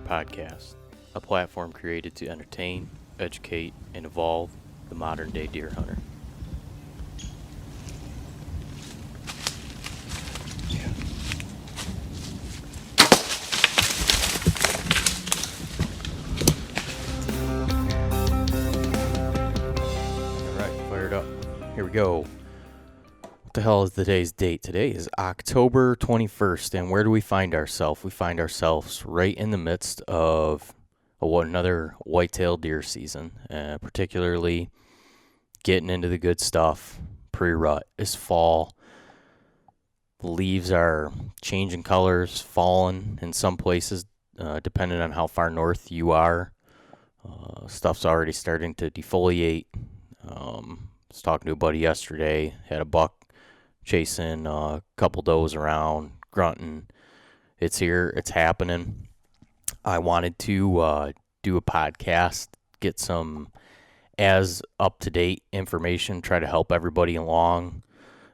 Podcast, a platform created to entertain, educate, and evolve the modern-day deer hunter. All right, fired up. Here we go. What the hell is today's date? Today is October 21st, and where do we find ourselves? We find ourselves right in the midst of another whitetail deer season, particularly getting into the good stuff. Pre-rut is fall. The leaves are changing colors, falling in some places, depending on how far north you are. Stuff's already starting to defoliate. I was talking to a buddy yesterday, had a buck chasing a couple does around, grunting. It's here. It's happening. I wanted to do a podcast, get some as up-to-date information, try to help everybody along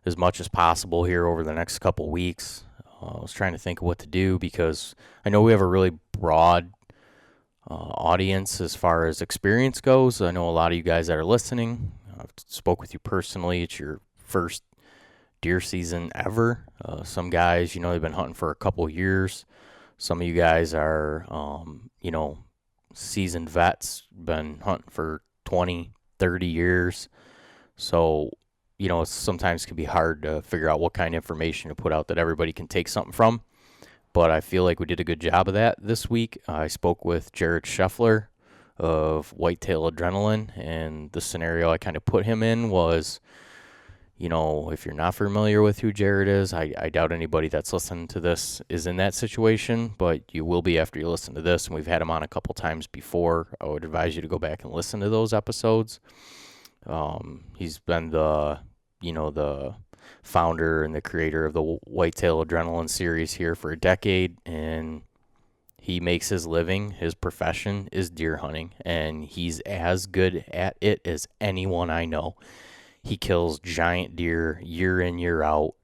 as much as possible here over the next couple weeks. I was trying to think of what to do because I know we have a really broad audience as far as experience goes. I know a lot of you guys that are listening. I've spoke with you personally. It's your first deer season ever. Some guys, they've been hunting for a couple of years. Some of you guys are, seasoned vets, been hunting for 20, 30 years. So, it sometimes can be hard to figure out what kind of information to put out that everybody can take something from. But I feel like we did a good job of that this week. I spoke with Jared Scheffler of Whitetail Adrenaline, and the scenario I kind of put him in was, if you're not familiar with who Jared is, I doubt anybody that's listening to this is in that situation, but you will be after you listen to this, and we've had him on a couple times before. I would advise you to go back and listen to those episodes. He's been the founder and the creator of the Whitetail Adrenaline series here for a decade, and he makes his living, his profession is deer hunting, and he's as good at it as anyone I know. He kills giant deer year in, year out,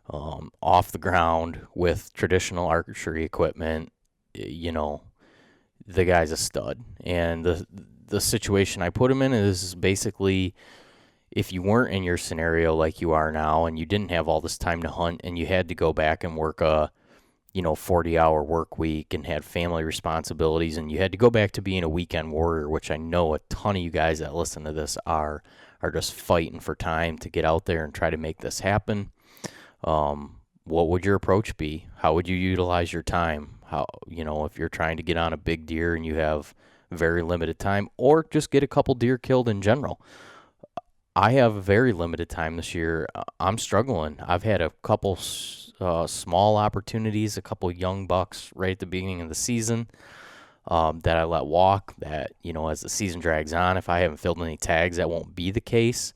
off the ground with traditional archery equipment. The guy's a stud. And the situation I put him in is basically, if you weren't in your scenario like you are now and you didn't have all this time to hunt and you had to go back and work a 40-hour work week and had family responsibilities and you had to go back to being a weekend warrior, which I know a ton of you guys that listen to this are just fighting for time to get out there and try to make this happen. What would your approach be? How would you utilize your time? If you're trying to get on a big deer and you have very limited time, or just get a couple deer killed in general. I have very limited time this year. I'm struggling. I've had a couple small opportunities, a couple young bucks right at the beginning of the season that I let walk, that, as the season drags on, if I haven't filled any tags, that won't be the case.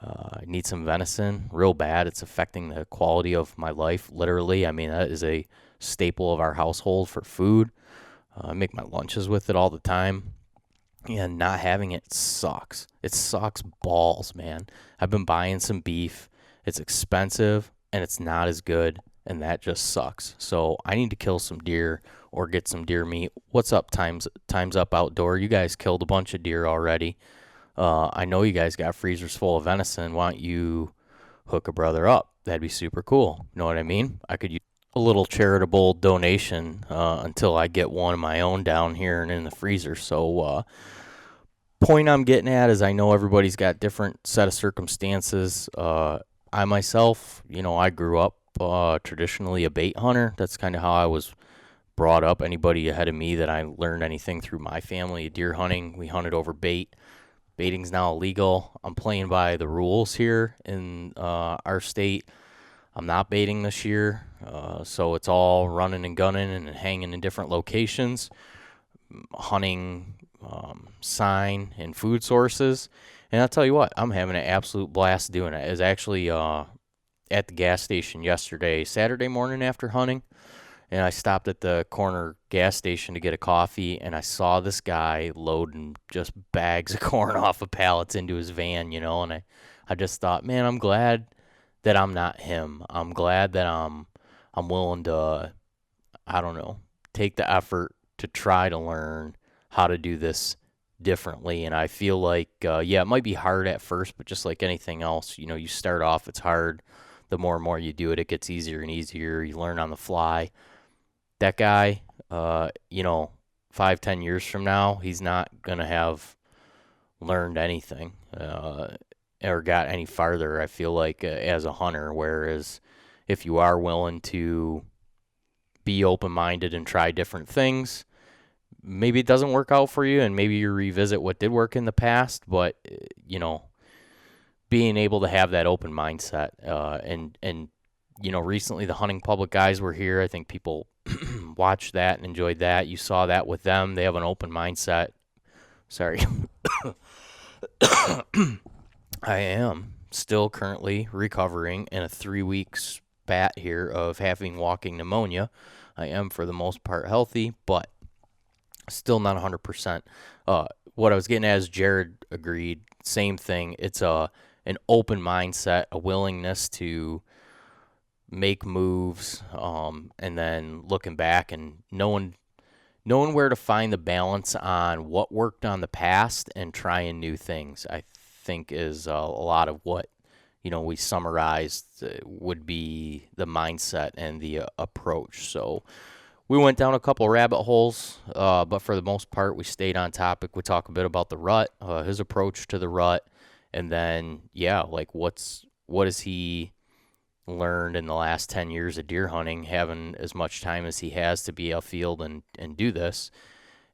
I need some venison real bad. It's affecting the quality of my life, literally. I mean, that is a staple of our household for food. I make my lunches with it all the time. And not having it sucks. It sucks balls, man. I've been buying some beef. It's expensive, and it's not as good, and that just sucks. So I need to kill some deer or get some deer meat. What's up, Time's Up Outdoor? You guys killed a bunch of deer already. I know you guys got freezers full of venison. Why don't you hook a brother up? That'd be super cool. You know what I mean? I could use a little charitable donation until I get one of my own down here and in the freezer. So point I'm getting at is I know everybody's got different set of circumstances. I myself, I grew up traditionally a bait hunter. That's kind of how I was brought up. Anybody ahead of me that I learned anything through my family, deer hunting, we hunted over bait. Baiting's now illegal. I'm playing by the rules here in our state. I'm not baiting this year, so it's all running and gunning and hanging in different locations, hunting sign and food sources. And I'll tell you what, I'm having an absolute blast doing it. It was actually at the gas station yesterday, Saturday morning after hunting, and I stopped at the corner gas station to get a coffee, and I saw this guy loading just bags of corn off of pallets into his van, and I just thought, man, I'm glad that I'm not him. I'm glad that I'm willing to, I don't know, take the effort to try to learn how to do this differently. And I feel like, yeah, it might be hard at first, but just like anything else, you start off, it's hard. The more and more you do it, it gets easier and easier. You learn on the fly. That guy, 5-10 years from now, he's not gonna have learned anything or got any farther. I feel like as a hunter, whereas if you are willing to be open-minded and try different things, maybe it doesn't work out for you, and maybe you revisit what did work in the past. But being able to have that open mindset, and recently the hunting public guys were here. I think people watched that and enjoyed that. You saw that with them. They have an open mindset. Sorry. I am still currently recovering in a 3-week spat here of having walking pneumonia. I am for the most part healthy, but still not 100%. What I was getting at is Jared agreed. Same thing. It's an open mindset, a willingness to make moves, and then looking back and knowing where to find the balance on what worked on the past and trying new things, I think is a lot of what we summarized would be the mindset and the approach. So we went down a couple rabbit holes, but for the most part, we stayed on topic. We talk a bit about the rut, his approach to the rut, and then like what has he learned in the last 10 years of deer hunting, having as much time as he has to be outfield and do this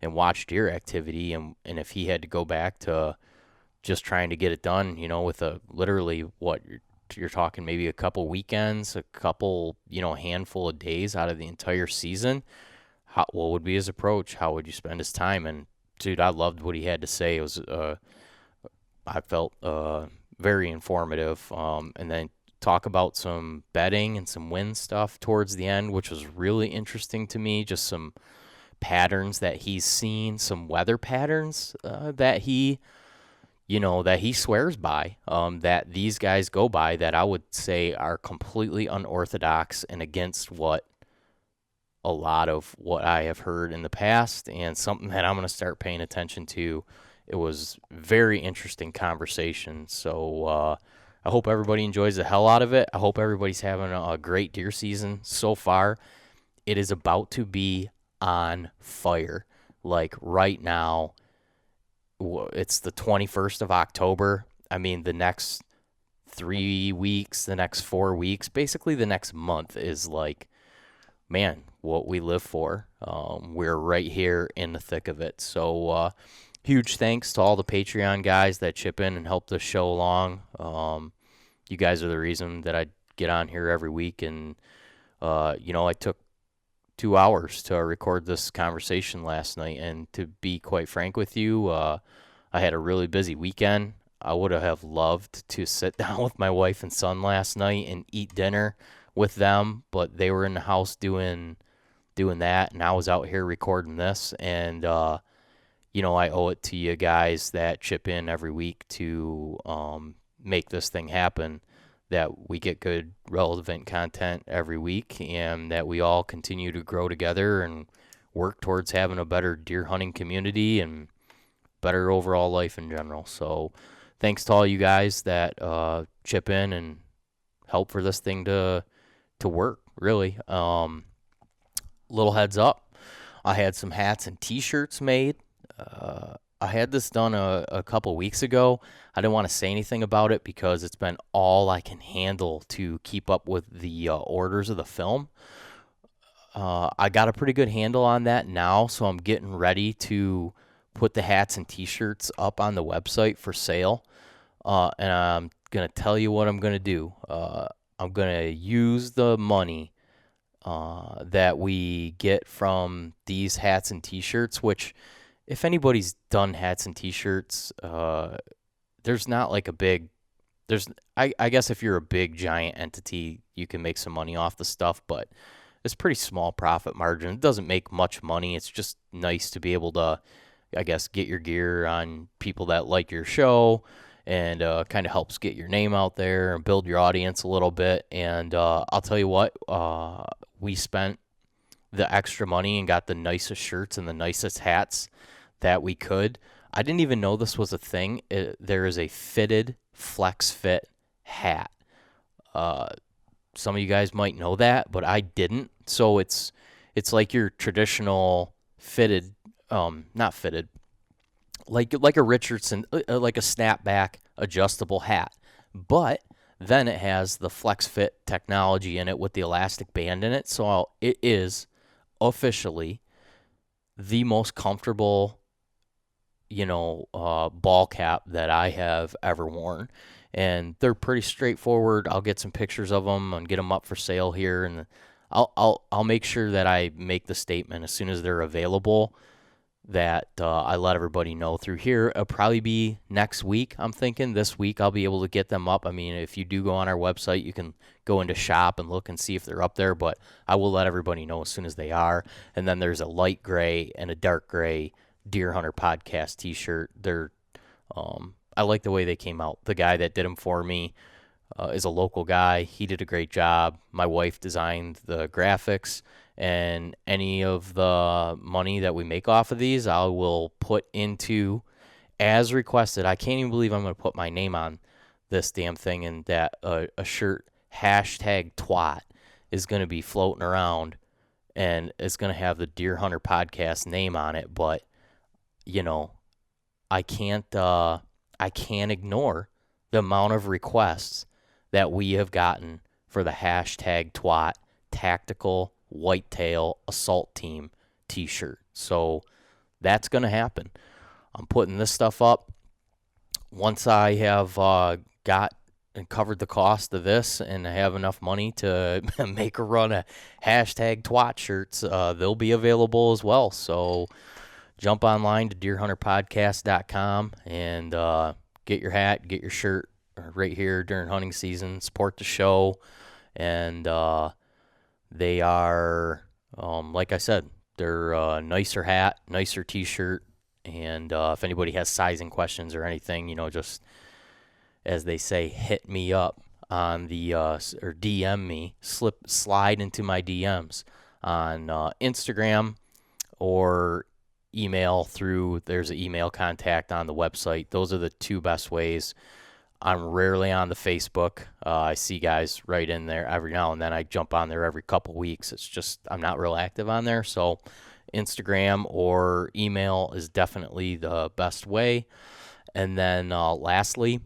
and watch deer activity, and if he had to go back to just trying to get it done, with literally what you're talking, maybe a couple weekends, a couple, handful of days out of the entire season, what would be his approach? How would you spend his time? And dude, I loved what he had to say. It was, I felt very informative, and then talk about some bedding and some wind stuff towards the end, which was really interesting to me. Just some patterns that he's seen, some weather patterns that he swears by, that these guys go by, that I would say are completely unorthodox and against what a lot of what I have heard in the past, and something that I'm going to start paying attention to. It was very interesting conversation. So I hope everybody enjoys the hell out of it. I hope everybody's having a great deer season so far. It is about to be on fire. Like right now, it's the 21st of October. I mean, the next 3 weeks, the next 4 weeks, basically the next month is like, man, what we live for. We're right here in the thick of it. So huge thanks to all the Patreon guys that chip in and help the show along. You guys are the reason that I get on here every week. And, I took 2 hours to record this conversation last night. And to be quite frank with you, I had a really busy weekend. I would have loved to sit down with my wife and son last night and eat dinner with them, but they were in the house doing that, and I was out here recording this. And I owe it to you guys that chip in every week to make this thing happen, that we get good, relevant content every week, and that we all continue to grow together and work towards having a better deer hunting community and better overall life in general. So thanks to all you guys that chip in and help for this thing to work, really. Little heads up, I had some hats and t-shirts made. I had this done a couple weeks ago. I didn't want to say anything about it because it's been all I can handle to keep up with the orders of the film. I got a pretty good handle on that now, so I'm getting ready to put the hats and t-shirts up on the website for sale. And I'm going to tell you what I'm going to do. I'm going to use the money that we get from these hats and t-shirts, which if anybody's done hats and t-shirts, there's not like a big, there's, I guess if you're a big giant entity, you can make some money off the stuff, but it's pretty small profit margin. It doesn't make much money. It's just nice to be able to, I guess, get your gear on people that like your show, and kind of helps get your name out there and build your audience a little bit. And I'll tell you what, we spent the extra money and got the nicest shirts and the nicest hats that we could. I didn't even know this was a thing. There is a fitted flex fit hat. Some of you guys might know that, but I didn't. So it's like your traditional fitted, not fitted, like a Richardson, like a snapback adjustable hat. But then it has the flex fit technology in it with the elastic band in it. So it is officially the most comfortable, ball cap that I have ever worn. And they're pretty straightforward. I'll get some pictures of them and get them up for sale here, and I'll make sure that I make the statement as soon as they're available, that I let everybody know through here. It'll probably be next week. I'm thinking this week I'll be able to get them up. I mean, if you do go on our website, you can go into shop and look and see if they're up there, but I will let everybody know as soon as they are. And then there's a light gray and a dark gray Deer Hunter Podcast t-shirt. They're I like the way they came out. The guy that did them for me is a local guy. He did a great job. My wife designed the graphics, and any of the money that we make off of these, I will put into, as requested. I can't even believe I'm going to put my name on this damn thing, and that a shirt #twat is going to be floating around, and it's going to have the Deer Hunter Podcast name on it. But I can't ignore the amount of requests that we have gotten for the #twat tactical whitetail assault team t-shirt. So that's going to happen. I'm putting this stuff up. Once I have got and covered the cost of this and I have enough money to make a run of #twat shirts, they'll be available as well. So jump online to deerhunterpodcast.com and get your hat, get your shirt right here during hunting season. Support the show. And they are, like I said, they're a nicer hat, nicer t-shirt. And if anybody has sizing questions or anything, just, as they say, hit me up on the, or DM me, slide into my DMs on Instagram, or email through, there's an email contact on the website. Those are the two best ways. I'm rarely on the Facebook. I see guys right in there every now and then. I jump on there every couple weeks. It's just I'm not real active on there. So Instagram or email is definitely the best way. And then lastly,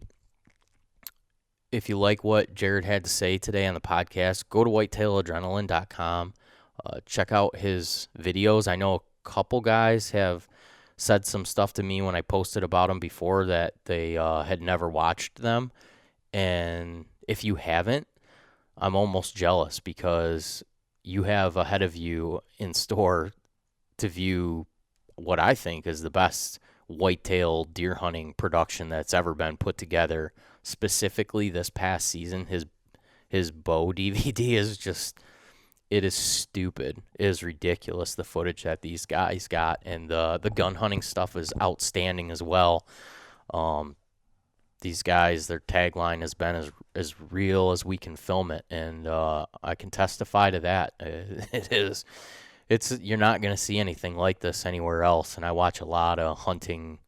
if you like what Jared had to say today on the podcast, go to whitetailadrenaline.com. Check out his videos. I know a couple guys have said some stuff to me when I posted about them before that they had never watched them. And if you haven't, I'm almost jealous, because you have ahead of you in store to view what I think is the best whitetail deer hunting production that's ever been put together. Specifically this past season, his bow DVD is just, it is stupid. It is ridiculous, the footage that these guys got. And the gun hunting stuff is outstanding as well. These guys, their tagline has been as real as we can film it. And I can testify to that. It is. You're not going to see anything like this anywhere else. And I watch a lot of hunting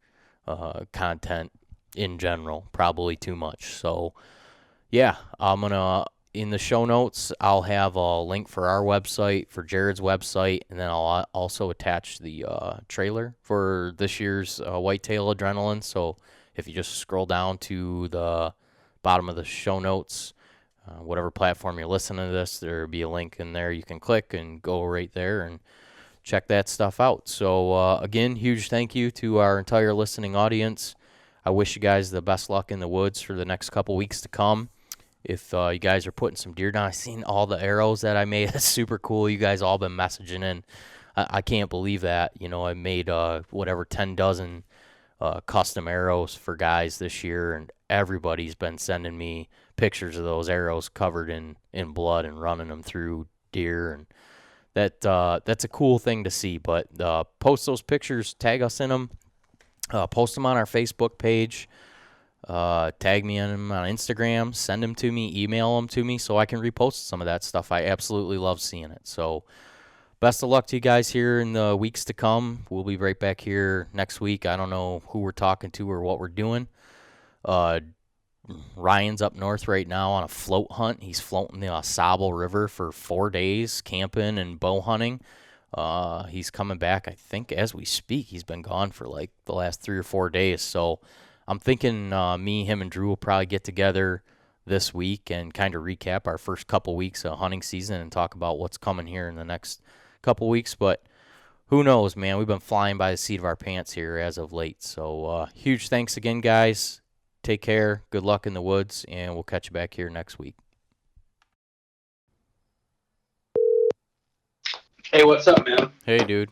content in general, probably too much. So, yeah, I'm going to, in the show notes, I'll have a link for our website, for Jared's website, and then I'll also attach the trailer for this year's Whitetail Adrenaline. So if you just scroll down to the bottom of the show notes, whatever platform you're listening to this, there'll be a link in there you can click and go right there and check that stuff out. So, again, huge thank you to our entire listening audience. I wish you guys the best luck in the woods for the next couple weeks to come. if you guys are putting some deer down. I seen all the arrows that I made. That's super cool. You guys all been messaging in. I can't believe that. I made whatever 10 dozen custom arrows for guys this year, and everybody's been sending me pictures of those arrows covered in blood and running them through deer, and that's a cool thing to see. But post those pictures, tag us in them, post them on our Facebook page. Tag me in them on Instagram, send them to me, email them to me so I can repost some of that stuff. I absolutely love seeing it. So best of luck to you guys here in the weeks to come. We'll be right back here next week. I don't know who we're talking to or what we're doing. Ryan's up north right now on a float hunt. He's floating the Sable River for 4 days, camping and bow hunting. He's coming back, I think, as we speak. He's been gone for like the last 3 or 4 days. So I'm thinking me, him, and Drew will probably get together this week and kind of recap our first couple weeks of hunting season and talk about what's coming here in the next couple weeks. But who knows, man? We've been flying by the seat of our pants here as of late. So huge thanks again, guys. Take care. Good luck in the woods, and we'll catch you back here next week. Hey, what's up, man? Hey, dude.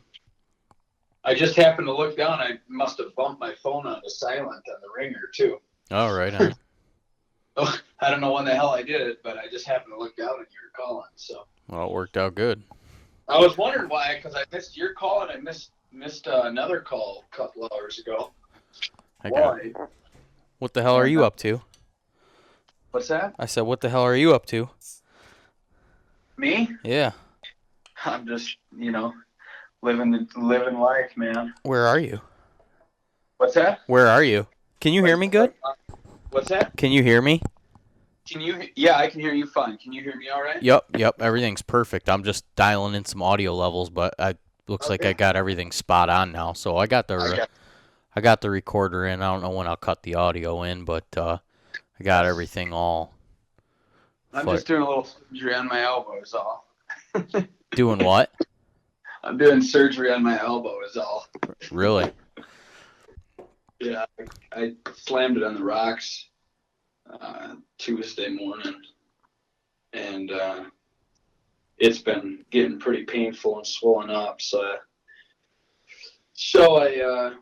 I just happened to look down. I must have bumped my phone onto silent on the ringer, too. All right, huh? Oh, I don't know when the hell I did it, but I just happened to look down and you were calling. So. Well, it worked out good. I was wondering why, because I missed your call and I missed another call a couple hours ago. Why? What the hell are you up to? What's that? I said, what the hell are you up to? Me? Yeah. I'm just, living life, man. Where are you? What's that? Where are you? Can you hear me good? What's that? Can you hear me? Yeah, I can hear you fine. Can you hear me all right? Yep. Everything's perfect. I'm just dialing in some audio levels, but looks like I got everything spot on now. So I got the recorder in. I don't know when I'll cut the audio in, but I got everything all. I'm just doing a little surgery on my elbow is all. Doing what? I'm doing surgery on my elbow is all. Really? Yeah, I slammed it on the rocks Tuesday morning, and it's been getting pretty painful and swollen up. So I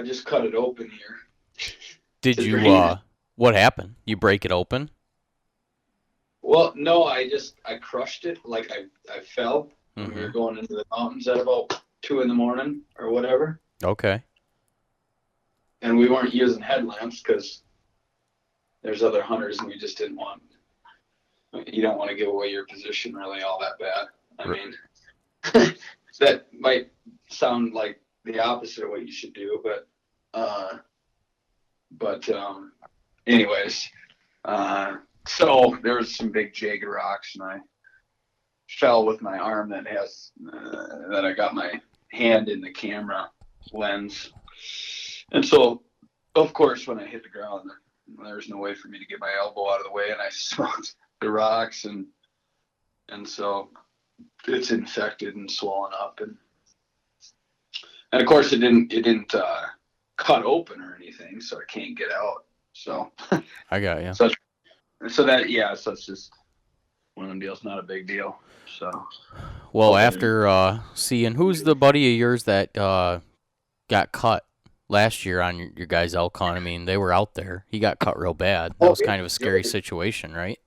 just cut it open here. Did you? What happened? You break it open? Well, no, I crushed it. Like I fell when we were going into the mountains at about 2 a.m. or whatever. Okay. And we weren't using headlamps because there's other hunters, and we just didn't want. You don't want to give away your position really all that bad. I mean, that might sound like the opposite of what you should do, but anyways, so there was some big jagged rocks, and I fell with my arm that I got my hand in the camera lens, and so of course when I hit the ground, there's no way for me to get my elbow out of the way, and I smoked the rocks, and so it's infected and swollen up, and of course it didn't cut open or anything, so it can't get out. So I got you. So it's just one of them deals, not a big deal. So well, after seeing who's the buddy of yours that got cut last year on your guys' elk hunt, I mean, they were out there. He got cut real bad. That was kind of a scary situation, right?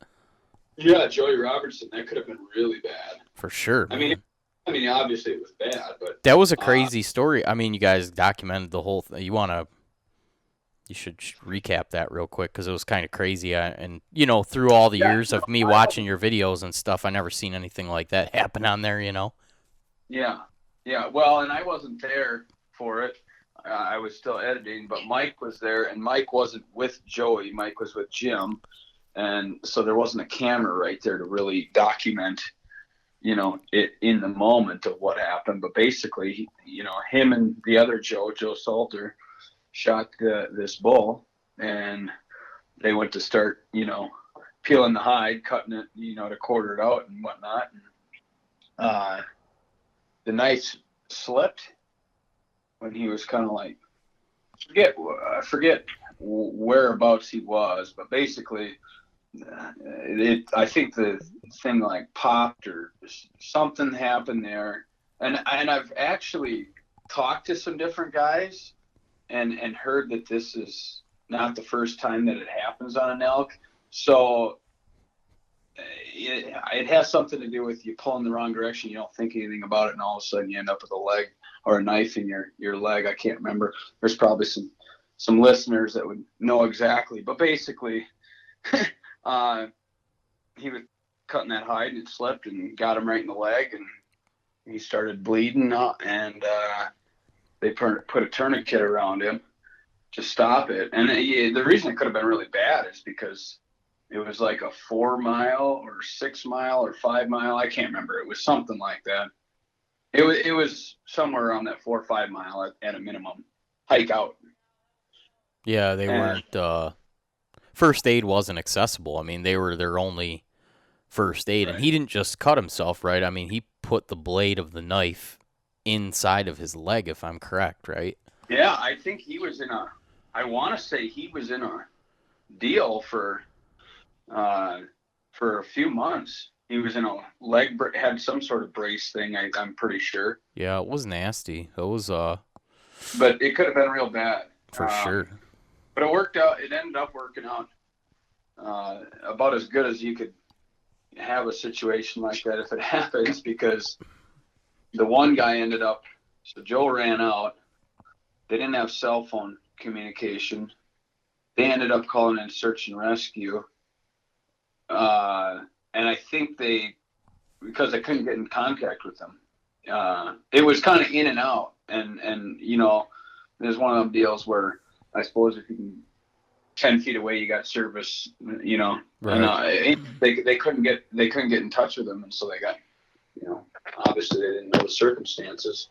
Yeah, Joey Robertson. That could have been really bad. For sure. Man. I mean, obviously it was bad, but that was a crazy story. I mean, you guys documented the whole thing. You should recap that real quick because it was kind of crazy. And through all the years of me watching your videos and stuff, I never seen anything like that happen on there. Yeah. Well, and I wasn't there for it. I was still editing, but Mike was there, and Mike wasn't with Joey. Mike was with Jim, and so there wasn't a camera right there to really document, it in the moment of what happened. But basically, him and the other Joe Salter, shot this bull, and they went to start, peeling the hide, cutting it, to quarter it out and whatnot. And, the knife slipped when he was kind of like, I forget whereabouts he was, but basically I think the thing like popped or something happened there, and I've actually talked to some different guys and heard that this is not the first time that it happens on an elk. So it has something to do with you pulling the wrong direction. You don't think anything about it, and all of a sudden you end up with a leg or a knife in your leg. I can't remember. There's probably some listeners that would know exactly, but basically, he was cutting that hide and it slipped and got him right in the leg, and he started bleeding, and they put a tourniquet around him to stop it. And the reason it could have been really bad is because it was like a 4 mile or 6 mile or 5 mile. I can't remember. It was something like that. It was somewhere around that 4 or 5 mile at a minimum hike out. Yeah, they weren't. First aid wasn't accessible. I mean, they were their only first aid, Right. and he didn't just cut himself, right? I mean, he put the blade of the knife inside of his leg, if I'm correct, right? Yeah, I think he was I want to say he was in a deal for a few months. He was in a had some sort of brace thing. I'm pretty sure. Yeah, it was nasty. It was But it could have been real bad. for sure. But it worked out. It ended up working out about as good as you could have a situation like that if it happens, because the one guy ended up. So Joe ran out. They didn't have cell phone communication. They ended up calling in search and rescue. And I think because they couldn't get in contact with them, it was kind of in and out. And you know, there's one of them deals where I suppose if you can 10 feet away, you got service, you know, Right. and they couldn't get in touch with them. And so they got, you know, obviously they didn't know the circumstances.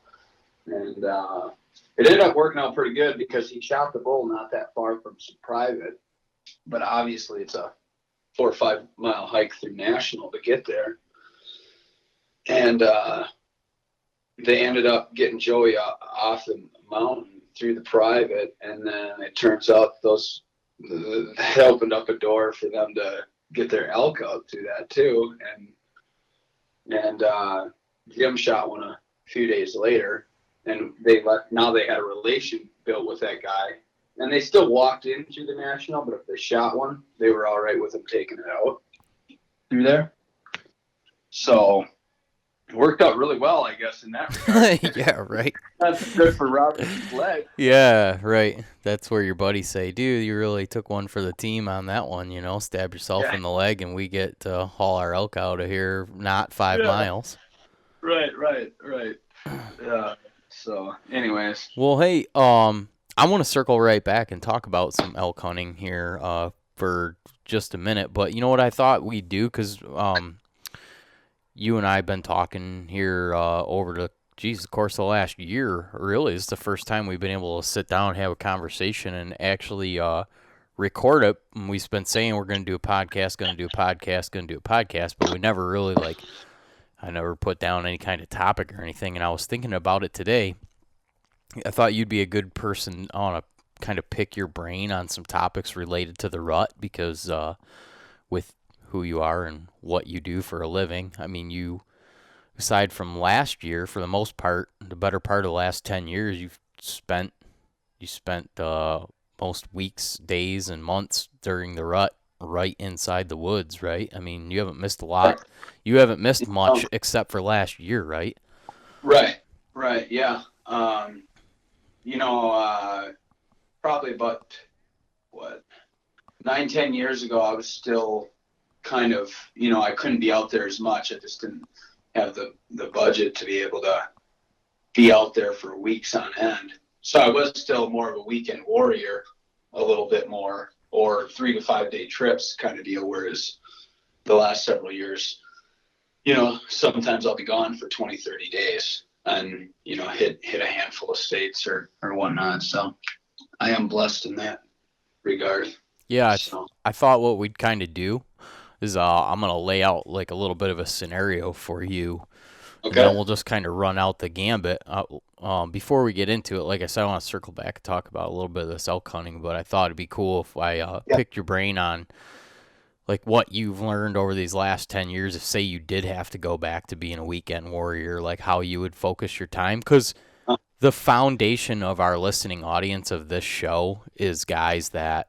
And it ended up working out pretty good because he shot the bull not that far from some private, but obviously it's a 4 or 5 mile hike through national to get there. And they ended up getting Joey off the mountain through the private, and then it turns out that opened up a door for them to get their elk out through that too. And Jim shot one a few days later, and now they had a relation built with that guy, and they still walked in through the national, but if they shot one, they were all right with them taking it out through there. So it worked out really well, I guess, in that regard. Yeah, right. That's good for Robert's leg. Yeah, right. That's where your buddies say, dude, you really took one for the team on that one, you know, stab yourself in the leg and we get to haul our elk out of here, not 5 miles. Right. So anyways. Well, hey, I want to circle right back and talk about some elk hunting here for just a minute. But you know what I thought we'd do? Because you and I have been talking here over the course of the last year. Really, it's the first time we've been able to sit down and have a conversation and actually record it. And we've been saying we're going to do a podcast, but we never really I never put down any kind of topic or anything. And I was thinking about it today. I thought you'd be a good person on a kind of pick your brain on some topics related to the rut because with who you are and what you do for a living, I mean, you, aside from last year, for the most part, the better part of the last 10 years, you spent most weeks, days, and months during the rut right inside the woods, right? I mean, you haven't missed a lot. You haven't missed much except for last year, right? Right, yeah. Probably about 9-10 years ago, I was still kind of, I couldn't be out there as much. I just didn't have the budget to be able to be out there for weeks on end. So I was still more of a weekend warrior, a little bit more, or 3 to 5 day trips kind of deal. Whereas the last several years, sometimes I'll be gone for 20, 30 days and, hit a handful of states or whatnot. So I am blessed in that regard. Yeah, I thought what we'd kind of do is I'm going to lay out like a little bit of a scenario for you. Okay. And then we'll just kind of run out the gambit. Before we get into it, like I said, I want to circle back and talk about a little bit of this elk hunting, but I thought it'd be cool if I picked your brain on like what you've learned over these last 10 years, if say you did have to go back to being a weekend warrior, like how you would focus your time. Because Uh, the foundation of our listening audience of this show is guys that,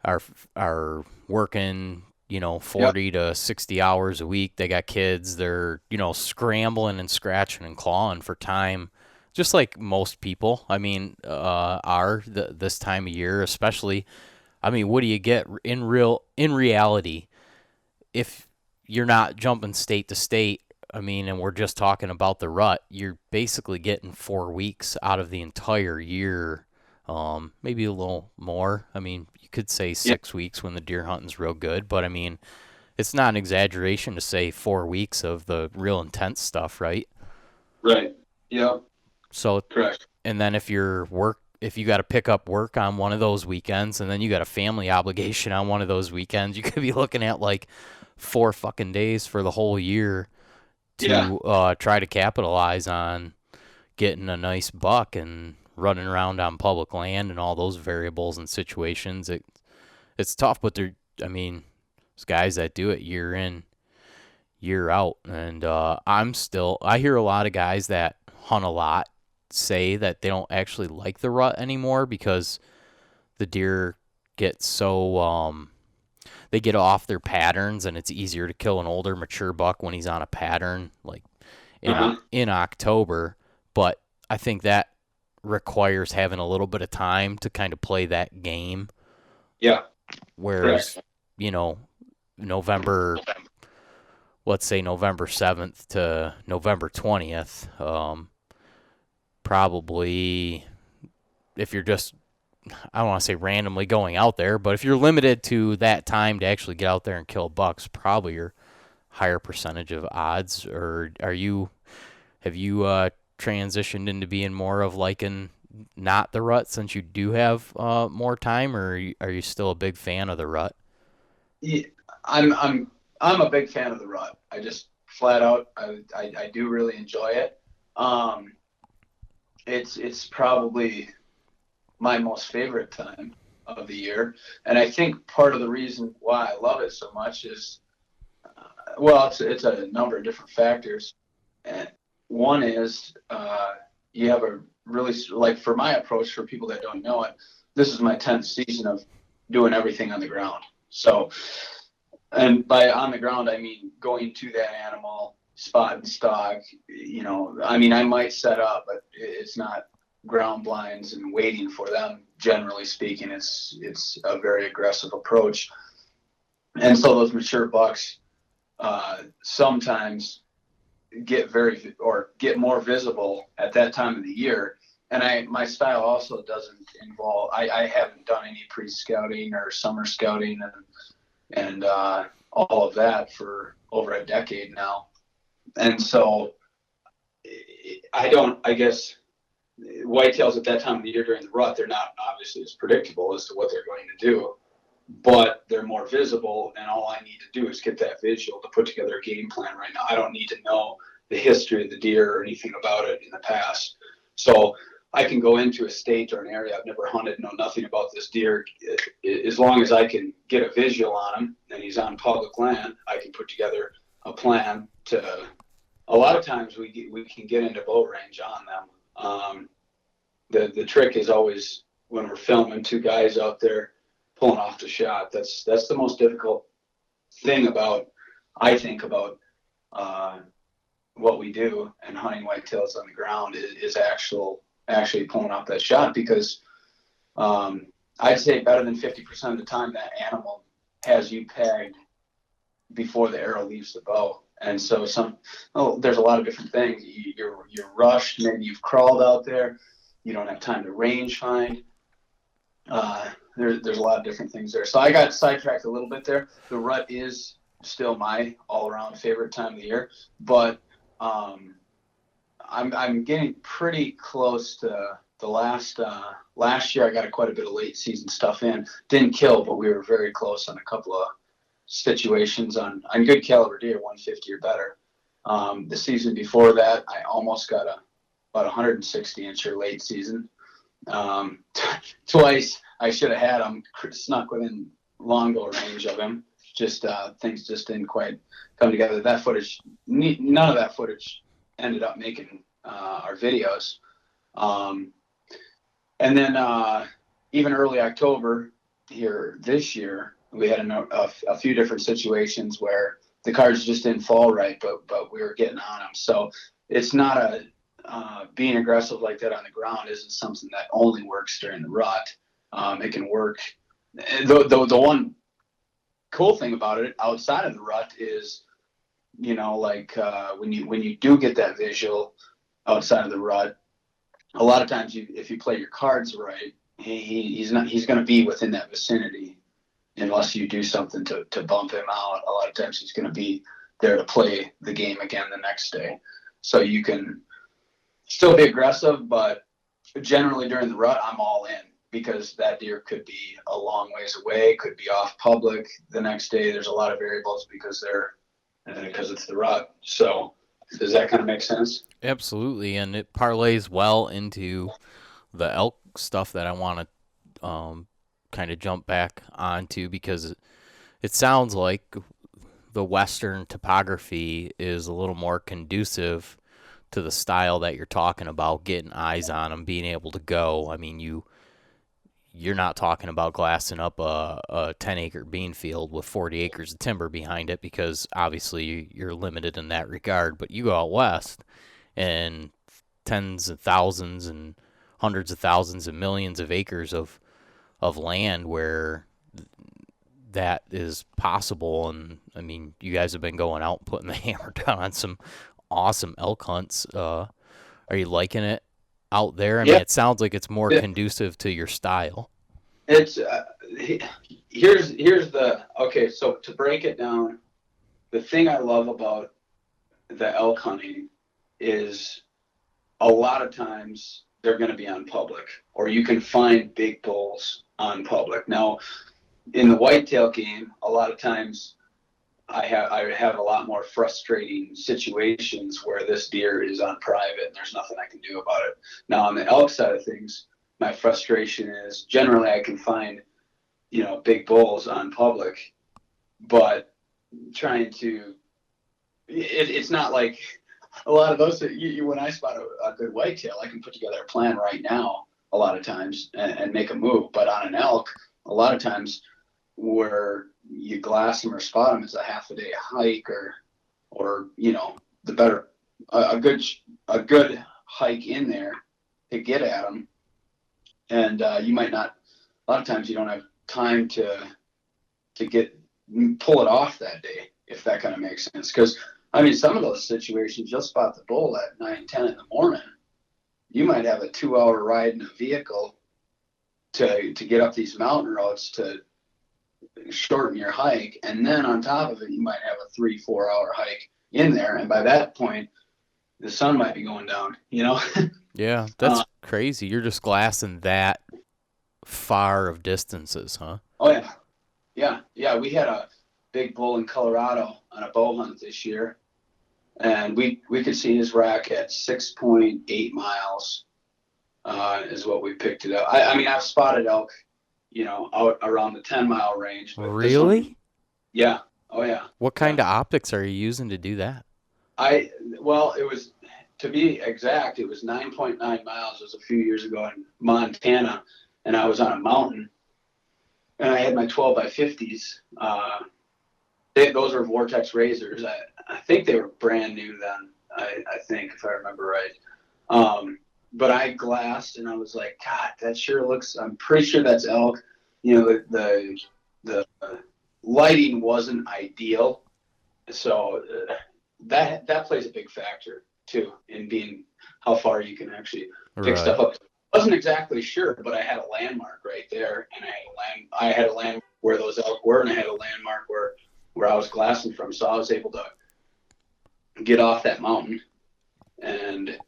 are working, yep. 40 to 60 hours a week. They got kids. They're, scrambling and scratching and clawing for time, just like most people. I mean, are this time of year, especially. I mean, what do you get in reality if you're not jumping state to state? I mean, and we're just talking about the rut. You're basically getting 4 weeks out of the entire year, maybe a little more. I mean, you could say Yeah. 6 weeks when the deer hunting's real good, but I mean, it's not an exaggeration to say 4 weeks of the real intense stuff, right? Right. Yep. So, Correct. and then if you got to pick up work on one of those weekends, and then you got a family obligation on one of those weekends, you could be looking at like 4 fucking days for the whole year Yeah. to try to capitalize on getting a nice buck and running around on public land and all those variables and situations. It's tough, but I mean, there's guys that do it year in, year out, and I hear a lot of guys that hunt a lot say that they don't actually like the rut anymore because the deer get so they get off their patterns, and it's easier to kill an older mature buck when he's on a pattern like Uh-huh. in October. But I think that requires having a little bit of time to kind of play that game. Yeah. Whereas, Correct. you know, November, let's say November 7th to November 20th, probably if you're just, I don't want to say randomly going out there, but if you're limited to that time to actually get out there and kill bucks, probably your higher percentage of odds. Or have you transitioned into being more of like an not the rut since you do have more time, or are you still a big fan of the rut? Yeah, I'm a big fan of the rut. I just flat out I do really enjoy it. Um, it's probably my most favorite time of the year, and I think part of the reason why I love it so much is well, it's a number of different factors, and one is you have a really like for my approach for people that don't know it. This is my 10th season of doing everything on the ground. So, and by on the ground, I mean going to that animal, spot and stock. I mean, I might set up, but it's not ground blinds and waiting for them. Generally speaking, it's a very aggressive approach. And so those mature bucks sometimes get more visible at that time of the year. And my style also doesn't involve. I haven't done any pre-scouting or summer scouting and all of that for over a decade now. And so I don't. I guess whitetails at that time of the year during the rut, they're not obviously as predictable as to what they're going to do, but they're more visible. And all I need to do is get that visual to put together a game plan right now. I don't need to know the history of the deer or anything about it in the past. So I can go into a state or an area I've never hunted, know nothing about this deer. As long as I can get a visual on him and he's on public land, I can put together a plan to. A lot of times we can get into bow range on them. The trick is always when we're filming two guys out there pulling off the shot. That's the most difficult thing about I think about what we do and hunting whitetails on the ground is actually pulling off that shot because I'd say better than 50% of the time that animal has you pegged before the arrow leaves the bow. And so there's a lot of different things. You're rushed. Maybe you've crawled out there. You don't have time to range find. There's a lot of different things there. So I got sidetracked a little bit there. The rut is still my all-around favorite time of the year, but I'm getting pretty close to the last year. I got quite a bit of late season stuff in. Didn't kill, but we were very close on a couple of situations on good caliber deer, 150 or better. The season before that, I almost got about 160 incher late season. Twice I should have had them snuck within longbow range of him. Just things just didn't quite come together. That footage, none of that footage ended up making our videos. And then even early October here this year, we had a few different situations where the cards just didn't fall right, but we were getting on them. So it's not being aggressive like that on the ground isn't something that only works during the rut. It can work. The one cool thing about it outside of the rut is, like when you do get that visual outside of the rut, a lot of times if you play your cards right, he's going to be within that vicinity unless you do something to bump him out. A lot of times he's going to be there to play the game again the next day. So you can still be aggressive, but generally during the rut, I'm all in because that deer could be a long ways away, could be off public the next day. There's a lot of variables because it's the rut. So does that kind of make sense? Absolutely, and it parlays well into the elk stuff that I want to kind of jump back onto, because it sounds like the western topography is a little more conducive to the style that you're talking about, getting eyes on them, being able to go. I mean, you're not talking about glassing up a 10-acre bean field with 40 acres of timber behind it, because obviously you're limited in that regard. But you go out west and tens of thousands and hundreds of thousands and millions of acres of land where that is possible. And I mean, you guys have been going out and putting the hammer down on some awesome elk hunts. Are you liking it out there? I mean, it sounds like it's more conducive to your style. It's here's okay. So to break it down, the thing I love about the elk hunting is a lot of times they're going to be on public, or you can find big bulls on public. Now, in the whitetail game, a lot of times I have a lot more frustrating situations where this deer is on private and there's nothing I can do about it. Now, on the elk side of things, my frustration is generally I can find, big bulls on public, but trying to, it's not like a lot of those, when I spot a good whitetail, I can put together a plan right now a lot of times and make a move. But on an elk, a lot of times where you glass them or spot them, it's a half a day hike or the better, a good hike in there to get at them. And you might not, a lot of times you don't have time to pull it off that day, if that kind of makes sense. Because I mean, some of those situations, you'll spot the bull at 9, 10 in the morning. You might have a 2-hour ride in a vehicle to get up these mountain roads to shorten your hike. And then on top of it, you might have a 3-4 hour hike in there. And by that point, the sun might be going down, Yeah, that's crazy. You're just glassing that far of distances, huh? Oh, yeah. Yeah. We had a big bull in Colorado on a bow hunt this year. And we could see his rack at 6.8 miles is what we picked it up. I mean, I've spotted elk, out around the 10-mile range. But really? Yeah. Oh, yeah. What kind of optics are you using to do that? Well, it was, to be exact, it was 9.9 miles. It was a few years ago in Montana, and I was on a mountain, and I had my 12 by 50s. Those were Vortex razors. I think they were brand new then. I think, if I remember right. But I glassed, and I was like, God, that sure looks. I'm pretty sure that's elk. The lighting wasn't ideal, so that plays a big factor too in being how far you can actually pick stuff up. I wasn't exactly sure, but I had a landmark right there, and I had a landmark where those elk were, and I had a landmark where I was glassing from, so I was able to get off that mountain and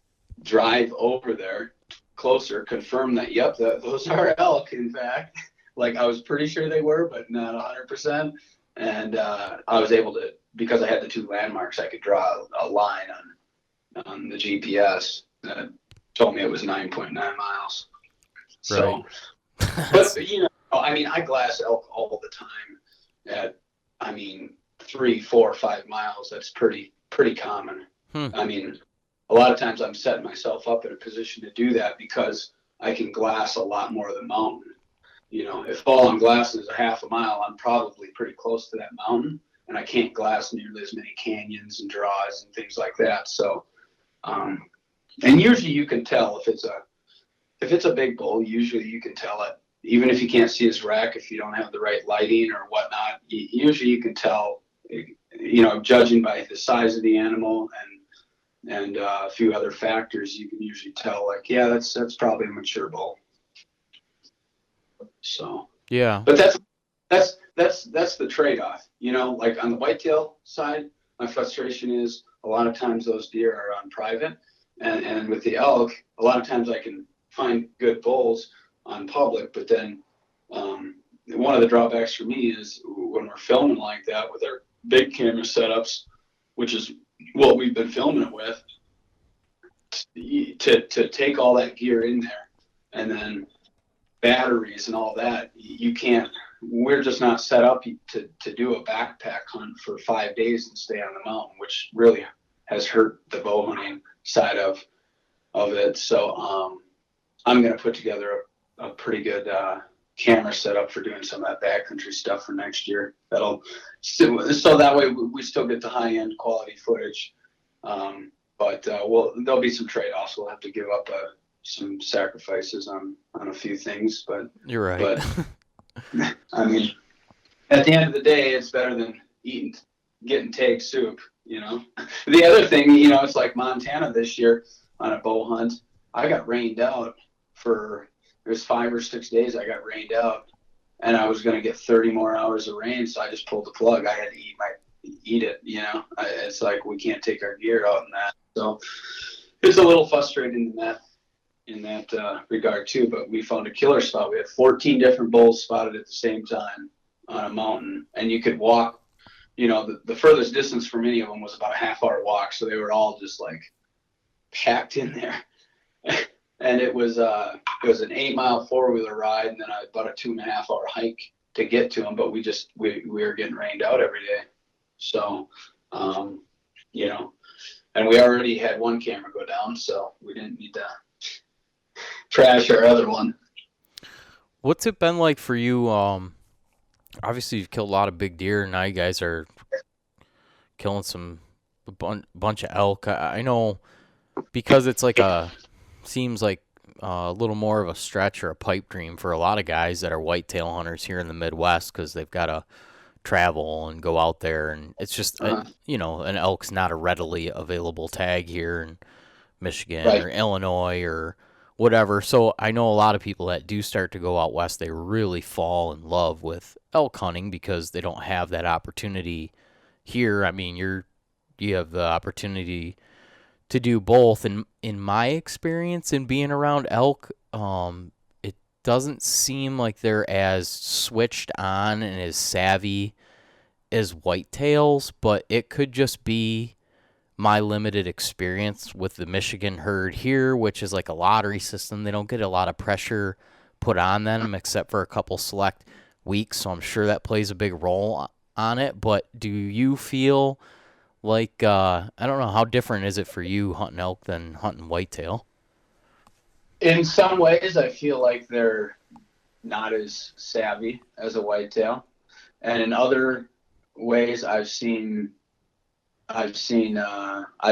drive over there closer, confirm that, yep, those are elk, in fact. Like, I was pretty sure they were, but not 100%. And I was able to, because I had the two landmarks, I could draw a line on the GPS that told me it was 9.9 miles. So, right. but Oh, I mean, I glass elk all the time at, I mean, 3, 4, 5 miles. That's pretty common. Hmm. I mean, a lot of times I'm setting myself up in a position to do that because I can glass a lot more of the mountain. You know, if all I'm glassing is a half a mile, I'm probably pretty close to that mountain, and I can't glass nearly as many canyons and draws and things like that. So, um, and usually you can tell if it's a big bull. Usually you can tell it, even if you can't see his rack, if you don't have the right lighting or whatnot. Usually you can tell, you know, judging by the size of the animal and a few other factors, you can usually tell, like, yeah, that's probably a mature bull. So, Yeah. but that's the trade-off. You know, like on the whitetail side, my frustration is a lot of times those deer are on private, and with the elk, a lot of times I can find good bulls on public, but then one of the drawbacks for me is when we're filming like that with our big camera setups, which is what we've been filming it with, to take all that gear in there and then batteries and all that, you can't. We're just not set up to do a backpack hunt for 5 days and stay on the mountain, which really has hurt the bow hunting side of it. So I'm going to put together a pretty good camera setup for doing some of that backcountry stuff for next year. That'll so that way we still get the high end quality footage. But there'll be some trade offs. We'll have to give up some sacrifices on a few things, but You're right. but I mean, at the end of the day, it's better than getting take soup. You know, the other thing, you know, it's like Montana this year on a bow hunt. I got rained out for there's 5 or 6 days. I got rained out, and I was going to get 30 more hours of rain, so I just pulled the plug. I had to eat it. You know, it's like we can't take our gear out in that. So it's a little frustrating in that regard too. But we found a killer spot. We had 14 different bulls spotted at the same time on a mountain, and you could walk. You know, the furthest distance from any of them was about a half-hour walk, so they were all just like packed in there. And it was an 8 mile 4-wheeler ride, and then about a 2.5 hour hike to get to them. But we were getting rained out every day, so you know, and we already had one camera go down, so we didn't need to trash our other one. What's it been like for you? Obviously you've killed a lot of big deer, and now you guys are killing bunch of elk. I know because it's like seems like a little more of a stretch or a pipe dream for a lot of guys that are whitetail hunters here in the Midwest, because they've got to travel and go out there, and it's just you know, an elk's not a readily available tag here in Michigan Right. or Illinois or whatever. So I know a lot of people that do start to go out west, they really fall in love with elk hunting because they don't have that opportunity here. I mean, you have the opportunity to do both. And in my experience in being around elk, it doesn't seem like they're as switched on and as savvy as whitetails, but it could just be my limited experience with the Michigan herd here, which is like a lottery system. They don't get a lot of pressure put on them except for a couple select weeks, so I'm sure that plays a big role on it. But do you feel like I don't know, how different is it for you hunting elk than hunting whitetail? In some ways, I feel like they're not as savvy as a whitetail, and in other ways, I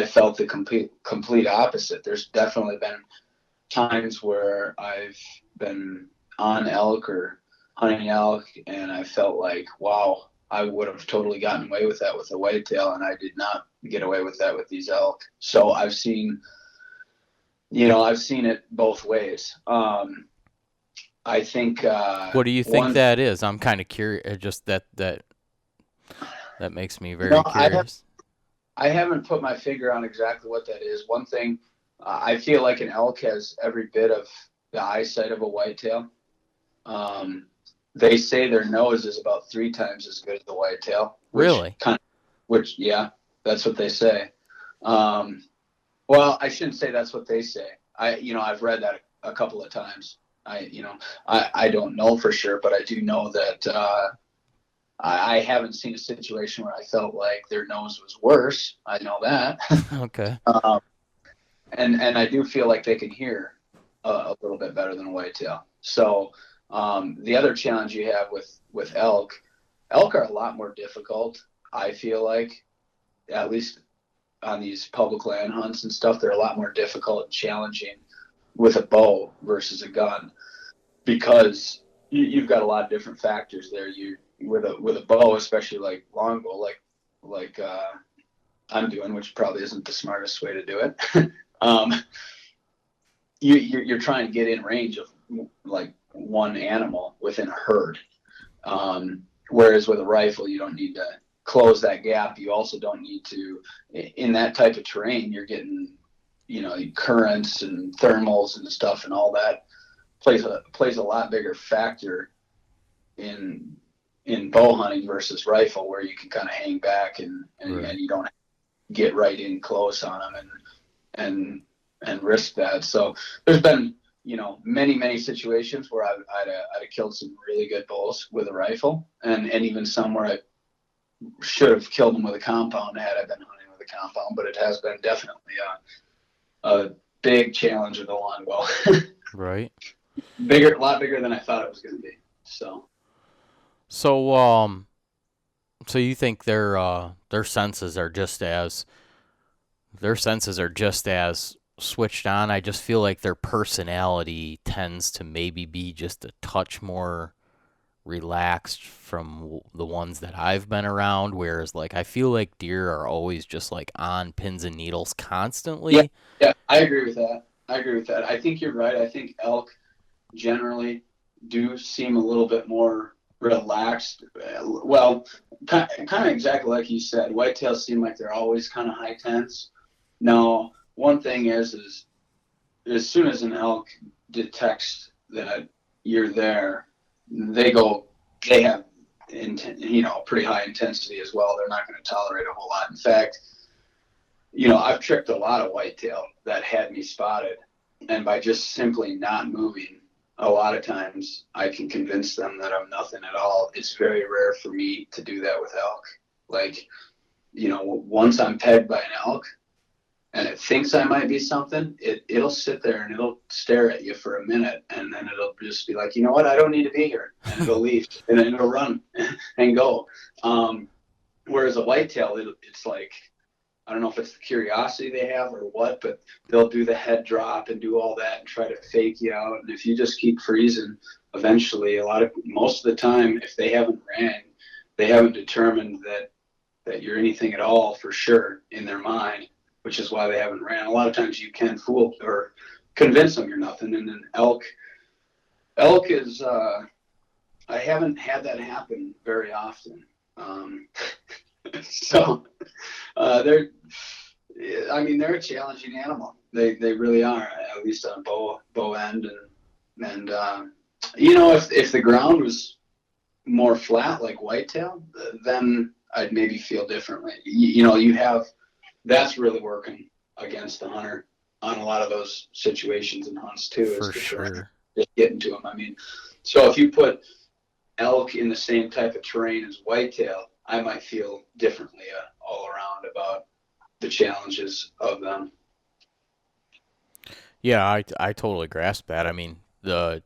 felt the complete opposite. There's definitely been times where I've been on elk or hunting elk, and I felt like, wow, I would have totally gotten away with that with a whitetail, and I did not get away with that with these elk. So I've seen it both ways. I think What do you think one, that is? I'm kind of curious. Just that makes me you know, very curious. I haven't put my finger on exactly what that is. One thing, I feel like an elk has every bit of the eyesight of a whitetail. They say their nose is about 3 times as good as the whitetail, Really? which yeah, that's what they say. Well, I shouldn't say that's what they say. I've read that a couple of times. I don't know for sure, but I do know that I haven't seen a situation where I felt like their nose was worse. I know that. Okay. um, and I do feel like they can hear a little bit better than a whitetail. So the other challenge you have with elk are a lot more difficult. I feel like, at least on these public land hunts and stuff, they're a lot more difficult and challenging with a bow versus a gun, because you've got a lot of different factors there. You with a bow, especially like longbow, like I'm doing, which probably isn't the smartest way to do it. um, you're trying to get in range of like one animal within a herd. Whereas with a rifle, you don't need to close that gap. You also don't need to, in that type of terrain, you're getting, currents and thermals and stuff, and all that plays a lot bigger factor in bow hunting versus rifle, where you can kind of hang back and you don't get right in close on them and risk that. So there's been, many situations where I'd have killed some really good bulls with a rifle, and even some where I should have killed them with a compound had I been hunting with a compound. But it has been definitely a big challenge with the longbow. Right. A lot bigger than I thought it was going to be. So you think their senses are just as switched on? I just feel like their personality tends to maybe be just a touch more relaxed from the ones that I've been around, whereas like I feel like deer are always just like on pins and needles Yeah, constantly. yeah, I agree with that. I think you're right. I think elk generally do seem a little bit more relaxed. Well, kind of exactly like you said. Whitetails seem like they're always kind of high tense. Now, one thing is as soon as an elk detects that you're there, they have pretty high intensity as well. They're not going to tolerate a whole lot. In fact, I've tricked a lot of whitetail that had me spotted, and by just simply not moving, a lot of times I can convince them that I'm nothing at all. It's very rare for me to do that with elk. Like, once I'm pegged by an elk and it thinks I might be something, it'll sit there and it'll stare at you for a minute, and then it'll just be like, you know what, I don't need to be here, and it'll leave, and then it'll run and go. Whereas a whitetail, it's like, I don't know if it's the curiosity they have or what, but they'll do the head drop and do all that and try to fake you out. And if you just keep freezing, eventually, most of the time, if they haven't ran, they haven't determined that you're anything at all for sure in their mind, which is why they haven't ran. A lot of times you can fool or convince them you're nothing. And then elk is, I haven't had that happen very often. So they're a challenging animal. They really are, at least on bow end. And if the ground was more flat like whitetail, then I'd maybe feel differently. That's really working against the hunter on a lot of those situations and hunts too. For Is the terrain, sure. just getting to them. So if you put elk in the same type of terrain as whitetail, I might feel differently all around about the challenges of them. Yeah, I totally grasp that. I mean, the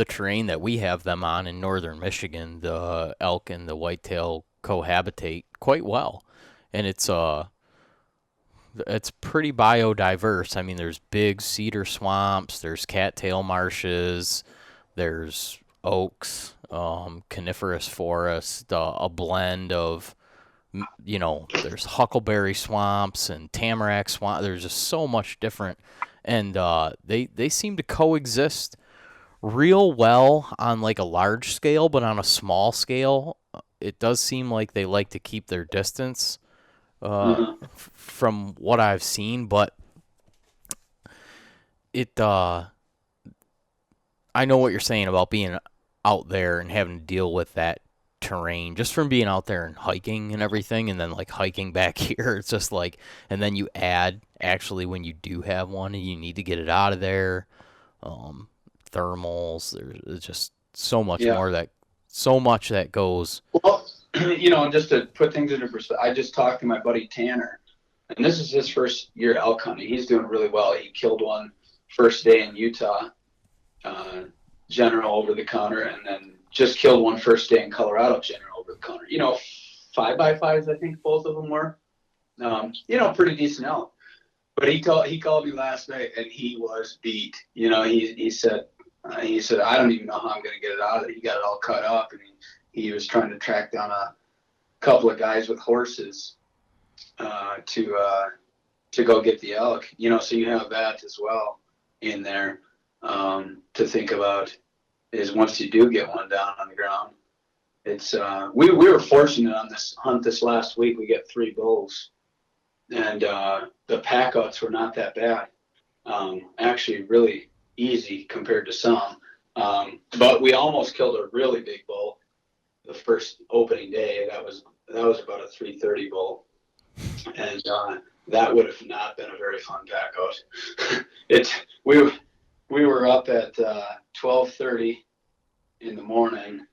terrain that we have them on in northern Michigan, the elk and the whitetail cohabitate quite well. And it's pretty biodiverse. I mean, there's big cedar swamps, there's cattail marshes, there's oaks, coniferous forest, a blend of, there's huckleberry swamps and tamarack swamp. There's just so much different, and they seem to coexist real well on like a large scale, but on a small scale, it does seem like they like to keep their distance from what I've seen. But it I know what you're saying about being out there and having to deal with that terrain just from being out there and hiking and everything, and then like hiking back here. It's just like, and then you add actually when you do have one and you need to get it out of there. thermals. There's just Yeah. so much that goes. Well, just to put things into perspective, I just talked to my buddy Tanner, and this is his first year elk hunting. He's doing really well. He killed one first day in Utah, general over the counter, and then just killed one first day in Colorado, general over the counter. 5x5s, I think both of them were. Pretty decent elk. But he called me last night and he was beat. He said I don't even know how I'm going to get it out of it. He got it all cut up, and he was trying to track down a couple of guys with horses to go get the elk. So you have that as well in there to think about. Is once you do get one down on the ground, it's we were fortunate on this hunt this last week. We got 3 bulls, and the pack outs were not that bad. Actually, really easy compared to some. But we almost killed a really big bull the first opening day. That was about a 330 bull, and that would have not been a very fun pack out. We were up at 12:30 in the morning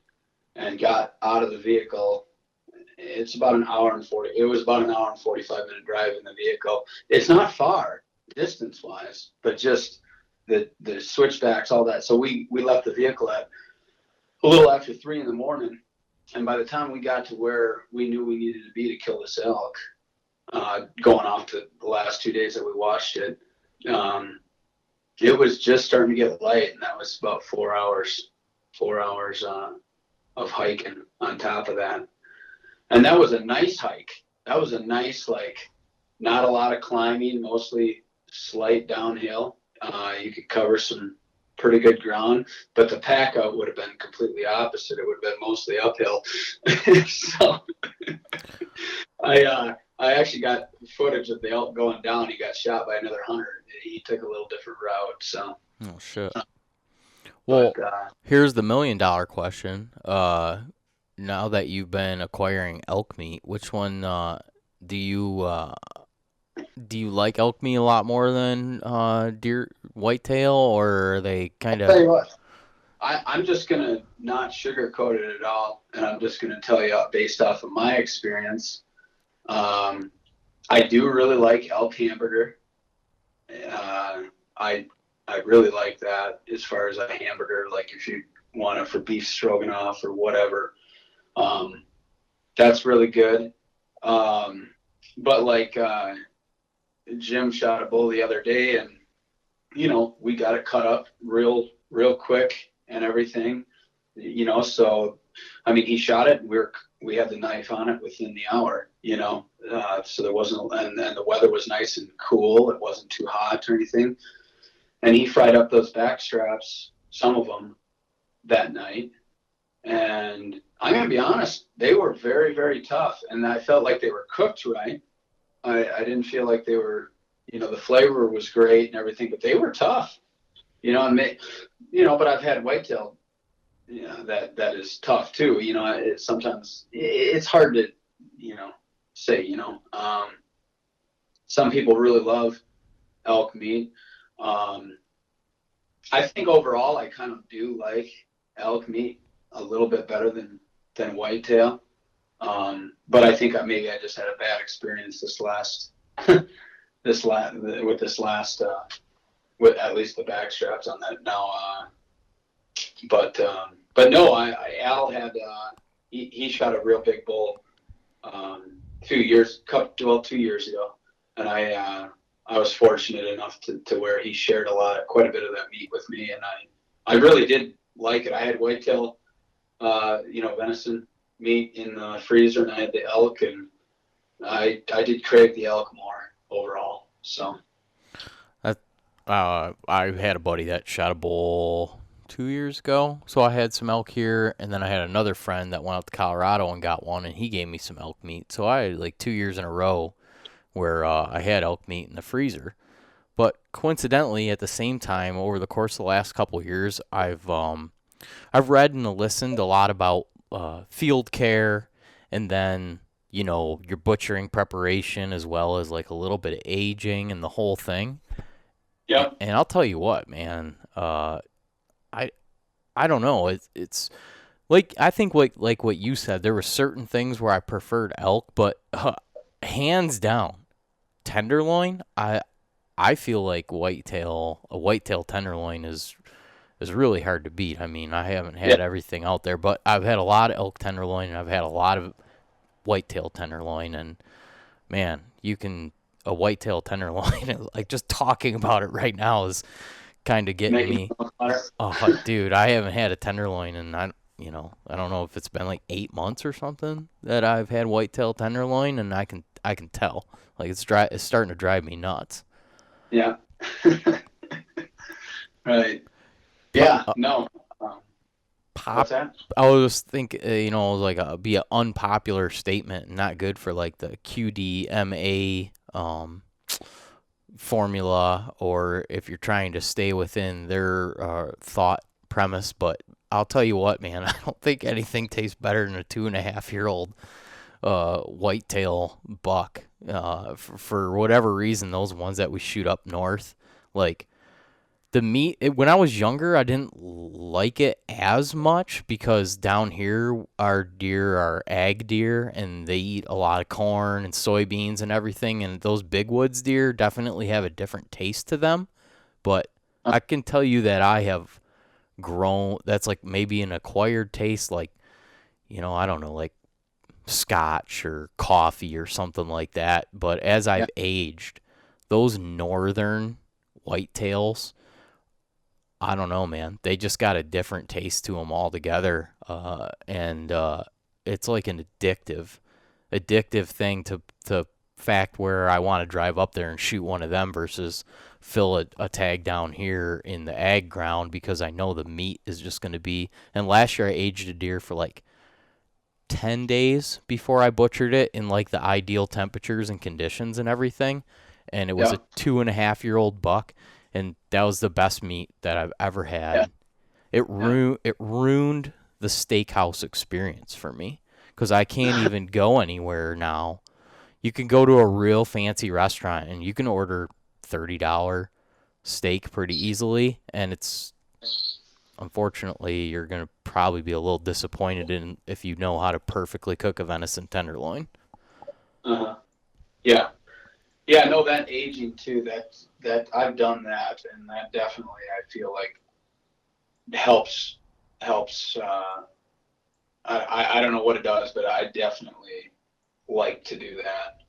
and got out of the vehicle. It was about an hour and 45-minute drive in the vehicle. It's not far distance wise, but just the switchbacks, all that. So we left the vehicle at a little after 3 in the morning, and by the time we got to where we knew we needed to be to kill this elk, going off to the last 2 days that we watched it, it was just starting to get light, and that was about 4 hours of hiking on top of that. And that was a nice hike. That was a nice, not a lot of climbing, mostly slight downhill. You could cover some pretty good ground, but the pack out would have been completely opposite. It would have been mostly uphill. So I actually got footage of the elk going down. He got shot by another hunter. He took a little different route. So. Oh shit. Well, here's the $1 million question. Now that you've been acquiring elk meat, which one do you like elk meat a lot more than deer whitetail, or are they kind I'll tell of? you what, I'm just gonna not sugarcoat it at all, and I'm just gonna tell you based off of my experience. I do really like elk hamburger. I really like that as far as a hamburger. Like if you want it for beef stroganoff or whatever. That's really good. But Jim shot a bull the other day, and we got it cut up real quick and everything. So I mean, he shot it. We had the knife on it within the hour. So there wasn't, and the weather was nice and cool. It wasn't too hot or anything. And he fried up those back straps, some of them, that night. And I'm going to be honest, they were very, very tough. And I felt like they were cooked right. I didn't feel like they were, the flavor was great and everything, but they were tough. But I've had whitetail, that is tough too. Sometimes it's hard to, say, some people really love elk meat. I think overall I kind of do like elk meat a little bit better than whitetail. But I think maybe I just had a bad experience with at least the back straps on that now. But no, Al had he shot a real big bull 2 years ago, and I was fortunate enough to where he shared quite a bit of that meat with me, and I really did like it. I had whitetail, venison meat in the freezer, and I had the elk, and I did crave the elk more overall. So, I had a buddy that shot a bull 2 years ago, so I had some elk here, and then I had another friend that went out to Colorado and got one, and he gave me some elk meat. So I had 2 years in a row where I had elk meat in the freezer. But coincidentally, at the same time, over the course of the last couple of years, I've read and listened a lot about field care, and then your butchering preparation, as well as a little bit of aging and the whole thing. yeah. And I'll tell you what, man, I I don't know. It's like I think like what you said. There were certain things where I preferred elk, but hands down, tenderloin. I feel like a whitetail tenderloin is really hard to beat. I mean, I haven't Yeah. had everything out there, but I've had a lot of elk tenderloin and I've had a lot of whitetail tenderloin, and man, you can a whitetail tenderloin. Like just talking about it right now is kind of getting Making me. it fire. Oh, dude, I haven't had a tenderloin, and I don't know if it's been like 8 months or something that I've had whitetail tenderloin, and I can tell like it's starting to drive me nuts. Yeah. Right. Pop, Yeah. No. Um, what's pop. that? I was think like be an unpopular statement, not good for like the QDMA formula, or if you're trying to stay within their thought premise. But I'll tell you what, man, I don't think anything tastes better than a 2.5 year old whitetail buck. For whatever reason, those ones that we shoot up north, like the meat, when I was younger, I didn't like it as much because down here our deer are ag deer and they eat a lot of corn and soybeans and everything, and those big woods deer definitely have a different taste to them. But Uh, I can tell you that I have grown. That's like maybe an acquired taste, like I don't know, like scotch or coffee or something like that. But as yeah. I've aged, those northern whitetails, I don't know, man. They just got a different taste to them altogether, and it's like an addictive thing to fact where I want to drive up there and shoot one of them versus fill a tag down here in the ag ground because I know the meat is just going to be. And last year I aged a deer for like 10 days before I butchered it in like the ideal temperatures and conditions and everything. And it was Yeah. a 2.5 year old buck. And that was the best meat that I've ever Yeah. had. Yeah. It ruined the steakhouse experience for me because I can't even go anywhere now. You can go to a real fancy restaurant and you can order $30 steak pretty easily. And it's unfortunately, you're going to probably be a little disappointed in if you know how to perfectly cook a venison tenderloin. Uh-huh. Yeah. Yeah. No, that aging too. That I've done that, and that definitely I feel like helps. I don't know what it does, but I definitely like to do that.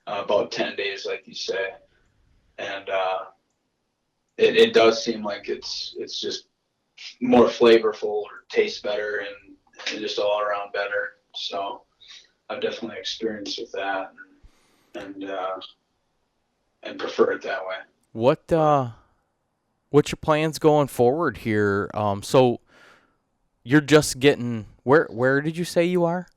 About 10 days, like you say, and it does seem like it's just more flavorful or tastes better and just all around better. So I've definitely experienced with that and and prefer it that way. What But what's your plans going forward here? So you're just getting where did you say you are?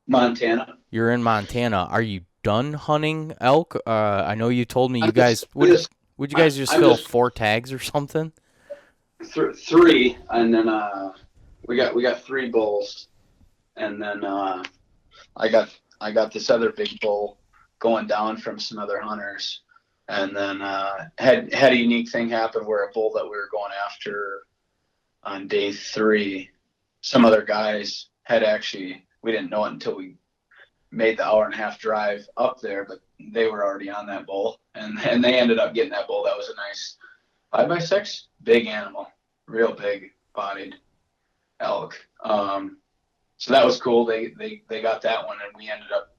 Montana, You're in Montana. Are you done hunting elk? I know you told me I'm you just guys I'm just would you guys just I'm fill just 4 tags or something? three, and then we got three bulls, and then I got I got this other big bull going down from some other hunters, and then had a unique thing happen where a bull that we were going after on day three, some other guys had actually, we didn't know it until we made the hour and a half drive up there, but they were already on that bull, and they ended up getting that bull. That was a nice 5x6, big animal, real big bodied elk. So that was cool. They got that one, and we ended up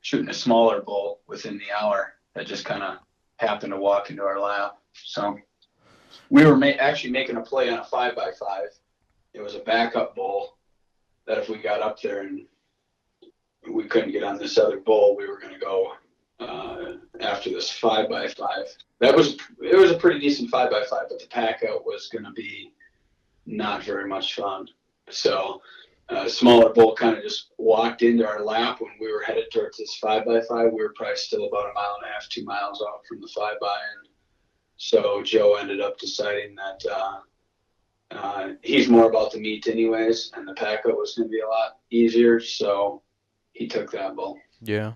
shooting a smaller bull within the hour that just kind of happened to walk into our lap. So we were actually making a play on a 5x5. It was a backup bull that if we got up there and we couldn't get on this other bull, we were going to go after this 5x5. It was a pretty decent 5x5, but the pack out was going to be not very much fun. So smaller bull kind of just walked into our lap when we were headed towards this 5x5. We were probably still about a mile and a half, 2 miles out from the 5x, and so Joe ended up deciding that he's more about the meat anyways, and the pack out was going to be a lot easier. So he took that bull. Yeah.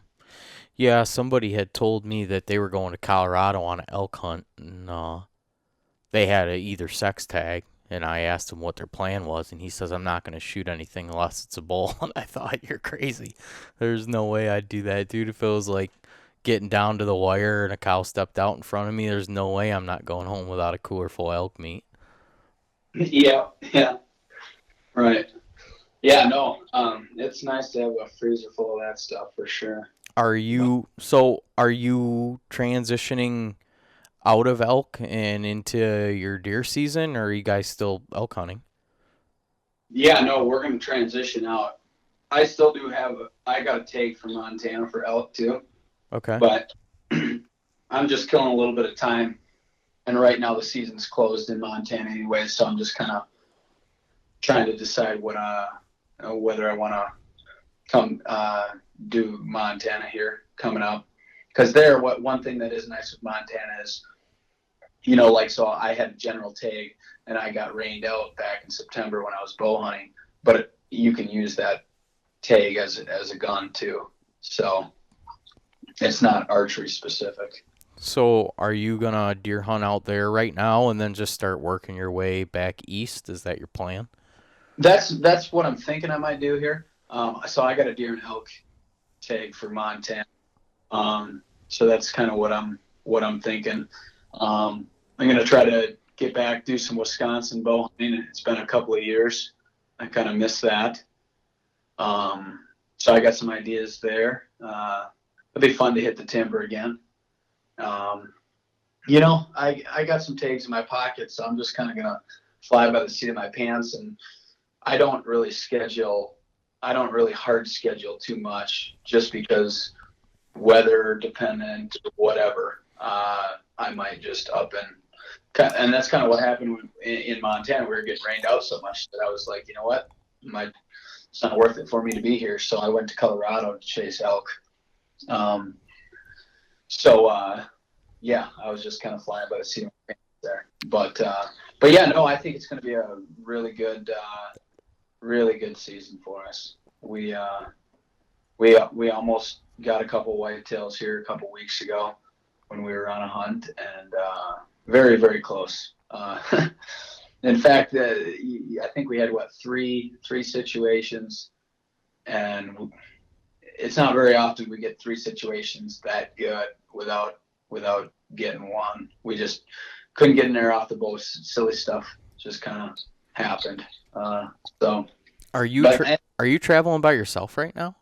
Yeah, somebody had told me that they were going to Colorado on an elk hunt, and they had a either sex tag, And I asked him what their plan was, and he says, I'm not going to shoot anything unless it's a bull. And I thought, you're crazy. There's no way I'd do that, dude. If it was like getting down to the wire and a cow stepped out in front of me, there's no way I'm not going home without a cooler full of elk meat. Yeah, yeah, right. Yeah, no, it's nice to have a freezer full of that stuff for sure. Are you transitioning out of elk and into your deer season, or are you guys still elk hunting? Yeah, no, we're going to transition out. I still do have, I got a take from Montana for elk too, Okay. but I'm just killing a little bit of time. And right now the season's closed in Montana anyway, so I'm just kind of trying to decide whether I want to come do Montana here coming up. Because one thing that is nice with Montana is, like, so I had a general tag and I got rained out back in September when I was bow hunting, but you can use that tag as a gun too. So it's not archery specific. So are you gonna deer hunt out there right now and then just start working your way back east? Is that your plan? That's what I'm thinking I might do here. So I got a deer and elk tag for Montana. So that's kind of what I'm thinking. I'm gonna try to get back, do some Wisconsin bow hunting. It's been a couple of years. I kind of miss that. So I got some ideas there. It'll be fun to hit the timber again. I got some tags in my pocket, so I'm just kind of gonna fly by the seat of my pants, and I don't really hard schedule too much, just because weather dependent or whatever. I might just up and that's kind of what happened in Montana. We were getting rained out so much that I was like, you know what, it's not worth it for me to be here. So I went to Colorado to chase elk. Um, yeah, I was just kind of flying by the seat of my pants there. But yeah, no, I think it's going to be a really good season for us. We almost got a couple whitetails here a couple weeks ago when we were on a hunt, and very, very close. In fact, I think we had three situations, and it's not very often we get three situations that good without getting one. We just couldn't get in there off the boat. Silly stuff just kind of happened. So Are you are you traveling by yourself right now?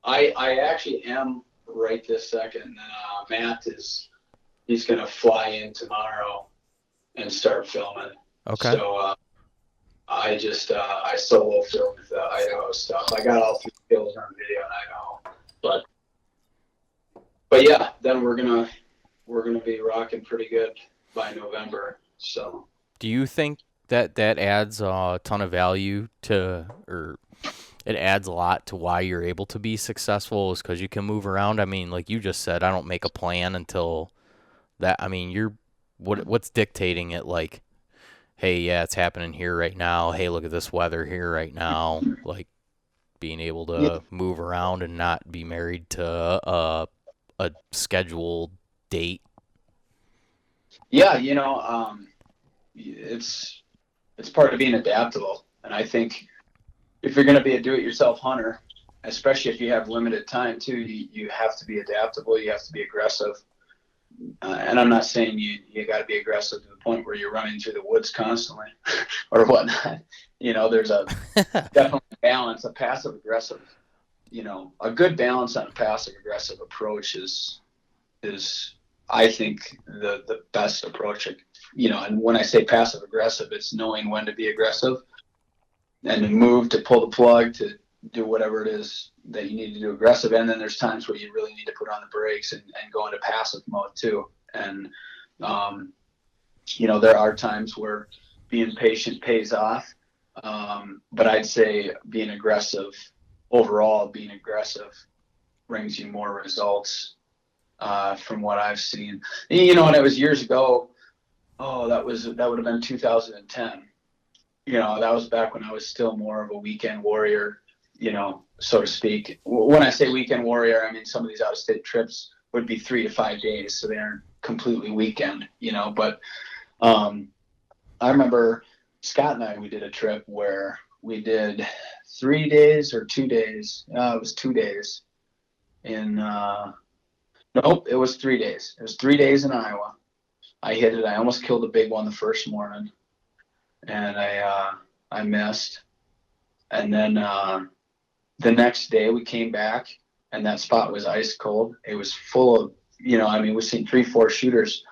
I actually am right this second. Matt he's gonna fly in tomorrow and start filming. Okay. So I solo filmed the Idaho stuff. I got all three kills on video in Idaho, but yeah, then we're gonna be rocking pretty good by November. So Do you think that adds a ton of value to, or it adds a lot to why you're able to be successful, is because you can move around? I mean, like you just said, I don't make a plan until that. I mean, what's dictating it? Like, hey, yeah, it's happening here right now. Hey, look at this weather here right now. Like being able yeah, to move around and not be married to a scheduled date. yeah, it's part of being adaptable, and I think if you're going to be a do-it-yourself hunter, especially if you have limited time too, you have to be adaptable. You have to be aggressive. And I'm not saying you got to be aggressive to the point where you're running through the woods constantly or whatnot. There's a definitely balance. A passive aggressive, a good balance on a passive aggressive approach is I think the best approach. And when I say passive aggressive, it's knowing when to be aggressive and to move, to pull the plug, to do whatever it is that you need to do aggressive. And then there's times where you really need to put on the brakes and go into passive mode too. And, there are times where being patient pays off. But I'd say being aggressive brings you more results, from what I've seen. And it was years ago. Oh, that would have been 2010. That was back when I was still more of a weekend warrior, so to speak. When I say weekend warrior, I mean some of these out-of-state trips would be 3 to 5 days, so they aren't completely weekend, But I remember Scott and I, we did a trip where we did 3 days or 2 days. It was 2 days in, nope, it was 3 days. It was 3 days in Iowa. I hit it. I almost killed a big one the first morning, and I missed. And then the next day we came back, and that spot was ice cold. It was full of, we've seen 3-4 shooters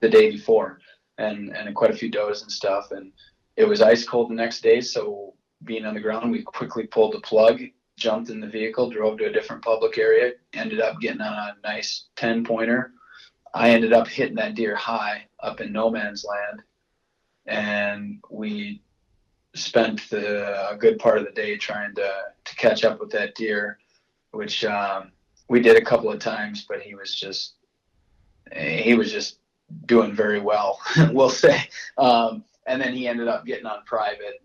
the day before, and quite a few does and stuff. And it was ice cold the next day. So being on the ground, we quickly pulled the plug, jumped in the vehicle, drove to a different public area, ended up getting on a nice 10-pointer. I ended up hitting that deer high up in no man's land, and we spent a good part of the day trying to catch up with that deer, which we did a couple of times, but he was just doing very well, we'll say. And then he ended up getting on private.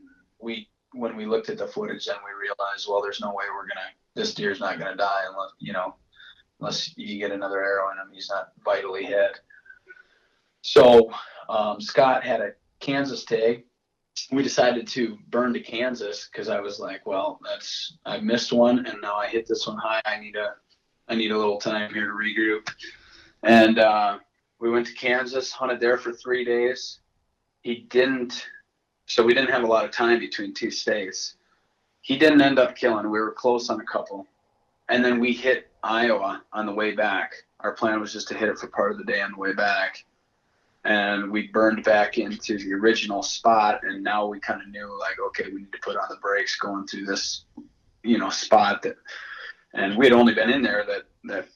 When we looked at the footage, then we realized, well, there's no way this deer's not gonna die unless you get another arrow in him. He's not vitally hit. So Scott had a Kansas tag. We decided to burn to Kansas because I was like, well, I missed one, and now I hit this one high. I need a little time here to regroup. And we went to Kansas, hunted there for 3 days. So we didn't have a lot of time between two states. He didn't end up killing. We were close on a couple. And then we hit Iowa on the way back. Our plan was just to hit it for part of the day on the way back. And we burned back into the original spot, and now we kind of knew, like, okay, we need to put on the brakes going through this, spot and we had only been in there that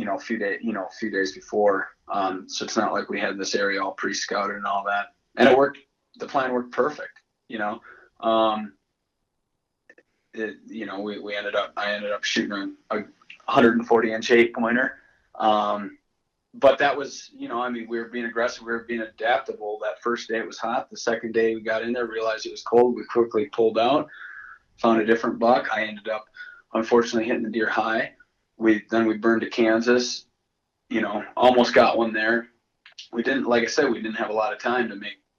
a few days before. So it's not like we had this area all pre-scouted and all that. And it worked. The plan worked perfect. I ended up shooting a 140-inch 8-pointer. But that was, we were being aggressive. We were being adaptable. That first day it was hot. The second day we got in there, realized it was cold. We quickly pulled out, found a different buck. I ended up, unfortunately, hitting the deer high. Then we burned to Kansas, almost got one there. We didn't, like I said, we didn't have a lot of time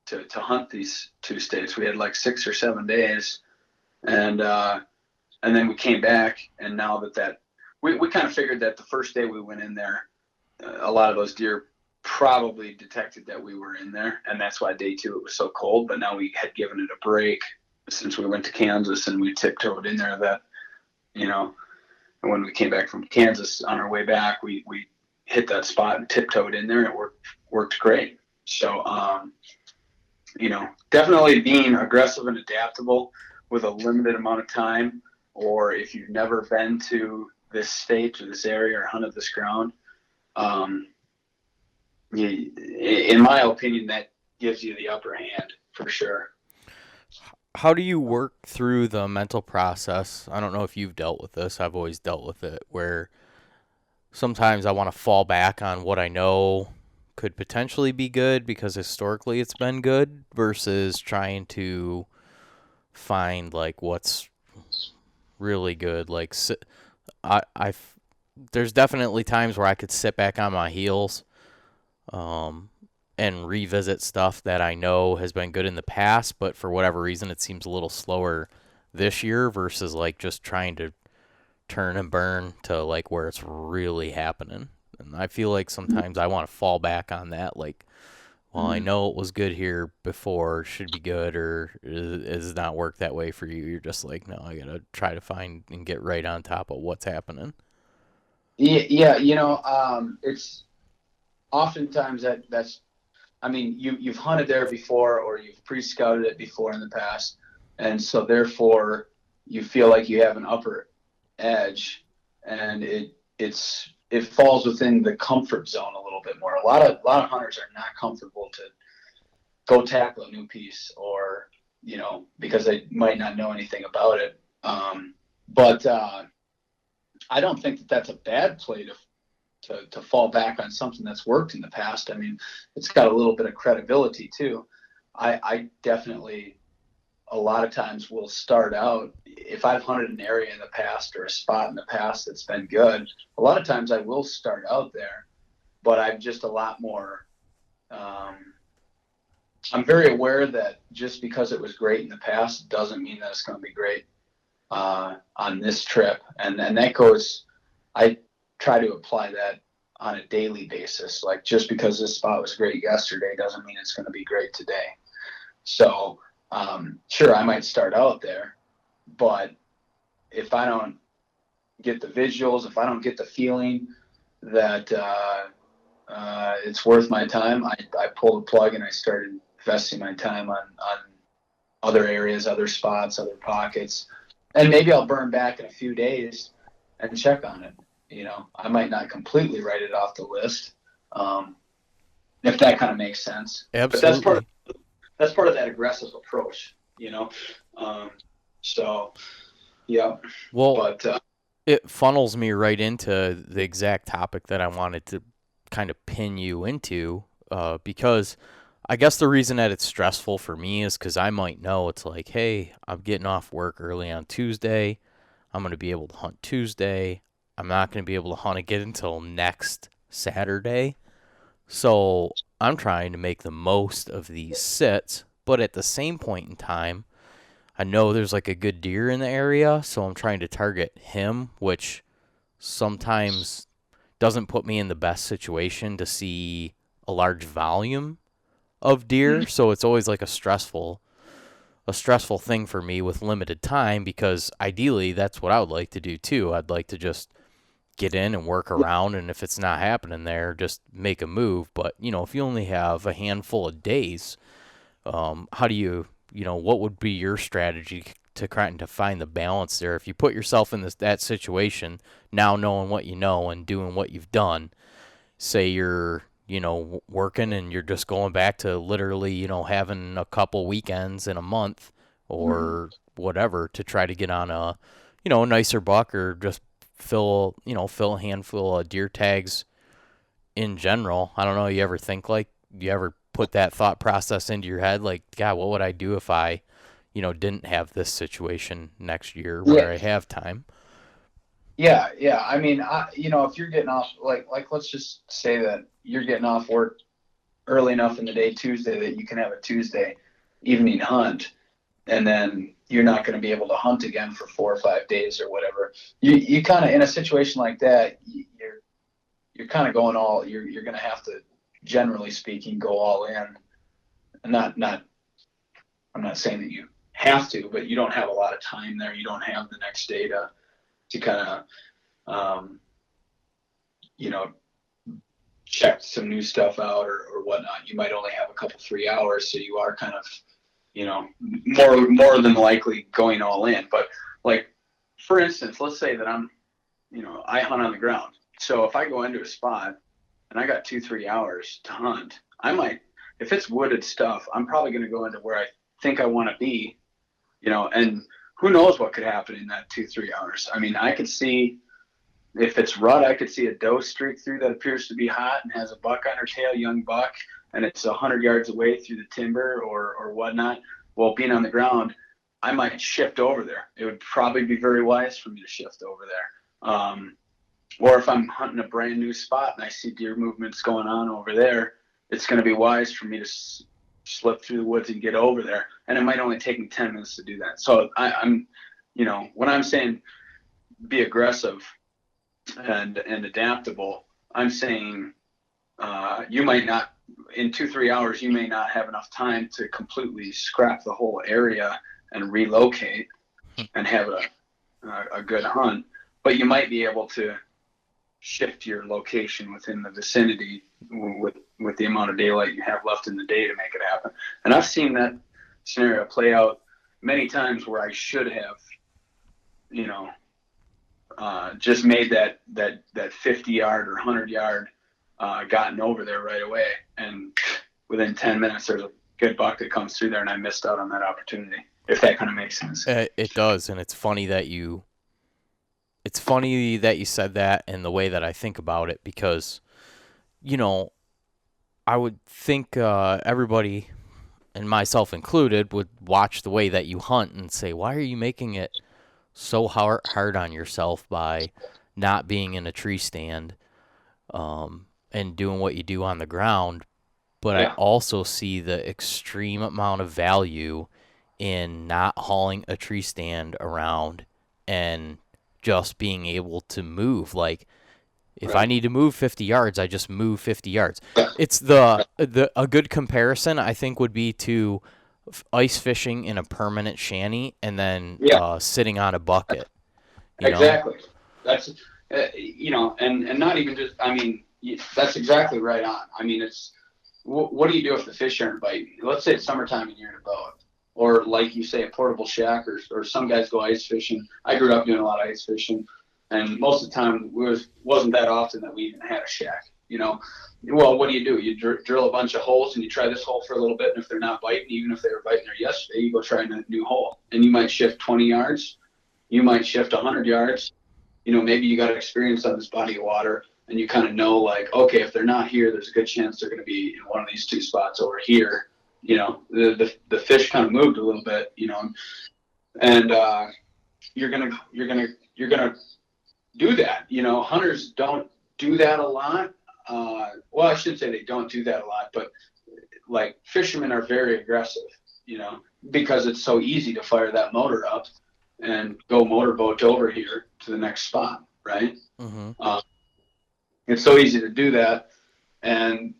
to hunt these two states. We had like 6 or 7 days. And then we came back, and now we kind of figured that the first day we went in there, a lot of those deer probably detected that we were in there, and that's why day 2 it was so cold. But now we had given it a break since we went to Kansas, and we tiptoed in there that, and when we came back from Kansas on our way back, we hit that spot and tiptoed in there, and it worked great. So, definitely being aggressive and adaptable with a limited amount of time, or if you've never been to this state or this area or hunted this ground, in my opinion, that gives you the upper hand for sure. How do you work through the mental process? I don't know if you've dealt with this. I've always dealt with it, where sometimes I want to fall back on what I know could potentially be good because historically it's been good, versus trying to find like what's really good. Like there's definitely times where I could sit back on my heels and revisit stuff that I know has been good in the past, but for whatever reason it seems a little slower this year, versus like just trying to turn and burn to like where it's really happening. And I feel like sometimes I want to fall back on that, like, well, I know it was good here before, should be good, or is not work that way for you. You're just like, no, I gotta try to find and get right on top of what's happening. Yeah, it's oftentimes that's, you've hunted there before, or you've pre-scouted it before in the past, and so therefore you feel like you have an upper edge, and it falls within the comfort zone a little bit more. A lot of hunters are not comfortable to go tackle a new piece, or because they might not know anything about it. But I don't think that that's a bad play to fall back on something that's worked in the past. It's got a little bit of credibility too. I definitely, a lot of times, will start out, if I've hunted an area in the past or a spot in the past that's been good, a lot of times I will start out there, but I'm just a lot more I'm very aware that just because it was great in the past doesn't mean that it's going to be great on this trip. And that goes, I try to apply that on a daily basis. Like just because this spot was great yesterday doesn't mean it's going to be great today. So, sure, I might start out there, but if I don't get the visuals, if I don't get the feeling that it's worth my time, I pulled the plug and I started investing my time on other areas, other spots, other pockets. And maybe I'll burn back in a few days and check on it. I might not completely write it off the list, if that kind of makes sense. But Absolutely. that's part of that aggressive approach. So yeah, Well, but it funnels me right into the exact topic that I wanted to kind of pin you into, because I guess the reason that it's stressful for me is because I might know it's like, hey, I'm getting off work early on Tuesday. I'm going to be able to hunt Tuesday. I'm not going to be able to hunt again until next Saturday. So I'm trying to make the most of these sits, but at the same point in time, I know there's like a good deer in the area, so I'm trying to target him, which sometimes doesn't put me in the best situation to see a large volume of deer. So it's always like a stressful thing for me with limited time, because ideally that's what I would like to do too. I'd like to just get in and work around, and if it's not happening there, just make a move. But if you only have a handful of days, how do what would be your strategy to trying to find the balance there? If you put yourself in that situation, now knowing what you know and doing what you've done, say you're, working and you're just going back to literally, having a couple weekends in a month or whatever to try to get on a nicer buck, or just fill a handful of deer tags in general. I don't know. You ever put that thought process into your head? Like, God, what would I do if I, didn't have this situation next year yeah, where I have time? yeah. I mean, if you're getting off, like, let's just say that you're getting off work early enough in the day Tuesday that you can have a Tuesday evening hunt, and then you're not going to be able to hunt again for 4 or 5 days or whatever. You kind of, in a situation like that, you're kind of going all. You're going to have to, generally speaking, go all in. Not. I'm not saying that you have to, but you don't have a lot of time there. You don't have the next day to kind of you know check some new stuff out or whatnot. You might only have a couple 3 hours, so you are kind of more than likely going all in. But like, for instance, let's say that I hunt on the ground. So if I go into a spot and I got 2-3 hours to hunt, I might, if it's wooded stuff, I'm probably going to go into where I think I want to be, and who knows what could happen in that 2-3 hours. I mean, I could see, if it's rut, I could see a doe streak through that appears to be hot and has a buck on her tail, young buck, and it's 100 yards away through the timber or whatnot. Well, being on the ground, I might shift over there. It would probably be very wise for me to shift over there. Or if I'm hunting a brand new spot and I see deer movements going on over there, it's going to be wise for me to slip through the woods and get over there. And it might only take me 10 minutes to do that. So I'm, when I'm saying be aggressive and adaptable, I'm saying you might not, in 2-3 hours, you may not have enough time to completely scrap the whole area and relocate and have a good hunt, but you might be able to shift your location within the vicinity with the amount of daylight you have left in the day to make it happen. And I've seen that scenario play out many times where I should have, just made that 50-yard or 100-yard, gotten over there right away, and within 10 minutes there's a good buck that comes through there, and I missed out on that opportunity. If that kind of makes sense. It does, and it's funny that you said that, and the way that I think about it, because you know I would think everybody, and myself included, would watch the way that you hunt and say, why are you making it so hard on yourself by not being in a tree stand, and doing what you do on the ground? but I Yeah. also see the extreme amount of value in not hauling a tree stand around and just being able to move. Like, if I Right. need to move 50 yards, I just move 50 yards. It's the a good comparison I think would be to ice fishing in a permanent shanty and then Yeah. sitting on a bucket. You know? Exactly. That's and not even just. I mean, that's exactly right on. I mean, it's what do you do if the fish aren't biting? Let's say it's summertime and you're in a boat, or like you say, a portable shack, or some guys go ice fishing. I grew up doing a lot of ice fishing, and most of the time wasn't that often that we even had a shack. Well, what do? You drill a bunch of holes and you try this hole for a little bit, and if they're not biting, even if they were biting there yesterday, you go try a new hole, and you might shift 20 yards, you might shift 100 yards. Maybe you got experience on this body of water, and you kind of know, like, okay, if they're not here, there's a good chance they're going to be in one of these two spots over here. The fish kind of moved a little bit, and you're gonna do that. Hunters don't do that a lot. Well, I should say they don't do that a lot, but like fishermen are very aggressive, because it's so easy to fire that motor up and go motorboat over here to the next spot, right? Mm-hmm. It's so easy to do that, and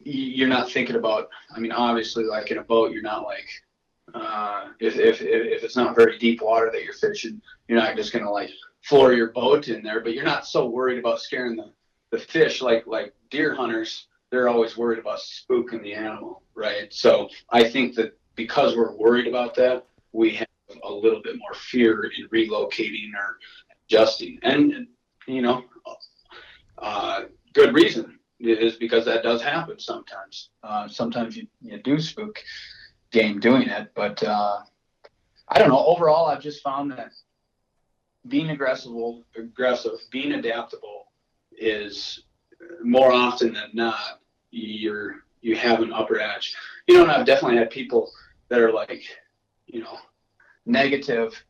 you're not thinking about. I mean, obviously, like in a boat, you're not like if it's not very deep water that you're fishing, you're not just gonna like floor your boat in there. But you're not so worried about scaring the fish like deer hunters. They're always worried about spooking the animal, right? So I think that because we're worried about that, we have a little bit more fear in relocating or adjusting, and good reason is because that does happen sometimes. Sometimes you do spook game doing it, but I don't know. Overall, I've just found that being aggressive, being adaptable is more often than not you have an upper edge. And I've definitely had people that are like, negative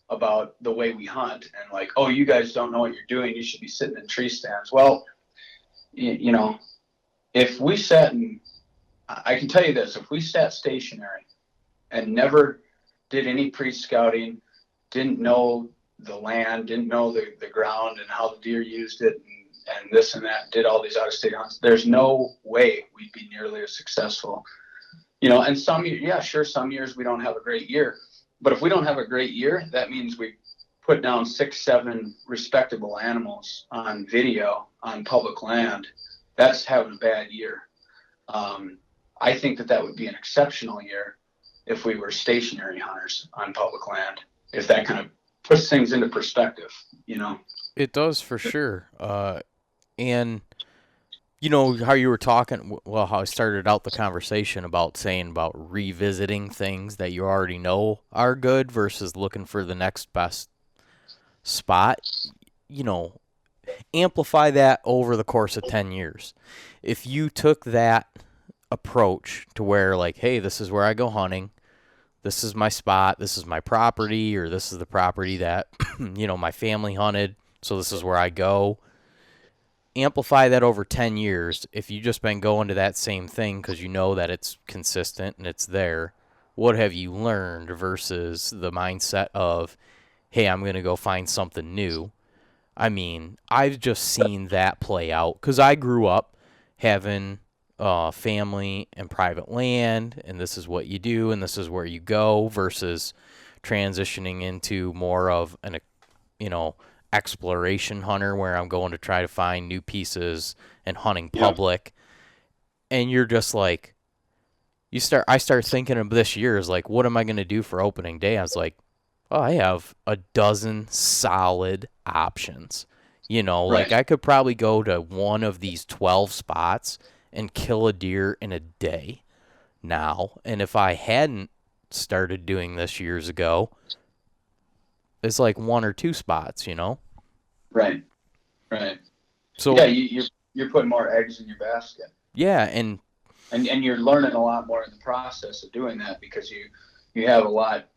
about the way we hunt and like, oh, you guys don't know what you're doing. You should be sitting in tree stands. Well, if we sat and I can tell you this, if we sat stationary and never did any pre-scouting, didn't know the land, didn't know the ground and how the deer used it and this and that, did all these out-of-state hunts, there's no way we'd be nearly as successful. And some years we don't have a great year. But if we don't have a great year, that means we put down 6-7 respectable animals on video on public land. That's having a bad year. I think that would be an exceptional year if we were stationary hunters on public land, if that kind of puts things into perspective, It does for sure. And how you were talking, well, how I started out the conversation about saying about revisiting things that you already know are good versus looking for the next best spot. Amplify that over the course of 10 years. If you took that approach to where, like, hey, this is where I go hunting, this is my spot, this is my property, or this is the property that, my family hunted, so this is where I go. Amplify that over 10 years. If you've just been going to that same thing because you know that it's consistent and it's there, what have you learned versus the mindset of, hey, I'm going to go find something new? I mean, I've just seen that play out because I grew up having family and private land, and this is what you do and this is where you go, versus transitioning into more of an, exploration hunter where I'm going to try to find new pieces and hunting public. And you're just like, I start thinking of this year as like, what am I going to do for opening day? I was like, oh, I have a dozen solid options. Right. Like I could probably go to one of these 12 spots and kill a deer in a day now. And if I hadn't started doing this years ago, it's like one or two spots, Right. So yeah, you're putting more eggs in your basket. Yeah, and you're learning a lot more in the process of doing that because you have a lot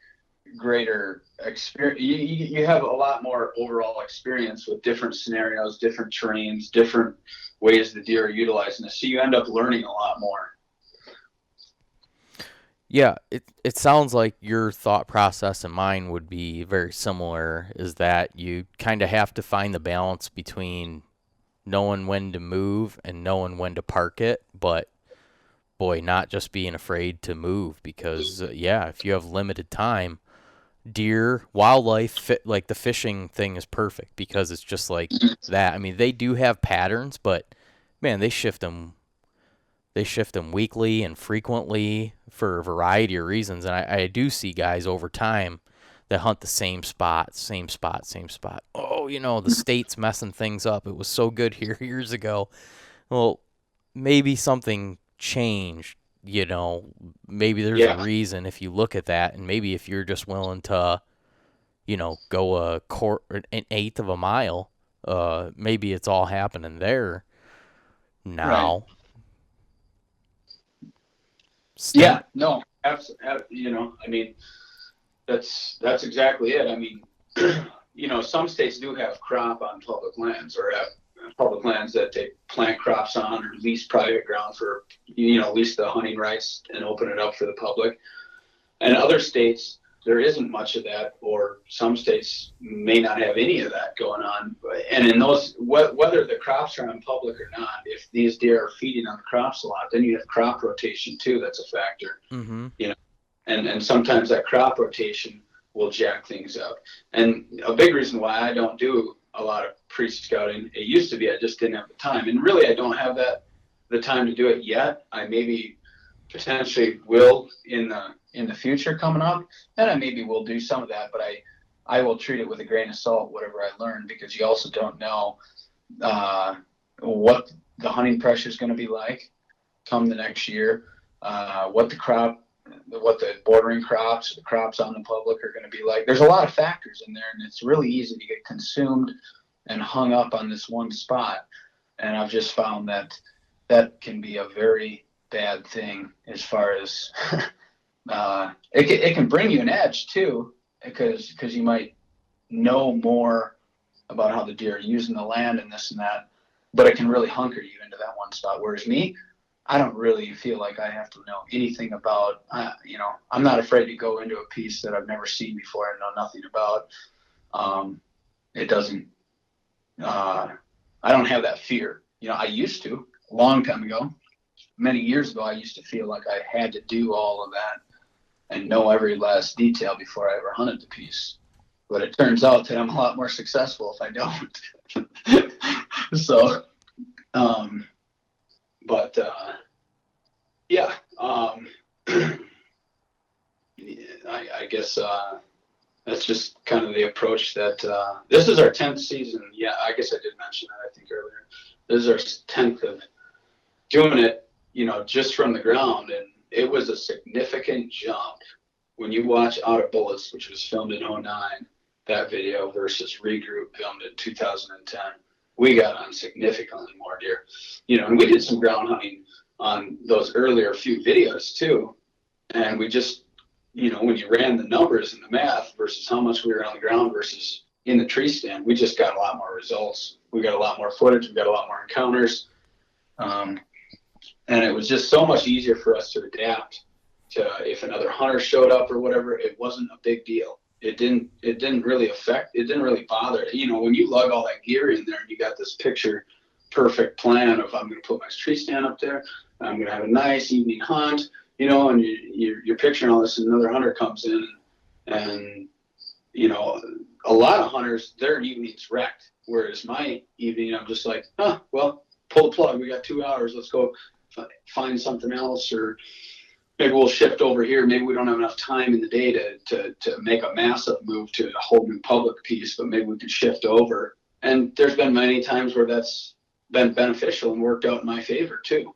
greater experience. You have a lot more overall experience with different scenarios, different terrains, different ways the deer are utilizing this. So you end up learning a lot more. Yeah, it sounds like your thought process and mine would be very similar, is that you kind of have to find the balance between knowing when to move and knowing when to park it, but boy, not just being afraid to move because yeah, if you have limited time, deer, wildlife, like the fishing thing is perfect because it's just like that. I mean, they do have patterns, but man, they shift them weekly and frequently for a variety of reasons. And I do see guys over time that hunt the same spot, same spot, same spot. Oh, the state's messing things up. It was so good here years ago. Well, maybe something changed. Maybe there's a Yeah, reason if you look at that, and maybe if you're just willing to, go an eighth of a mile, maybe it's all happening there right. now. Yeah, Sting. no, absolutely. I mean, that's exactly it. I mean, some states do have crop on public lands or have public lands that they plant crops on or lease private ground for, lease the hunting rights and open it up for the public. And other states, there isn't much of that, or some states may not have any of that going on. And in those, whether the crops are on public or not, if these deer are feeding on the crops a lot, then you have crop rotation too. That's a factor, Mm-hmm. you know. And sometimes that crop rotation will jack things up. And a big reason why I don't do a lot of pre-scouting, it used to be I just didn't have the time, and really I don't have the time to do it yet. I maybe potentially will in the future coming up, and I maybe will do some of that, but I will treat it with a grain of salt, whatever I learn, because you also don't know what the hunting pressure is going to be like come the next year, what the bordering crops, the crops on the public are going to be like. There's a lot of factors in there, and it's really easy to get consumed and hung up on this one spot. And I've just found that that can be a very bad thing as far as it can bring you an edge too, because you might know more about how the deer are using the land and this and that, but it can really hunker you into that one spot. Whereas me, I don't really feel like I have to know anything about, I'm not afraid to go into a piece that I've never seen before and know nothing about. It doesn't, I don't have that fear. I used to a long time ago, many years ago, I used to feel like I had to do all of that and know every last detail before I ever hunted the piece. But it turns out that I'm a lot more successful if I don't. So, um, but yeah, I guess that's just kind of the approach that this is our 10th season. Yeah, I guess I did mention that, I think, earlier. This is our 10th of doing it, just from the ground. And it was a significant jump when you watch Out of Bullets, which was filmed in '09, that video versus Regroup filmed in 2010. We got on significantly more deer, and we did some ground hunting on those earlier few videos too. And we just, when you ran the numbers and the math versus how much we were on the ground versus in the tree stand, we just got a lot more results. We got a lot more footage. We got a lot more encounters. And it was just so much easier for us to adapt to if another hunter showed up or whatever. It wasn't a big deal. It didn't really bother. When you lug all that gear in there and you got this picture perfect plan of, I'm going to put my tree stand up there, I'm going to have a nice evening hunt, and you're picturing all this, and another hunter comes in, and a lot of hunters, their evening's wrecked. Whereas my evening, I'm just like, well, pull the plug. We got 2 hours. Let's go find something else, or maybe we'll shift over here. Maybe we don't have enough time in the day to make a massive move to a whole new public piece, but maybe we can shift over. And there's been many times where that's been beneficial and worked out in my favor too,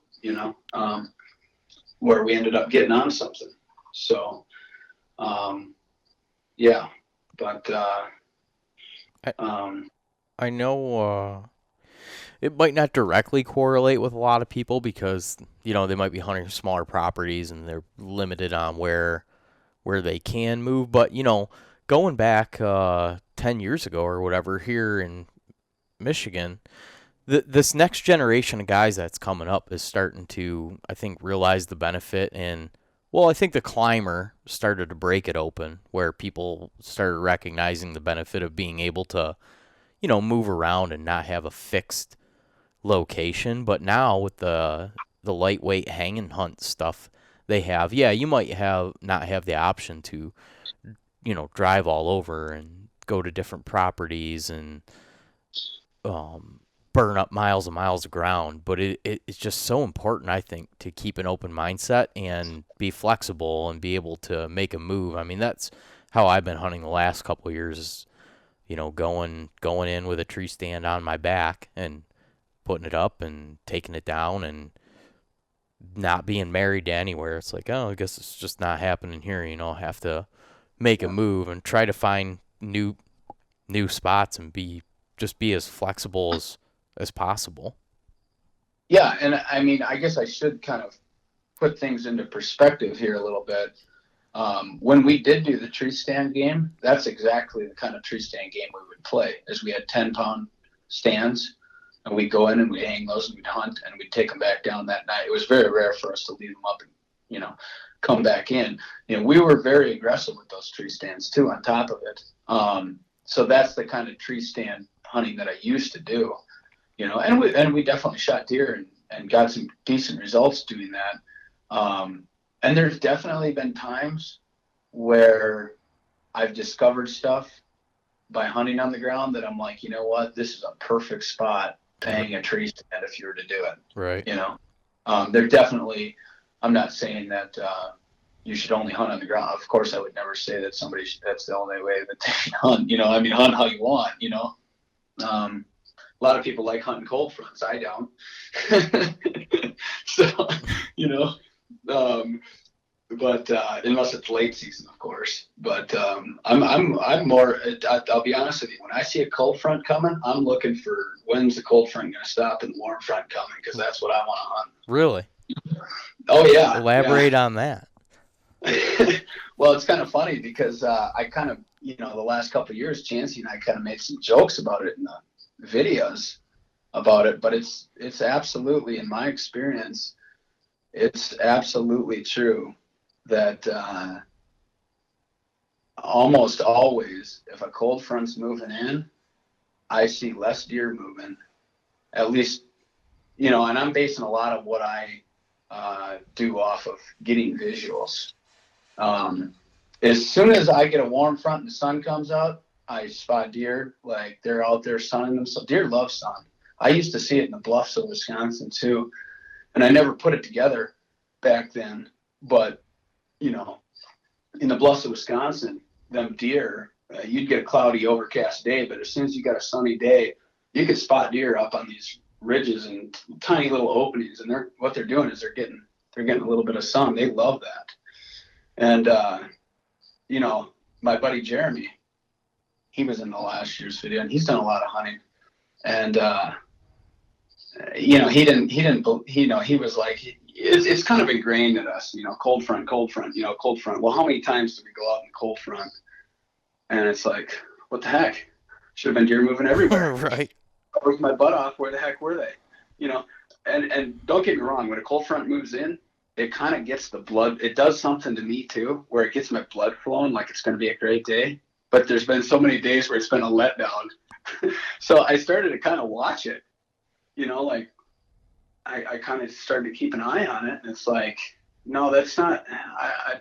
where we ended up getting on something. So, yeah, but, I, I know it might not directly correlate with a lot of people because, they might be hunting smaller properties and they're limited on where they can move. But, going back 10 years ago or whatever here in Michigan, this next generation of guys that's coming up is starting to, I think, realize the benefit in, Well, I think the climber started to break it open, where people started recognizing the benefit of being able to, move around and not have a fixed location. But now with the lightweight hang and hunt stuff they have, yeah, you might have not have the option to, drive all over and go to different properties and burn up miles and miles of ground. But it's just so important, I think, to keep an open mindset and be flexible and be able to make a move. I mean, that's how I've been hunting the last couple of years. Is, going in with a tree stand on my back and putting it up and taking it down and not being married to anywhere. It's like, oh, I guess it's just not happening here. Have to make a move and try to find new spots and be as flexible as possible. Yeah, and I mean, I guess I should kind of put things into perspective here a little bit. When we did do the tree stand game, that's exactly the kind of tree stand game we would play. Is we had 10-pound stands, and we'd go in and we'd hang those and we'd hunt and we'd take them back down that night. It was very rare for us to leave them up and come back in. We were very aggressive with those tree stands too. On top of it, so that's the kind of tree stand hunting that I used to do. And we definitely shot deer and got some decent results doing that. And there's definitely been times where I've discovered stuff by hunting on the ground that I'm like, you know what, this is a perfect spot to hang a tree stand if you were to do it. Right. They're definitely, I'm not saying that you should only hunt on the ground. Of course, I would never say that that's the only way that they should hunt. Hunt how you want, a lot of people like hunting cold fronts. I don't. So, but unless it's late season, of course. But I'm more. I'll be honest with you. When I see a cold front coming, I'm looking for when's the cold front going to stop and the warm front coming, because that's what I want to hunt. Really? Oh yeah. Elaborate on that. Well, it's kind of funny because I kind of, the last couple of years, Chancey and I kind of made some jokes about it in the videos about it, but it's absolutely, in my experience, it's absolutely true that almost always, if a cold front's moving in, I see less deer moving, at least, and I'm basing a lot of what I do off of getting visuals. As soon as I get a warm front and the sun comes out, I spot deer, like they're out there sunning themselves. Deer love sun. I used to see it in the bluffs of Wisconsin too, and I never put it together back then. But, in the bluffs of Wisconsin, them deer, you'd get a cloudy, overcast day, but as soon as you got a sunny day, you could spot deer up on these ridges and tiny little openings. And what they're doing is they're getting a little bit of sun. They love that. And, my buddy Jeremy, he was in the last year's video, and he's done a lot of hunting. And, he was like, it's kind of ingrained in us, cold front, cold front. Well, how many times do we go out in cold front? And it's like, what the heck? Should have been deer moving everywhere. Right. I worked my butt off. Where the heck were they? And don't get me wrong. When a cold front moves in, it kind of gets the blood. It does something to me too, where it gets my blood flowing like it's going to be a great day. But there's been so many days where it's been a letdown. So I started to kind of watch it, I kind of started to keep an eye on it. And it's like, no, that's not, I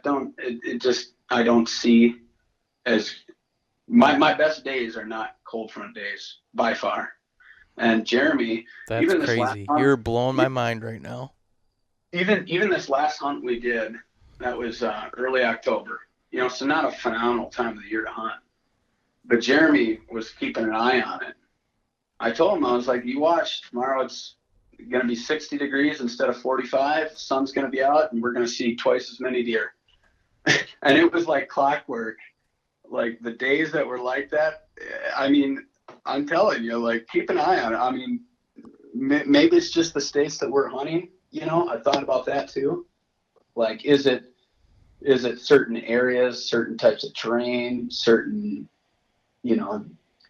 don't see as my best days are not cold front days by far. And Jeremy, that's even crazy. This last hunt, you're blowing my mind right now. Even this last hunt we did, that was early October, so not a phenomenal time of the year to hunt. But Jeremy was keeping an eye on it. I told him, I was like, you watch, tomorrow it's going to be 60 degrees instead of 45. The sun's going to be out, and we're going to see twice as many deer. And it was like clockwork. Like the days that were like that, I mean, I'm telling you, like, keep an eye on it. I mean, maybe it's just the states that we're hunting. I thought about that too. Like, is it certain areas, certain types of terrain, certain,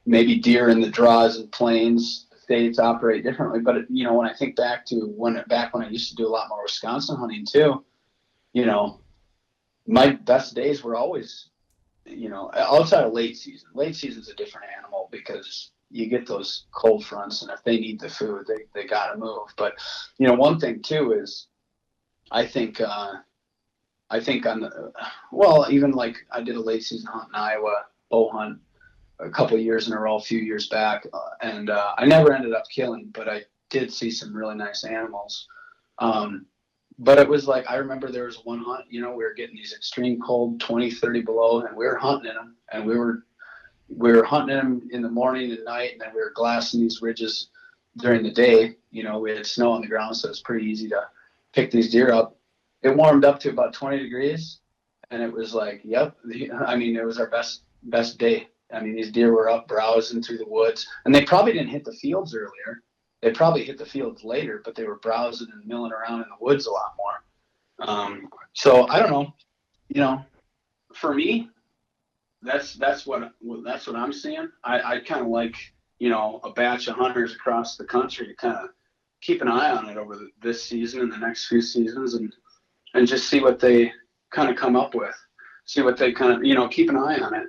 maybe deer in the draws and plains states operate differently. But, when I think back to when I used to do a lot more Wisconsin hunting too, my best days were always, outside of late season. Late season's a different animal because you get those cold fronts, and if they need the food, they got to move. But, one thing too is I think, on the, well, even like I did a late season hunt in Iowa, bow hunt, a couple of years in a row, a few years back, and I never ended up killing, but I did see some really nice animals. But it was like, I remember there was one hunt, we were getting these extreme cold, 20, 30 below, and we were hunting in them, and we were hunting them in the morning and night, and then we were glassing these ridges during the day. We had snow on the ground, so it's pretty easy to pick these deer up. It warmed up to about 20 degrees, and it was like, yep. I mean, it was our best day. I mean, these deer were up browsing through the woods, and they probably didn't hit the fields earlier. They probably hit the fields later, but they were browsing and milling around in the woods a lot more. So I don't know. For me, that's what I'm seeing. I kind of like, a batch of hunters across the country to kind of keep an eye on it over this season and the next few seasons, and just see what they kind of come up with. See what they kind of, keep an eye on it.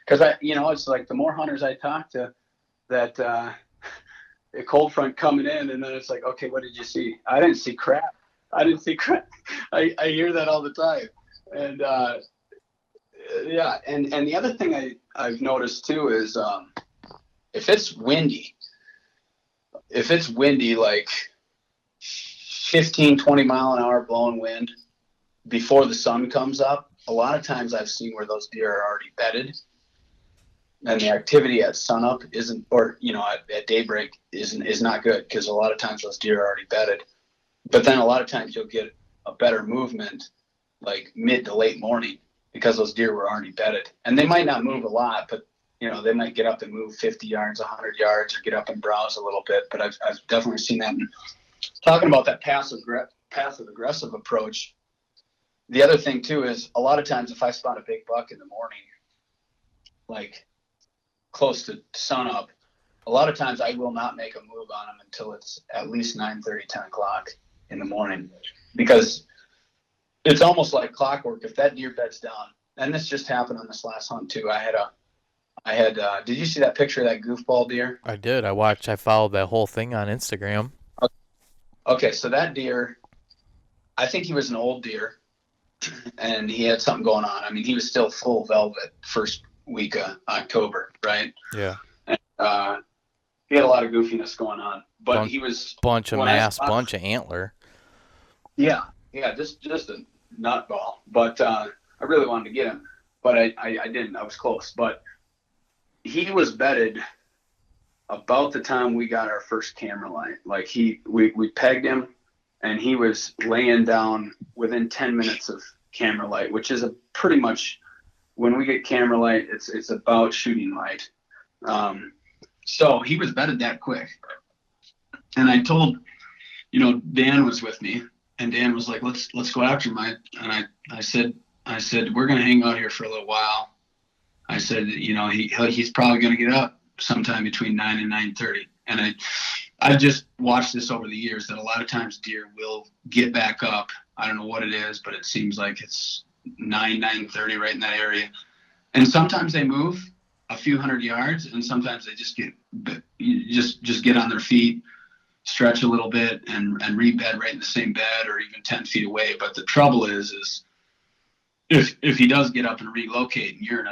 Because it's like the more hunters I talk to, that a cold front coming in, and then it's like, okay, what did you see? I didn't see crap. I didn't see crap. I hear that all the time. And yeah, and the other thing I've noticed too is if it's windy, like 15, 20 mile an hour blowing wind before the sun comes up, a lot of times I've seen where those deer are already bedded, and the activity at sunup isn't, or at daybreak is not good, because a lot of times those deer are already bedded. But then a lot of times you'll get a better movement like mid to late morning, because those deer were already bedded, and they might not move a lot, but they might get up and move 50 yards, 100 yards, or get up and browse a little bit. But I've definitely seen that. And talking about that passive aggressive approach, the other thing too is a lot of times if I spot a big buck in the morning, like close to sunup, a lot of times I will not make a move on him until it's at least 9:30, 10 o'clock in the morning, because it's almost like clockwork. If that deer beds down, and this just happened on this last hunt too. Did you see that picture of that goofball deer? I did. I followed that whole thing on Instagram. Okay, so that deer, I think he was an old deer, and he had something going on. I mean, he was still full velvet first week of October, right? Yeah. And, he had a lot of goofiness going on, but he was bunch of mass, bunch of antler. Yeah, just a nutball. But I really wanted to get him, but I didn't. I was close, but he was bedded about the time we got our first camera light. Like we pegged him, and he was laying down within 10 minutes of camera light, which is a pretty much, when we get camera light, it's about shooting light. So he was bedded that quick. And I told, Dan was with me, and Dan was like, let's go after him. And I said, we're going to hang out here for a little while. I said, he's probably going to get up sometime between 9 and 9:30. And I just watched this over the years, that a lot of times deer will get back up. I don't know what it is, but it seems like it's 9:30 right in that area. And sometimes they move a few hundred yards, and sometimes they just get on their feet, stretch a little bit, and rebed right in the same bed, or even 10 feet away. But the trouble is if he does get up and relocate, and you're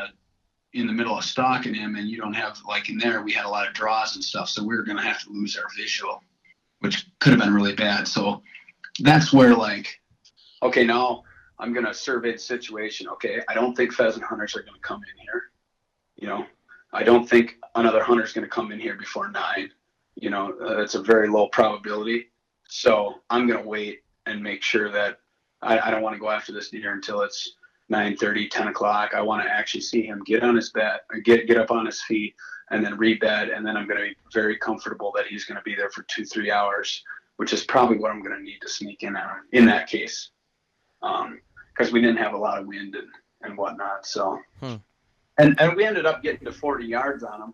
in the middle of stalking him, and you don't have, like in there, we had a lot of draws and stuff, so we were going to have to lose our visual, which could have been really bad. So that's where, like, okay, now I'm going to survey the situation. Okay, I don't think pheasant hunters are going to come in here. I don't think another hunter is going to come in here before 9. That's a very low probability. So I'm going to wait and make sure that I don't want to go after this deer until it's 9:30, 10 o'clock. I want to actually see him get on his bed, get up on his feet, and then rebed. And then I'm going to be very comfortable that he's going to be there for 2-3 hours, which is probably what I'm going to need to sneak in on in that case. Because we didn't have a lot of wind and whatnot. So, and we ended up getting to 40 yards on him,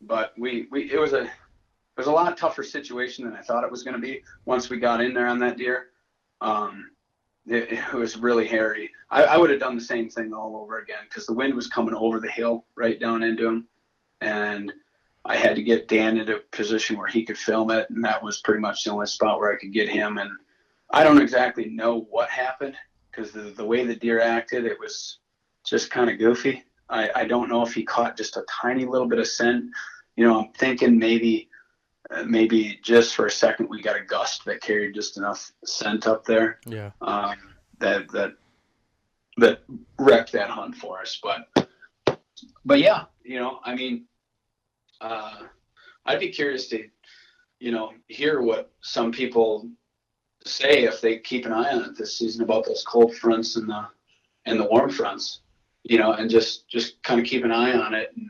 but it was a lot tougher situation than I thought it was going to be once we got in there on that deer. it was really hairy. I would have done the same thing all over again because the wind was coming over the hill right down into him, and I had to get Dan into a position where he could film it, and that was pretty much the only spot where I could get him. And I don't exactly know what happened because the way the deer acted, it was just kind of goofy. I don't know if he caught just a tiny little bit of scent. I'm thinking maybe just for a second we got a gust that carried just enough scent up there. Yeah. That wrecked that hunt for us. But yeah, I mean, I'd be curious to, hear what some people say if they keep an eye on it this season about those cold fronts and the warm fronts, and just kind of keep an eye on it. And,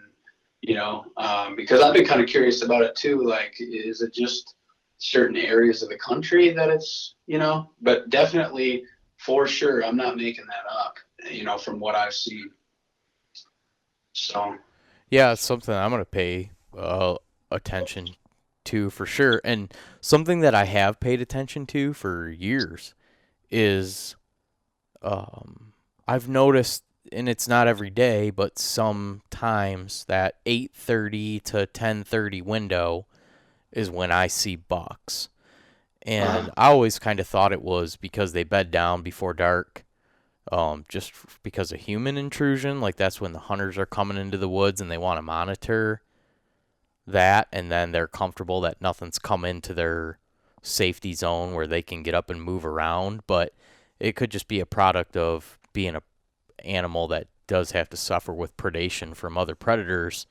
because I've been kind of curious about it too. Like, is it just certain areas of the country that it's, but definitely for sure, I'm not making that up, from what I've seen. So. Yeah, it's something I'm going to pay attention to for sure. And something that I have paid attention to for years is I've noticed, and it's not every day, but sometimes that 8:30 to 10:30 window is when I see bucks. And I always kind of thought it was because they bed down before dark, just because of human intrusion. Like that's when the hunters are coming into the woods and they want to monitor that, and then they're comfortable that nothing's come into their safety zone where they can get up and move around. But it could just be a product of being a animal that does have to suffer with predation from other predators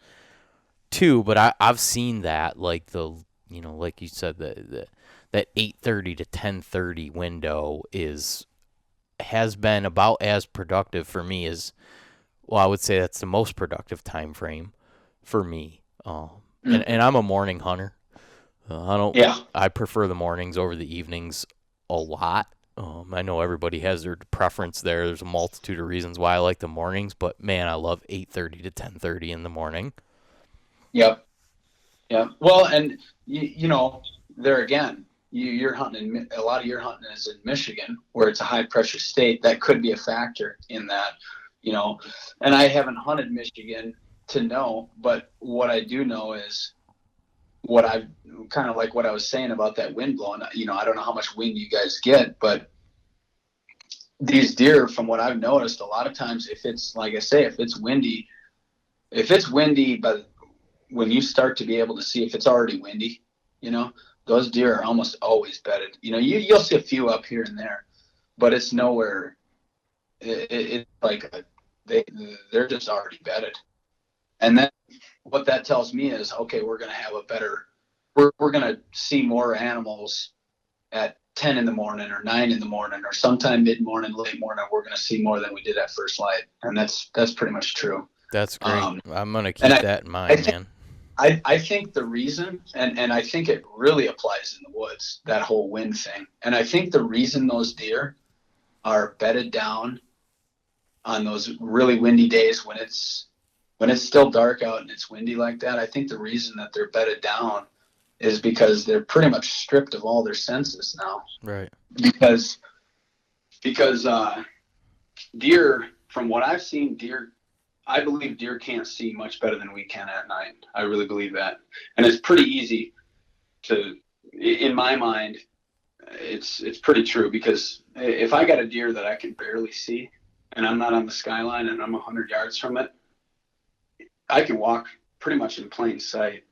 too. But I've seen that, like like you said, that 8:30 to 10:30 window has been about as productive for me as, well, I would say that's the most productive time frame for me. And I'm a morning hunter. I prefer the mornings over the evenings a lot. I know everybody has their preference there. There's a multitude of reasons why I like the mornings, but man, I love 8:30 to 10:30 in the morning. Yep. Yeah. Well, and there again, you're hunting a lot of your hunting is in Michigan, where it's a high pressure state. That could be a factor in that, and I haven't hunted Michigan to know, but what I do know is what I've kind of like what I was saying about that wind blowing. I don't know how much wind you guys get, but these deer, from what I've noticed, a lot of times if it's, like I say, if it's windy, but when you start to be able to see if it's already windy, those deer are almost always bedded. You'll see a few up here and there, but it's nowhere. It's like they're just already bedded. And then what that tells me is, okay, we're going to see more animals at 10 in the morning or 9 in the morning or sometime mid-morning, late morning. We're going to see more than we did at first light. And that's pretty much true. That's great. I'm going to keep that in mind, man. I think the reason, and I think it really applies in the woods, that whole wind thing. And I think the reason those deer are bedded down on those really windy days when it's still dark out and it's windy like that, I think the reason that they're bedded down is because they're pretty much stripped of all their senses now. Right. Because deer, from what I've seen, I believe deer can't see much better than we can at night. I really believe that. And it's pretty easy to, in my mind, it's pretty true, because if I got a deer that I can barely see and I'm not on the skyline and I'm 100 yards from it, I can walk pretty much in plain sight.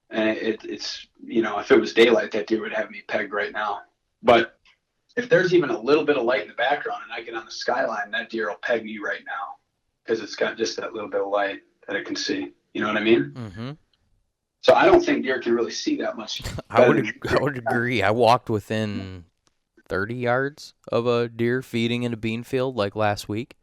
And it's, if it was daylight, that deer would have me pegged right now. But if there's even a little bit of light in the background and I get on the skyline, that deer will peg me right now, because it's got just that little bit of light that it can see. You know what I mean? Mm-hmm. So I don't think deer can really see that much. I would agree. I walked within 30 yards of a deer feeding in a bean field like last week,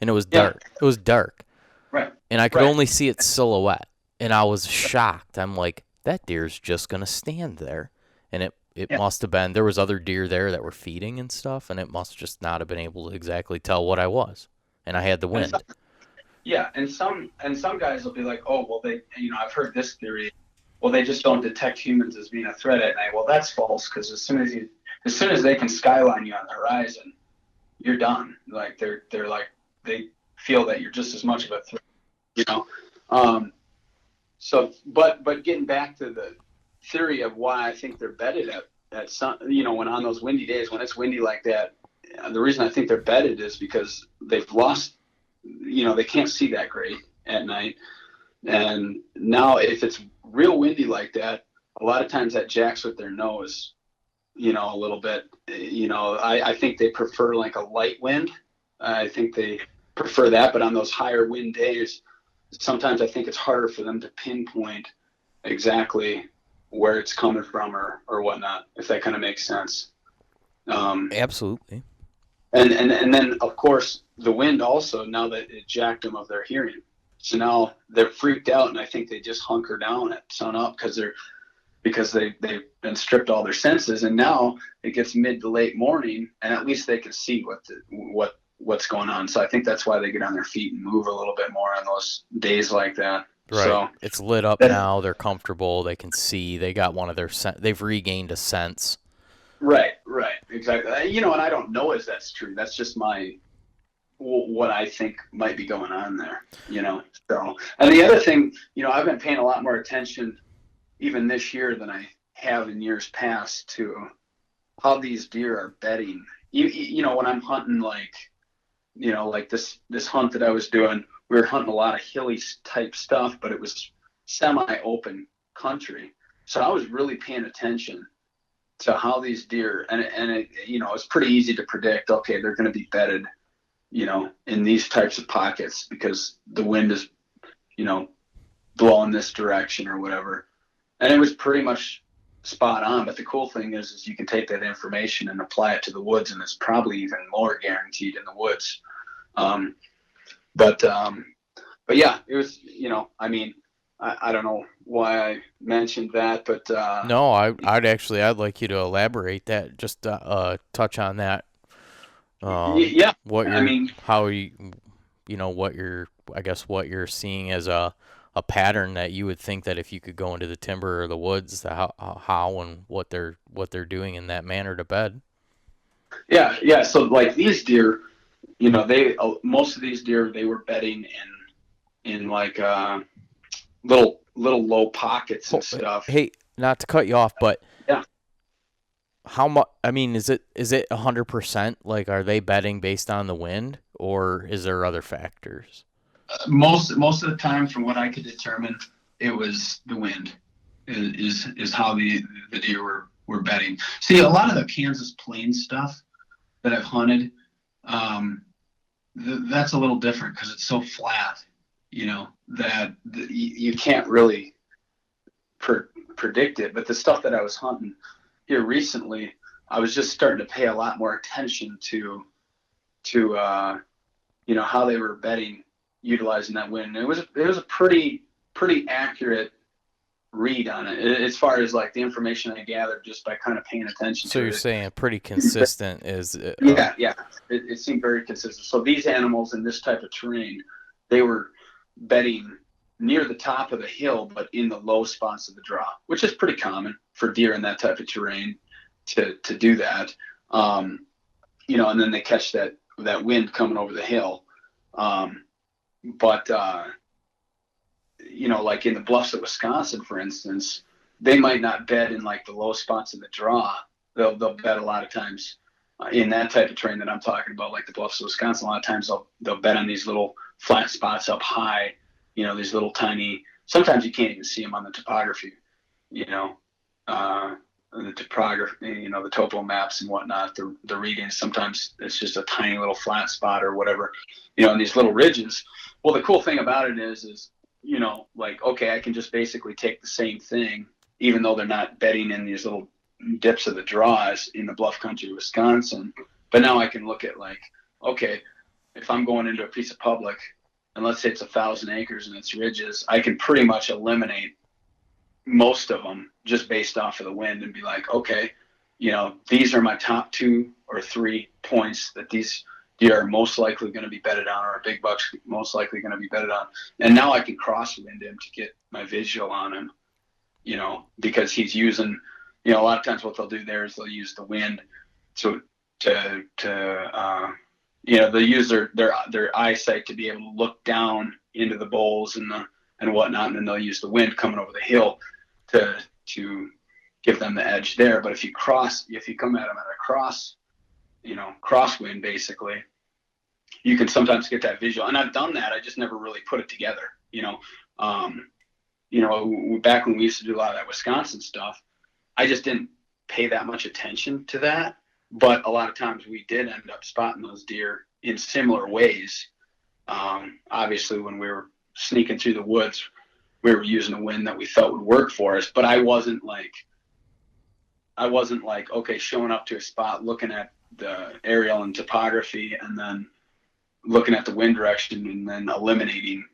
and it was dark. Yeah. It was dark. Right. And I could only see its silhouette, and I was shocked. I'm like, that deer's just going to stand there. And it must have been, there was other deer there that were feeding and stuff, and it must just not have been able to exactly tell what I was. And I had the wind. And some guys will be like, oh, well, they, I've heard this theory. Well, they just don't detect humans as being a threat at night. Well, that's false, because as soon as they can skyline you on the horizon, you're done. Like they're like, they feel that you're just as much of a threat, you know? So, but getting back to the theory of why I think they're bedded at some, when on those windy days, when it's windy like that, the reason I think they're bedded is because they've lost, they can't see that great at night. And now if it's real windy like that, a lot of times that jacks with their nose, a little bit, I think they prefer like a light wind. I think they prefer that, but on those higher wind days, sometimes I think it's harder for them to pinpoint exactly where it's coming from or whatnot, if that kind of makes sense. Absolutely. And then of course the wind also, now that it jacked them of their hearing. So now they're freaked out, and I think they just hunker down at sun up because they've been stripped all their senses, and now it gets mid to late morning, and at least they can see what's going on. So I think that's why they get on their feet and move a little bit more on those days like that. Right. So it's lit up now. They're comfortable. They can see. They got one of their they've regained a sense. Right, exactly. And I don't know if that's true. That's just what I think might be going on there. So, and the other thing, I've been paying a lot more attention even this year than I have in years past to how these deer are bedding. When I'm hunting, like this hunt that I was doing, we were hunting a lot of hilly type stuff, but it was semi-open country. So I was really paying attention to how these deer, and it's pretty easy to predict, okay, they're going to be bedded, in these types of pockets because the wind is, blowing this direction or whatever. And it was pretty much spot on. But the cool thing is you can take that information and apply it to the woods, and it's probably even more guaranteed in the woods. But yeah, it was, I don't know why I mentioned that, but no, I'd like you to elaborate that, just touch on that. Yeah, what I you're, mean, how you, what you're seeing as a pattern that you would think that if you could go into the timber or the woods, how and what they're doing in that manner to bed. Yeah. So like these deer, most of these deer, they were bedding in like little low pockets and stuff. Hey, not to cut you off, but yeah, how much? I mean, is it 100%? Like, are they bedding based on the wind, or is there other factors? Most of the time, from what I could determine, it was the wind is how the deer were bedding. See, a lot of the Kansas Plains stuff that I've hunted, that's a little different because it's so flat, that you can't really predict it. But the stuff that I was hunting here recently, I was just starting to pay a lot more attention to how they were bedding, utilizing that wind. And it was a pretty accurate read on it as far as like the information I gathered just by kind of paying attention. So you're saying pretty consistent is yeah. It seemed very consistent. So these animals in this type of terrain, they were bedding near the top of the hill, but in the low spots of the draw, which is pretty common for deer in that type of terrain to do that. And then they catch that wind coming over the hill. But like in the bluffs of Wisconsin, for instance, they might not bed in like the low spots of the draw. They'll bed a lot of times in that type of terrain that I'm talking about, like the bluffs of Wisconsin. A lot of times they'll bed on these little flat spots up high. These little tiny. Sometimes you can't even see them on the topography. The topography, the topo maps and whatnot. The readings. Sometimes it's just a tiny little flat spot or whatever. And these little ridges. Well, the cool thing about it is like, okay, I can just basically take the same thing, even though they're not bedding in these little dips of the draws in the bluff country of Wisconsin. But now I can look at like, okay, if I'm going into a piece of public, and let's say it's 1,000 acres and it's ridges, I can pretty much eliminate most of them just based off of the wind and be like, okay, these are my top 2 or 3 points that these deer are most likely going to be bedded on, or a big buck's most likely going to be bedded on. And now I can crosswind him to get my visual on him, because he's using, a lot of times what they'll do there is they'll use the wind to they use their eyesight to be able to look down into the bowls and whatnot, and then they'll use the wind coming over the hill to give them the edge there. But if you come at them at a crosswind, basically, you can sometimes get that visual. And I've done that. I just never really put it together. Back when we used to do a lot of that Wisconsin stuff, I just didn't pay that much attention to that. But a lot of times we did end up spotting those deer in similar ways. Obviously, when we were sneaking through the woods, we were using a wind that we felt would work for us. But I wasn't like, okay, showing up to a spot, looking at the aerial and topography, and then looking at the wind direction, and then eliminating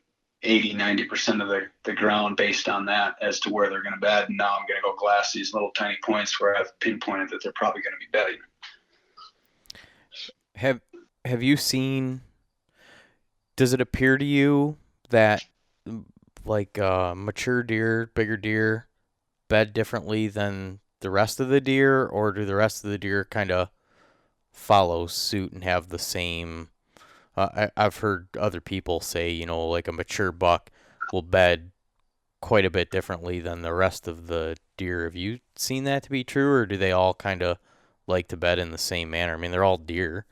80-90% of the ground based on that as to where they're going to bed. And now I'm going to go glass these little tiny points where I've pinpointed that they're probably going to be bedding. Have you seen? Does it appear to you that like mature deer, bigger deer, bed differently than the rest of the deer, or do the rest of the deer kind of follow suit and have the same? I've heard other people say, like a mature buck will bed quite a bit differently than the rest of the deer. Have you seen that to be true, or do they all kind of like to bed in the same manner? I mean, they're all deer.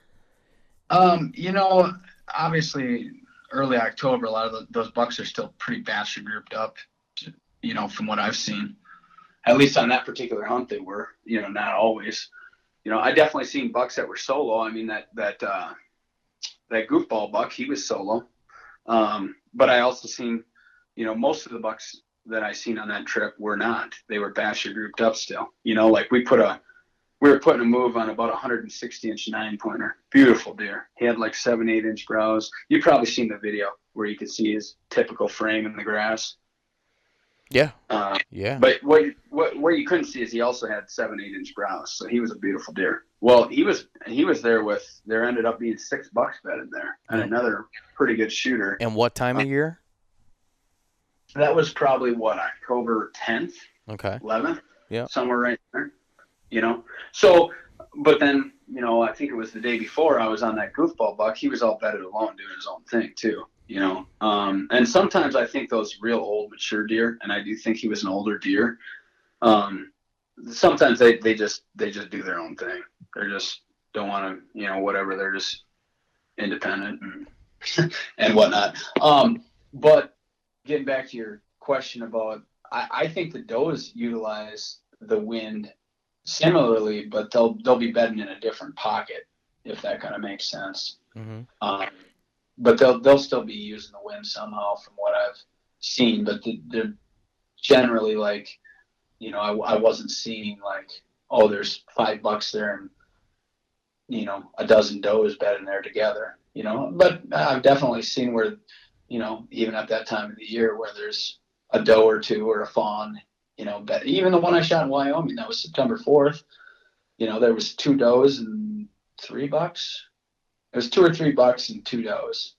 Obviously, early October, a lot of those bucks are still pretty bastard grouped up, from what I've seen. At least on that particular hunt, they were, not always. I definitely seen bucks that were solo. I mean, that goofball buck, he was solo. But I also seen, most of the bucks that I seen on that trip were not. They were bastard grouped up still. Like we were putting a move on about 160-inch 9-pointer. Beautiful deer. He had like 7-8-inch brows. You've probably seen the video where you could see his typical frame in the grass. Yeah. Yeah. But what you couldn't see is he also had 7-8-inch brows. So he was a beautiful deer. Well, he was there ended up being 6 bucks bedded there, and another pretty good shooter. And what time of year? That was probably October 10th, okay, 11th, yeah, somewhere right there. So, but then, I think it was the day before I was on that goofball buck. He was all bedded alone doing his own thing too, and sometimes I think those real old mature deer, and I do think he was an older deer. Sometimes they just do their own thing. They just don't want to, whatever. They're just independent and whatnot. But getting back to your question about, I think the does utilize the wind similarly, but they'll be bedding in a different pocket, if that kind of makes sense. Mm-hmm. But they'll still be using the wind somehow, from what I've seen. But they're generally like, I wasn't seeing like, oh, there's 5 bucks there and a dozen does bedding there together. But I've definitely seen where, even at that time of the year, where there's a doe or two or a fawn. Even the one I shot in Wyoming, that was September 4th. There was 2 does and 3 bucks. It was 2 or 3 bucks and 2 does,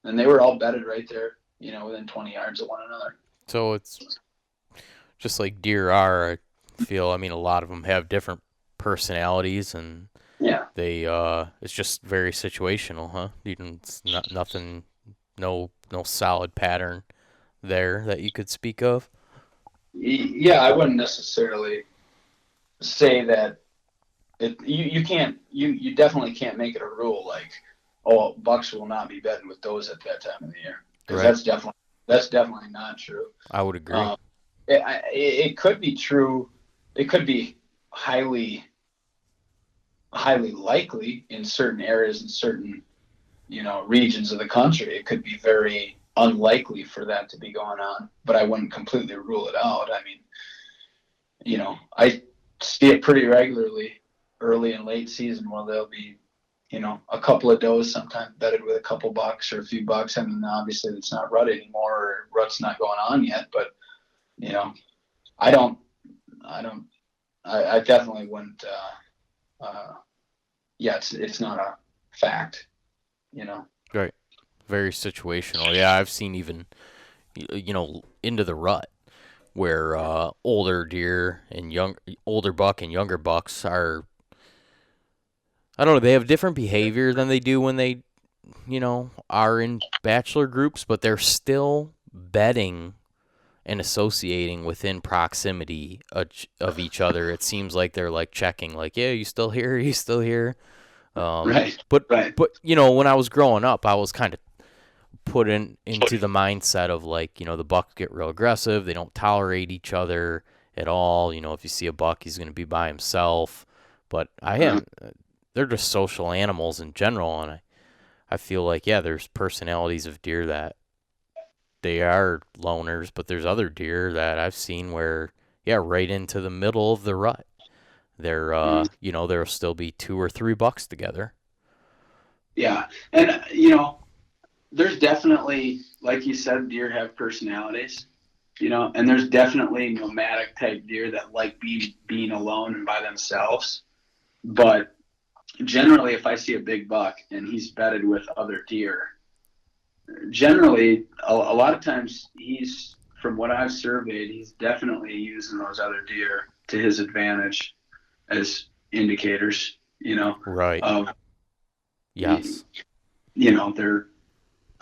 and they were all bedded right there, within 20 yards of one another. So it's just like deer are. I feel. I mean, a lot of them have different personalities, and yeah, they it's just very situational, huh? It's not nothing, no solid pattern there that you could speak of. Yeah, I wouldn't necessarily say that. You definitely can't make it a rule like, oh, bucks will not be bedding with does at that time of the year, because right. that's definitely not true. I would agree. It could be true. It could be highly likely in certain areas and certain regions of the country. It could be very unlikely for that to be going on, but I wouldn't completely rule it out. I mean, I see it pretty regularly early and late season where there'll be, a couple of does sometimes bedded with a couple bucks or a few bucks. I mean, obviously it's not rut anymore, or rut's not going on yet, but I definitely wouldn't, it's not a fact, Right. Very situational. Yeah, I've seen even, into the rut where older deer and older buck and younger bucks are, I don't know, they have different behavior than they do when they are in bachelor groups, but they're still bedding and associating within proximity of each other. It seems like they're like checking, like, yeah, you still here? Are you still here? Right. But Right. when I was growing up, I was kind of put into the mindset of like, the bucks get real aggressive. They don't tolerate each other at all. If you see a buck, he's going to be by himself. But I Uh, haven't. They're just social animals in general, and I feel like, yeah, there's personalities of deer that they are loners, but there's other deer that I've seen where, yeah, right into the middle of the rut, there, mm, there'll still be 2 or 3 bucks together. yeah. And, there's definitely, like you said, deer have personalities, and there's definitely nomadic type deer that like being alone and by themselves. But generally, if I see a big buck and he's bedded with other deer, generally, a lot of times from what I've surveyed, he's definitely using those other deer to his advantage as indicators, Right. of, Yes. they're,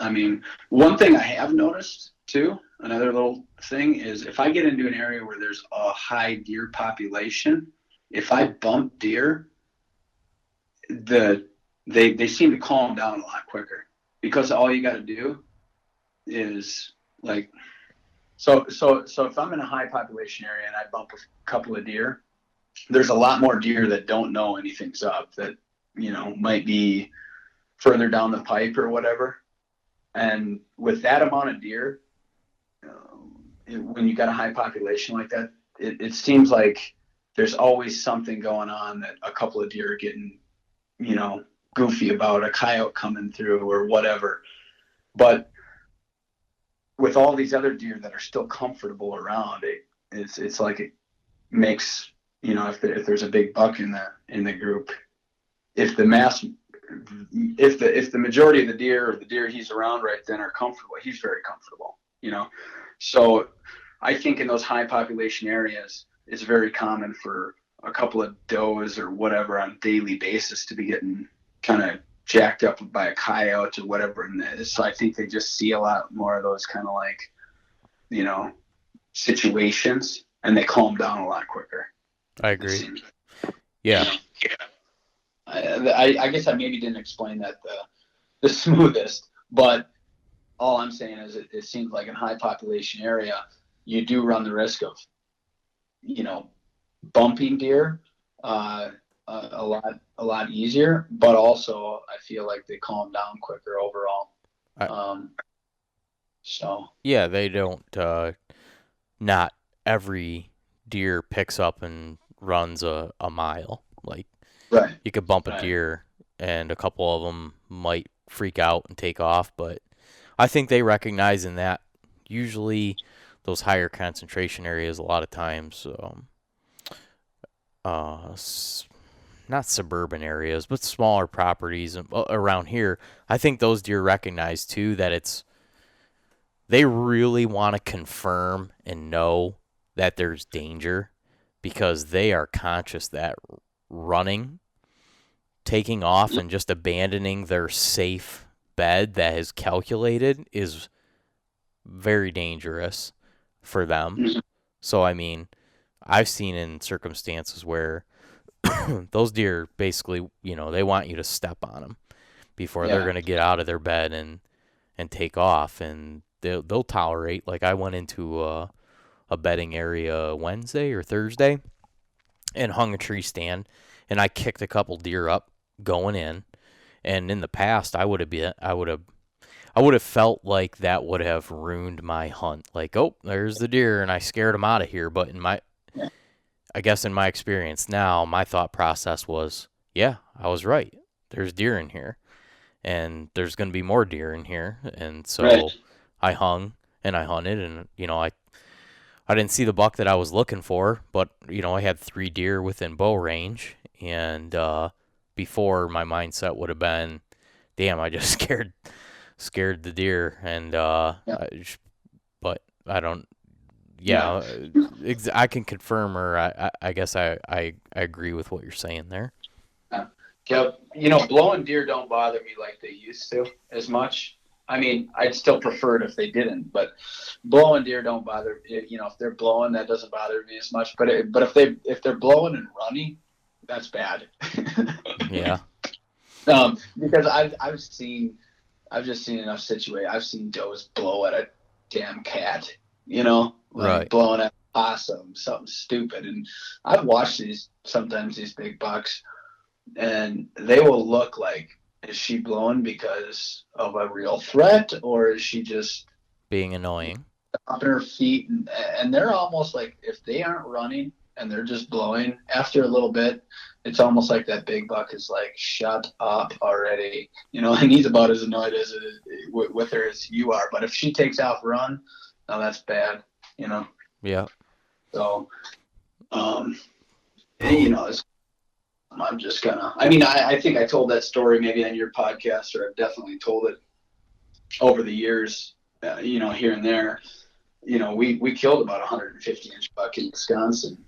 I mean, one thing I have noticed too, another little thing is if I get into an area where there's a high deer population, if I bump deer, they seem to calm down a lot quicker because all you got to do is like so if I'm in a high population area and I bump a couple of deer, there's a lot more deer that don't know anything's up that might be further down the pipe or whatever. And with that amount of deer, when you got a high population like that, it seems like there's always something going on that a couple of deer are getting, goofy about, a coyote coming through or whatever. But with all these other deer that are still comfortable around, it's like it makes, if there's a big buck in the group, if the mass if the majority of the deer or the deer he's around right then are comfortable, he's very comfortable. So I think in those high population areas, it's very common for a couple of does or whatever on a daily basis to be getting kind of jacked up by a coyote or whatever. And so I think they just see a lot more of those kind of like, you know, situations, and they calm down a lot quicker. I It agree. seems. You Yeah. know, I guess I maybe didn't explain that the smoothest, but all I'm saying is it seems like in high population area, you do run the risk of, you know, bumping deer a lot easier, but also I feel like they calm down quicker overall. I, Um, so yeah, they don't, not every deer picks up and runs a mile. Like, right, you could bump a right, deer and a couple of them might freak out and take off, but I think they recognize in that usually those higher concentration areas a lot of times, uh, not suburban areas, but smaller properties around here. I think those deer recognize too that they really want to confirm and know that there's danger because they are conscious that running, taking off, and just abandoning their safe bed that is calculated is very dangerous for them. mhm, So, I mean, I've seen in circumstances where those deer basically, they want you to step on them before they're yeah, going to get out of their bed and take off, and they'll tolerate. Like, I went into a bedding area Wednesday or Thursday and hung a tree stand, and I kicked a couple deer up going in. And in the past, I would have felt like that would have ruined my hunt. Like, oh, there's the deer, and I scared him out of here. But yeah, I guess in my experience now, my thought process was, yeah, I was right. There's deer in here, and there's going to be more deer in here. And right, so I hung and I hunted, and I didn't see the buck that I was looking for, but I had 3 deer within bow range, and before my mindset would have been, damn, I just scared the deer, and yeah, but I don't. yeah. Yeah, I can confirm, or I guess I agree with what you're saying there. Yeah. Yep. blowing deer don't bother me like they used to as much. I mean, I'd still prefer it if they didn't, but blowing deer don't bother. If they're blowing, that doesn't bother me as much. But if they're blowing and running, that's bad. Yeah. Because I've just seen enough situations. I've seen does blow at a damn cat, like Right. blowing at a possum, something stupid. And I've watched sometimes these big bucks, and they will look like, is she blowing because of a real threat, or is she just Being annoying. on her feet? And they're almost like, if they aren't running and they're just blowing, after a little bit, it's almost like that big buck is like, shut up already, and he's about as annoyed with her as you are. But if she takes off run, now that's bad. Yeah. So, it's, I'm just gonna. I mean, I think I told that story maybe on your podcast, or I've definitely told it over the years. Here and there. We killed about 150-inch buck in Wisconsin.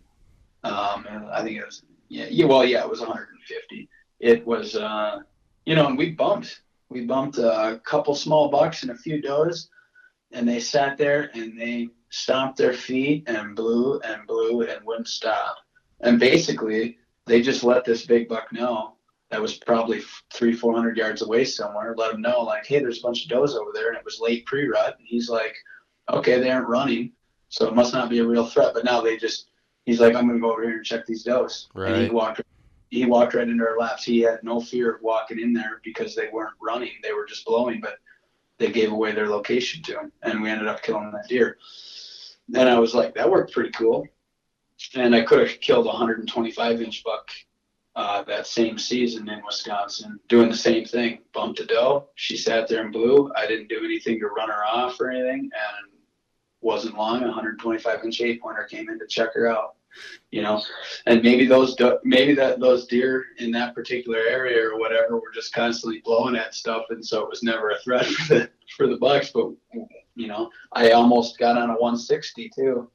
And I think it was it was 150. It was and we bumped a couple small bucks and a few does, and they sat there and they stomped their feet and blew and blew and wouldn't stop. And basically, they just let this big buck know that was probably 300-400 yards away somewhere. Let him know, like, hey, there's a bunch of does over there, and it was late pre-rut. And he's like, okay, they aren't running, so it must not be a real threat. But now he's like, I'm going to go over here and check these does. Right. And he walked right into our laps. He had no fear of walking in there because they weren't running. They were just blowing, but they gave away their location to him, and we ended up killing that deer. And I was like, that worked pretty cool. And I could have killed a 125-inch buck that same season in Wisconsin, doing the same thing. Bumped a doe. She sat there and blew. I didn't do anything to run her off or anything, and wasn't long. A 125-inch 8-pointer came in to check her out. And maybe those deer in that particular area or whatever were just constantly blowing at stuff, and so it was never a threat for the bucks. But I almost got on a 160 too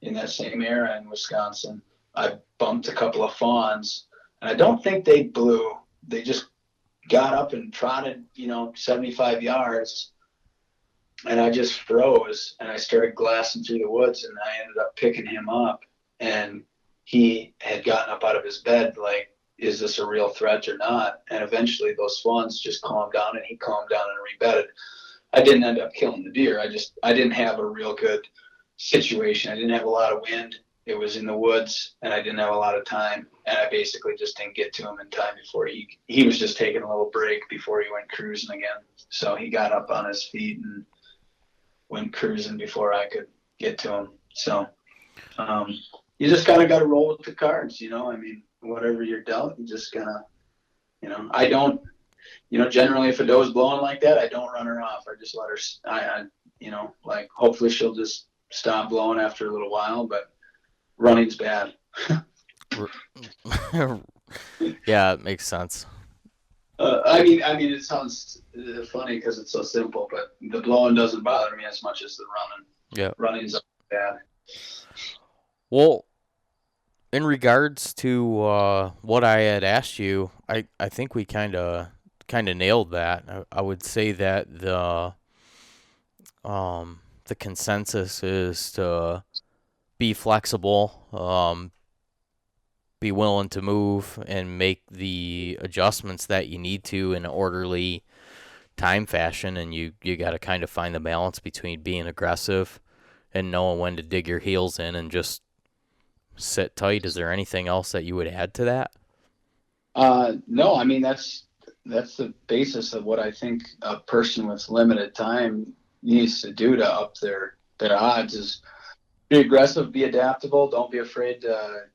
in that same area in Wisconsin. I bumped a couple of fawns, and I don't think they blew. They just got up and trotted, 75 yards, and I just froze, and I started glassing through the woods, and I ended up picking him up, and he had gotten up out of his bed like, is this a real threat or not? And eventually those fawns just calmed down, and he calmed down and rebedded. I didn't end up killing the deer. I didn't have a real good situation. I didn't have a lot of wind. It was in the woods, and I didn't have a lot of time, and I basically just didn't get to him in time before he was just taking a little break before he went cruising again. So he got up on his feet and went cruising before I could get to him. So you just kind of got to roll with the cards, I mean, whatever you're dealt, you just gotta, I don't, generally if a doe's blowing like that, I don't run her off. I just let her, like hopefully she'll just stop blowing after a little while, but running's bad. Yeah, it makes sense. I mean, it sounds funny because it's so simple, but the blowing doesn't bother me as much as the running. Yeah. Running's bad. Well, in regards to what I had asked you, I think we kind of nailed that. I would say that the consensus is to be flexible, be willing to move and make the adjustments that you need to in an orderly time fashion, and you got to kind of find the balance between being aggressive and knowing when to dig your heels in and just sit tight. Is there anything else that you would add to that? No, I mean, that's the basis of what I think a person with limited time needs to do to up their odds is be aggressive, be adaptable. Don't be afraid to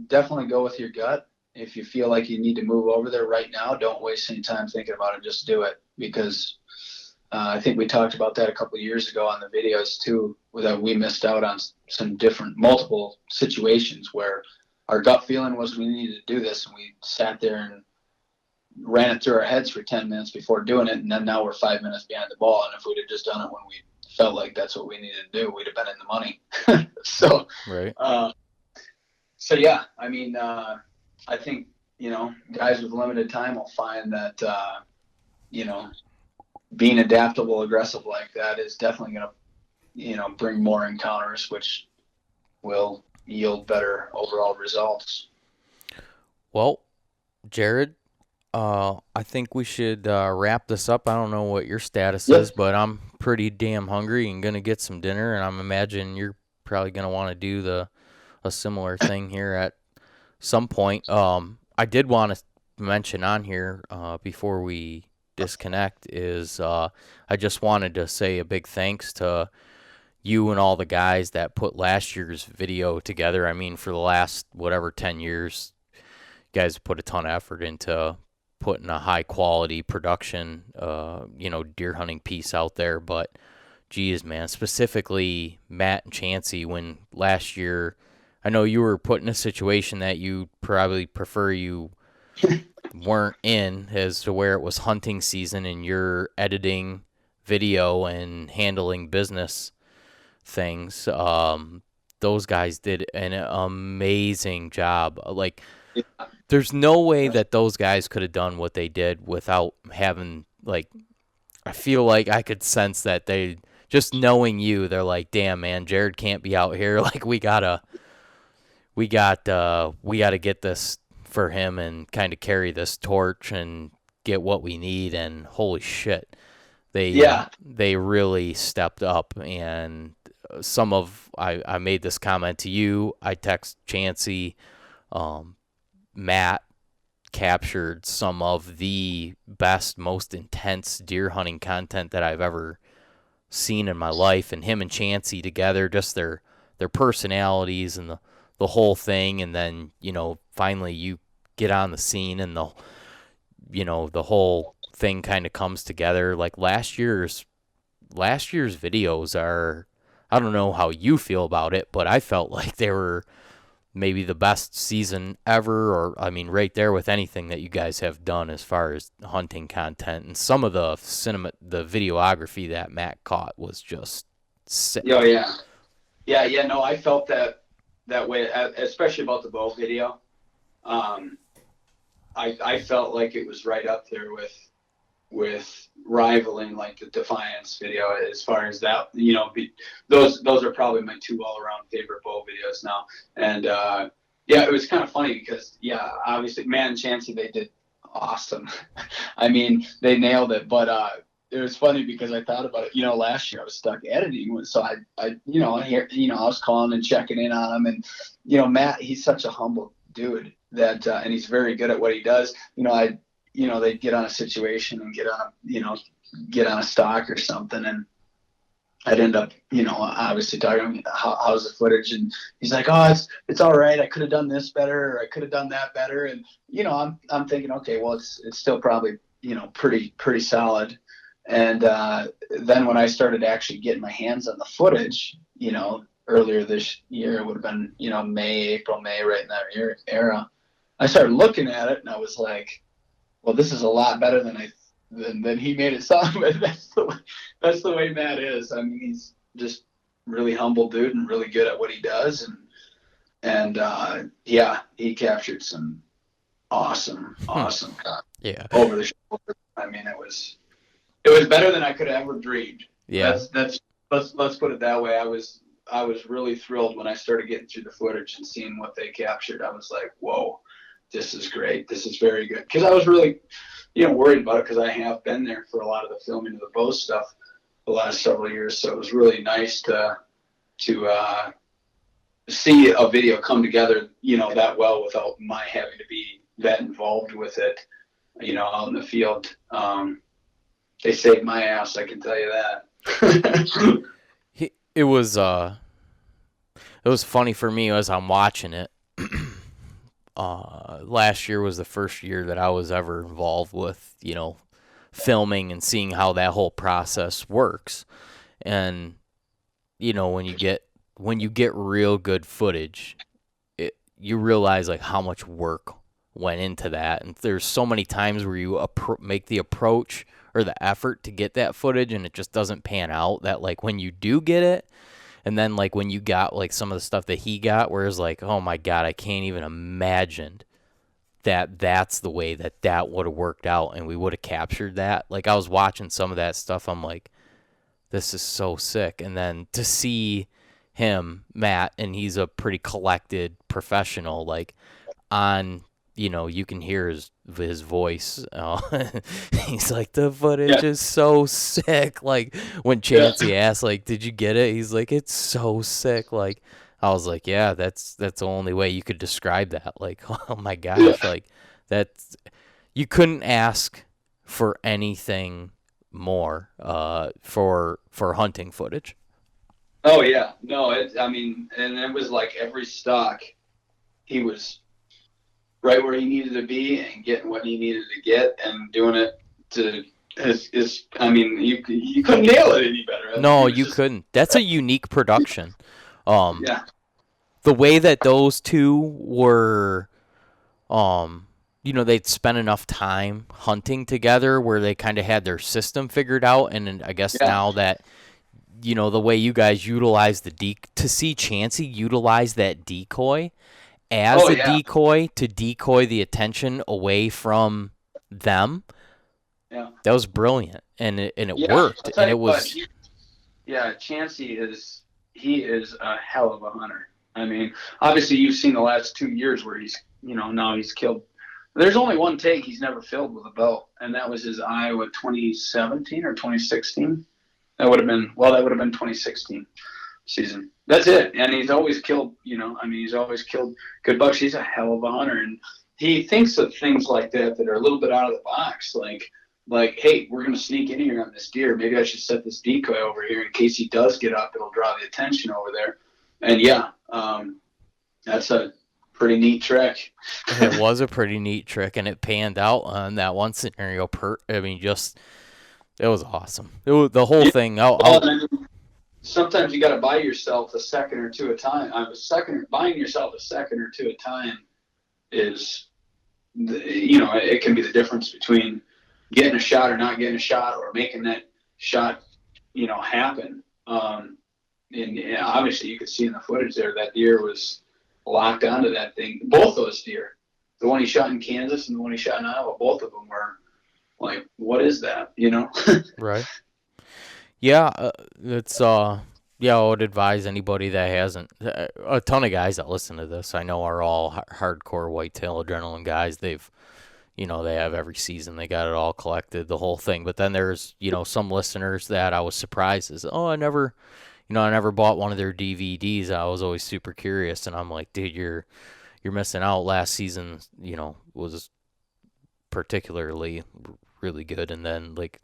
definitely go with your gut. If you feel like you need to move over there right now, don't waste any time thinking about it. Just do it, because I think we talked about that a couple of years ago on the videos too, that we missed out on some multiple situations where our gut feeling was we needed to do this, and we sat there and ran it through our heads for 10 minutes before doing it, and then now we're 5 minutes behind the ball. And if we'd have just done it when we felt like that's what we needed to do, we'd have been in the money. So, Right. so yeah, I mean, I think guys with limited time will find that, being adaptable, aggressive like that is definitely going to, bring more encounters, which will yield better overall results. Well, Jared, I think we should wrap this up. I don't know what your status Yep. is, but I'm pretty damn hungry and gonna get some dinner, and I'm imagining you're probably gonna want to do a similar thing here at some point. I did want to mention on here before we disconnect is I just wanted to say a big thanks to you and all the guys that put last year's video together. I mean, for the last whatever 10 years, you guys put a ton of effort into putting a high quality production, deer hunting piece out there. But geez, man, specifically Matt and Chancey, when last year, I know you were put in a situation that you probably prefer you weren't in, as to where it was hunting season and you're editing video and handling business things. Those guys did an amazing job. Like, there's no way that those guys could have done what they did without having, like, I feel like I could sense that they, just knowing you, they're like, damn, man, Jared can't be out here. Like, we gotta get this for him and kind of carry this torch and get what we need. And holy shit, they really stepped up. And I made this comment to you. I text Chancey. Matt captured some of the best, most intense deer hunting content that I've ever seen in my life, and him and Chancey together, just their personalities and the whole thing. And then finally you get on the scene and the whole thing kind of comes together. Like last year's videos are, I don't know how you feel about it, but I felt like they were maybe the best season ever, or I mean, right there with anything that you guys have done as far as hunting content. And some of the videography that Matt caught was just sick. Oh yeah. No, I felt that way, especially about the bow video. I felt like it was right up there with rivaling like the Defiance video as far as that. Those are probably my two all around favorite bow videos now. And it was kind of funny because obviously, man, Chancey, they did awesome. I mean, they nailed it. But it was funny because I thought about it. Last year I was stuck editing, so I was calling and checking in on him. And Matt, he's such a humble dude that, and he's very good at what he does. They'd get on a situation and get on a stock or something, and I'd end up, obviously talking, how's the footage? And he's like, oh, it's all right. I could have done this better, or I could have done that better. And, I'm thinking, okay, well, it's still probably, pretty solid. And then when I started actually getting my hands on the footage, earlier this year, it would have been, April, May, right in that era, I started looking at it and I was like, well, this is a lot better than he made it sound. But that's the way Matt is. I mean, he's just really humble dude and really good at what he does. And he captured some awesome over the shoulder. I mean, it was better than I could have ever dreamed. Yeah. Let's put it that way. I was really thrilled when I started getting through the footage and seeing what they captured. I was like, whoa, this is great. This is very good. Because I was really, worried about it, because I have been there for a lot of the filming of the bow stuff the last several years. So it was really nice to see a video come together, that well without my having to be that involved with it, out in the field. They saved my ass, I can tell you that. It was funny for me as I'm watching it. Last year was the first year that I was ever involved with, filming and seeing how that whole process works. And, when you get real good footage, you realize like how much work went into that. And there's so many times where you make the approach or the effort to get that footage and it just doesn't pan out, that like when you do get it, and then like when you got like some of the stuff that he got, where it's like, oh my God, I can't even imagine that's the way that would have worked out, and we would have captured that. Like, I was watching some of that stuff, I'm like, this is so sick. And then to see him, Matt, and he's a pretty collected professional, like, on, you can hear his voice. He's like, the footage Yeah. is so sick. Like, when Yeah. Chancey asked, like, did you get it? He's like, it's so sick. Like, I was like, yeah, that's the only way you could describe that. Like, oh my Yeah. gosh, like, that's, you couldn't ask for anything more for hunting footage. Oh yeah. No, I mean, and it was like every stock, he was right where he needed to be and getting what he needed to get and doing it to his I mean, you couldn't nail it any better. No, He was you just, couldn't. That's a unique production. Um, yeah. the way that those two were, um, they'd spent enough time hunting together where they kind of had their system figured out. And then I guess Yeah. now that, the way you guys utilize to see Chancey utilize that decoy as Oh a yeah. decoy to decoy the attention away from them, Yeah. that was brilliant. And it Yeah. worked. I'll tell And you it what, was, yeah, Chancey is a hell of a hunter. I mean, obviously you've seen the last 2 years where he's now he's killed. There's only one take he's never filled with a bow, and that was his Iowa 2017 or 2016. That would have been 2016 season. That's it. And he's always killed, he's always killed good bucks. He's a hell of a hunter, and he thinks of things like that are a little bit out of the box, like, hey, we're going to sneak in here on this deer. Maybe I should set this decoy over here in case he does get up. It'll draw the attention over there. And yeah, that's a pretty neat trick. it was a pretty neat trick, and it panned out on that one scenario. I mean, just it was awesome. The whole Yeah. thing. Well, sometimes you got to buy yourself a second or two at a time. Buying yourself a second or two at a time is, it can be the difference between getting a shot or not getting a shot, or making that shot, happen. And yeah, obviously you could see in the footage there that deer was locked onto that thing. Both those deer, the one he shot in Kansas and the one he shot in Iowa, both of them were like, what is that? right. Yeah, it's yeah. I would advise anybody that hasn't. A ton of guys that listen to this, I know, are all hardcore Whitetail Adrenaline guys. They have every season. They got it all collected, the whole thing. But then there's, some listeners that I was surprised is, oh, I never bought one of their DVDs. I was always super curious, and I'm like, dude, you're missing out. Last season, was particularly really good, and then like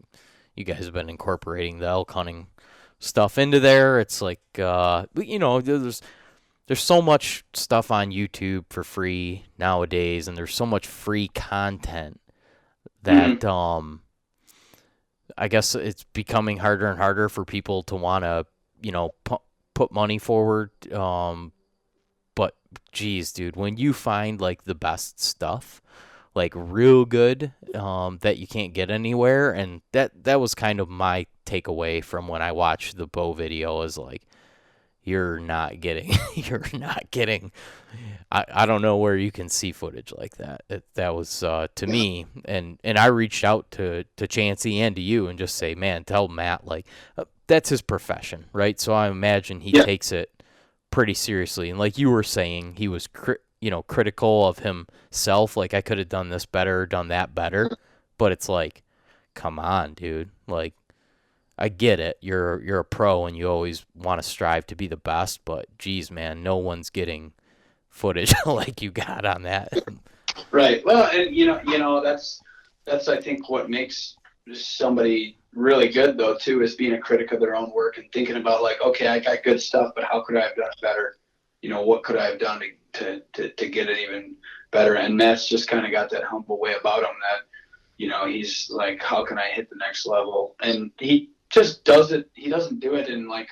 you guys have been incorporating the elk hunting stuff into there. It's like, there's so much stuff on YouTube for free nowadays, and there's so much free content that Mm-hmm. I guess it's becoming harder and harder for people to want to, put money forward. But geez, dude, when you find like the best stuff, like real good, that you can't get anywhere, and that was kind of my takeaway from when I watched the bow video is like, you're not getting, you're not getting. I don't know where you can see footage like that. That was to me, and I reached out to Chancey and to you and just say, man, tell Matt like that's his profession, right? So I imagine he Yeah. takes it pretty seriously. And like you were saying, he was critical of himself. Like, I could have done this better, done that better, but it's like, come on, dude. Like, I get it. You're a pro and you always want to strive to be the best, but geez, man, no one's getting footage like you got on that. Right. Well, and that's I think what makes somebody really good though too, is being a critic of their own work and thinking about like, okay, I got good stuff, but how could I have done it better? What could I have done to get it even better? And Matt's just kind of got that humble way about him that, he's like, how can I hit the next level? And he just does it. He doesn't do it in like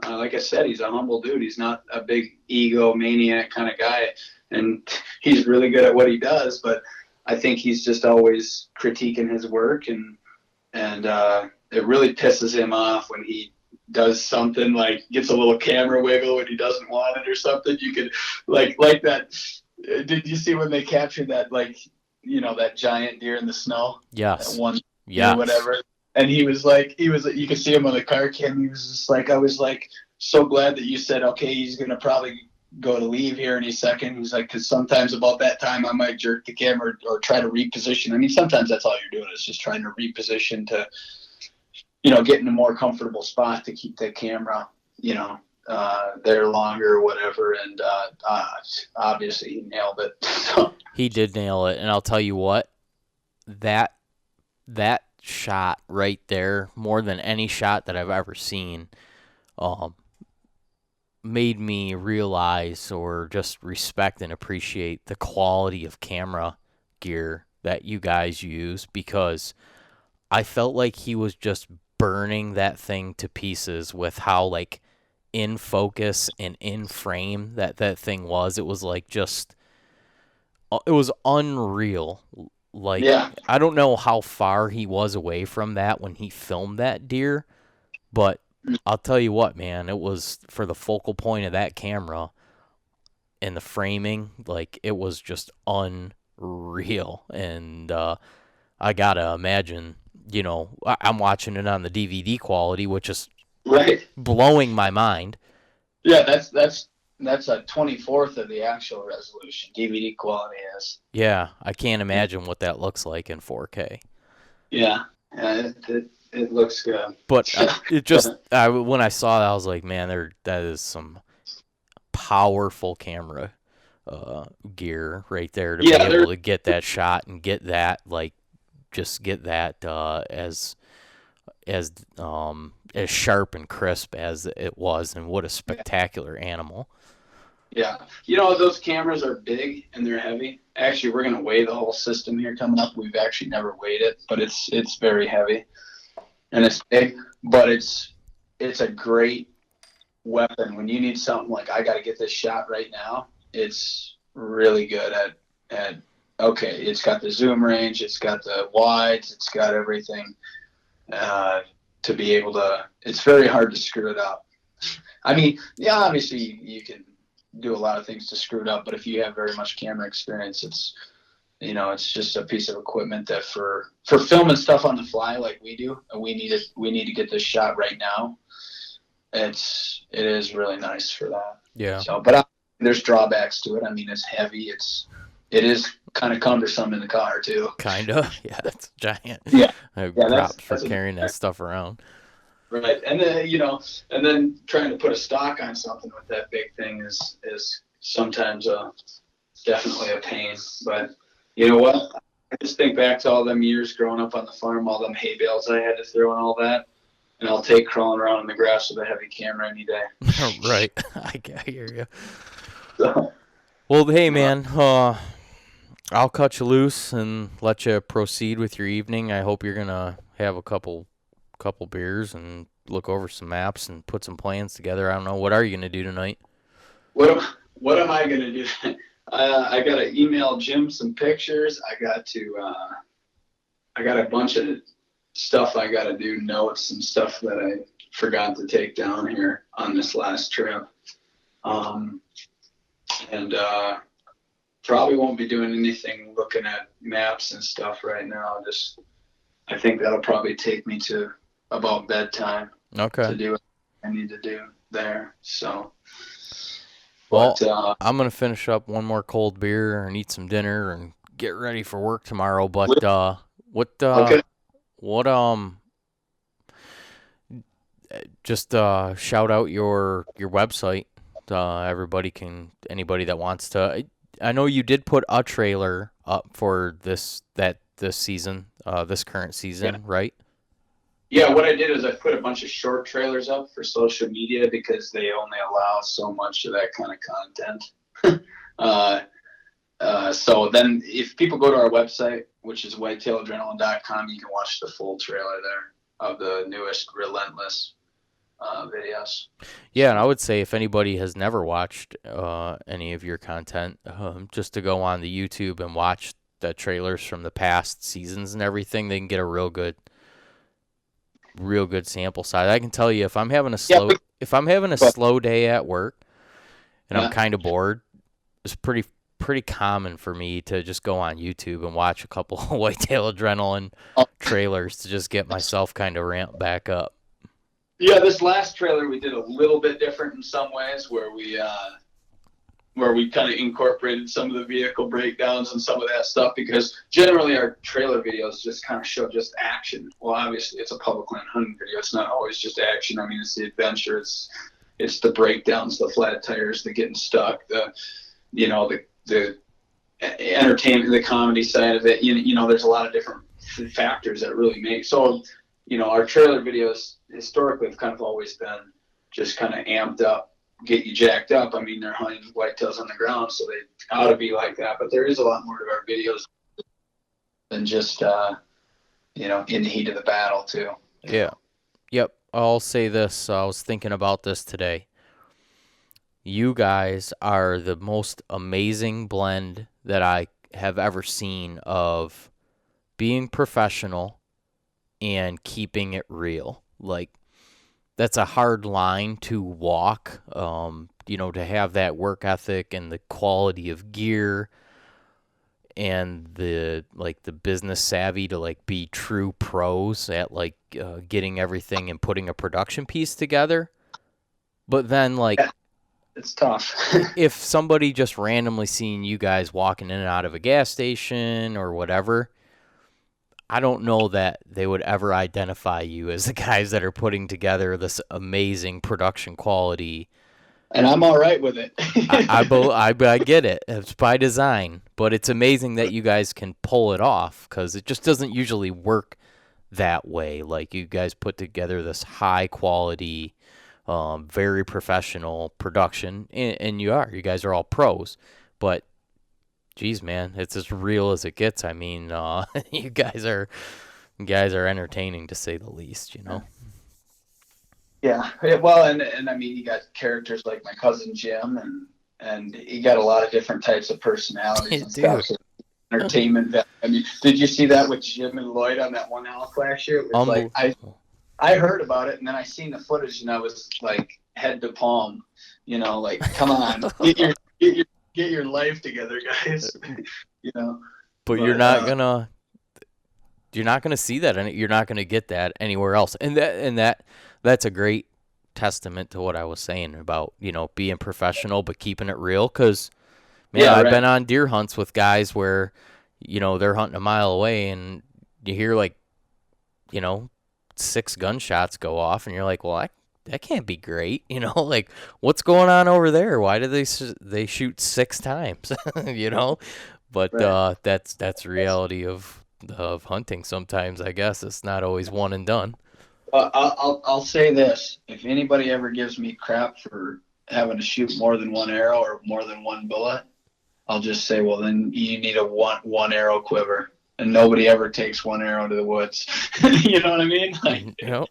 like I said, he's a humble dude. He's not a big ego maniac kind of guy, and he's really good at what he does. But I think he's just always critiquing his work, and it really pisses him off when he does something like gets a little camera wiggle when he doesn't want it or something. You could like that Did you see when they captured that, like, that giant deer in the snow? That Yes. one deer, Yes. whatever. And he was like, you could see him on the car cam. He was just like, I was like, so glad that you said, okay, he's going to probably go to leave here any second. He's like, because sometimes about that time I might jerk the camera or try to reposition. I mean, sometimes that's all you're doing is just trying to reposition to, get in a more comfortable spot to keep the camera, there longer or whatever. And obviously he nailed it. So, He did nail it, and I'll tell you what, that shot right there, more than any shot that I've ever seen, um, made me realize or just respect and appreciate the quality of camera gear that you guys use, because I felt like he was just burning that thing to pieces with how, like, in focus and in frame that thing was. It was like just it was unreal. Like, yeah. I don't know how far he was away from that when he filmed that deer, but I'll tell you what, man, it was for the focal point of that camera and the framing, like, it was just unreal. And I gotta imagine, I'm watching it on the DVD quality, which is Right. blowing my mind. Yeah, that's a 24th of the actual resolution. DVD quality is. Yeah, I can't imagine what that looks like in 4K. Yeah, it looks good. But it just, when I saw that, I was like, man, that is some powerful camera gear right there to be able to get that shot and get that, like, just get that as sharp and crisp as it was, and what a spectacular animal. Yeah, those cameras are big and they're heavy. Actually, we're gonna weigh the whole system here coming up. We've actually never weighed it, but it's very heavy and it's big, but it's a great weapon when you need something like, I got to get this shot right now. It's really good at okay, it's got the zoom range, it's got the wides, it's got everything to be able to. It's very hard to screw it up. I mean, yeah, obviously you can do a lot of things to screw it up, but if you have very much camera experience, it's just a piece of equipment that for filming stuff on the fly like we do, and we need to get this shot right now. It is really nice for that. Yeah. So, but there's drawbacks to it. I mean, it's heavy. It is kind of cumbersome in the car too. Kinda. Yeah, it's giant. Yeah. Props for carrying that stuff around. Right, and then trying to put a stock on something with that big thing is sometimes definitely a pain. But you know what? I just think back to all them years growing up on the farm, all them hay bales I had to throw and all that. And I'll take crawling around in the grass with a heavy camera any day. Right. I hear you. So, well, hey, man, I'll cut you loose and let you proceed with your evening. I hope you're going to have a couple beers and look over some maps and put some plans together. I don't know. What are you going to do tonight? What am I going to do? I got to email Jim some pictures. I got a bunch of stuff I got to do, notes and stuff that I forgot to take down here on this last trip. And probably won't be doing anything looking at maps and stuff right now. I think that'll probably take me to about bedtime. Okay. To do what I need to do there. So. Well, I'm going to finish up one more cold beer and eat some dinner and get ready for work tomorrow. But okay. Just shout out your website. Anybody that wants to. I know you did put a trailer up for this season, this current season, right? Yeah, what I did is I put a bunch of short trailers up for social media because they only allow so much of that kind of content. So then if people go to our website, which is whitetailadrenaline.com, you can watch the full trailer there of the newest Relentless videos. Yeah, and I would say if anybody has never watched any of your content, just to go on the YouTube and watch the trailers from the past seasons and everything, they can get a real good sample size. I can tell you, if I'm having a slow day at work and I'm kind of bored, it's pretty common for me to just go on YouTube and watch a couple of Whitetail Adrenaline trailers to just get myself kind of ramped back up. Yeah, this last trailer we did a little bit different in some ways, where we kind of incorporated some of the vehicle breakdowns and some of that stuff, because generally our trailer videos just kind of show just action. Well, obviously it's a public land hunting video. It's not always just action. I mean, it's the adventure. It's the breakdowns, the flat tires, the getting stuck, the entertainment, the comedy side of it. You know, there's a lot of different factors that really make. So, our trailer videos historically have kind of always been just kind of amped up, get you jacked up. I mean, they're hunting whitetails on the ground, so they ought to be like that. But there is a lot more to our videos than just, in the heat of the battle, too. Yeah. Yep. I'll say this. I was thinking about this today. You guys are the most amazing blend that I have ever seen of being professional and keeping it real. Like, that's a hard line to walk, to have that work ethic and the quality of gear and the business savvy to be true pros at getting everything and putting a production piece together. But then it's tough. if somebody just randomly seeing you guys walking in and out of a gas station or whatever, I don't know that they would ever identify you as the guys that are putting together this amazing production quality. And I'm all right with it. I get it. It's by design. But it's amazing that you guys can pull it off, because it just doesn't usually work that way. Like, you guys put together this high quality, very professional production. And you guys are all pros. But geez, man, it's as real as it gets. I mean, you guys are entertaining, to say the least, Yeah, well, and I mean, you got characters like my cousin Jim, and you got a lot of different types of personalities and stuff. So entertainment value. I mean, did you see that with Jim and Lloyd on that one elk last year? It was like I heard about it, and then I seen the footage, and I was like head to palm, come on, get your life together, guys. But you're not gonna see that, you're not gonna get that anywhere else. And that's a great testament to what I was saying about being professional but keeping it real. Because I've been on deer hunts with guys where they're hunting a mile away, and you hear 6 gunshots go off, and you're like, well, that can't be great, what's going on over there? Why did they shoot 6 times? But that's the reality of hunting. Sometimes, I guess, it's not always one and done. I'll say this: if anybody ever gives me crap for having to shoot more than one arrow or more than one bullet, I'll just say, well, then you need a one arrow quiver, and nobody ever takes one arrow to the woods. You know what I mean? Yeah.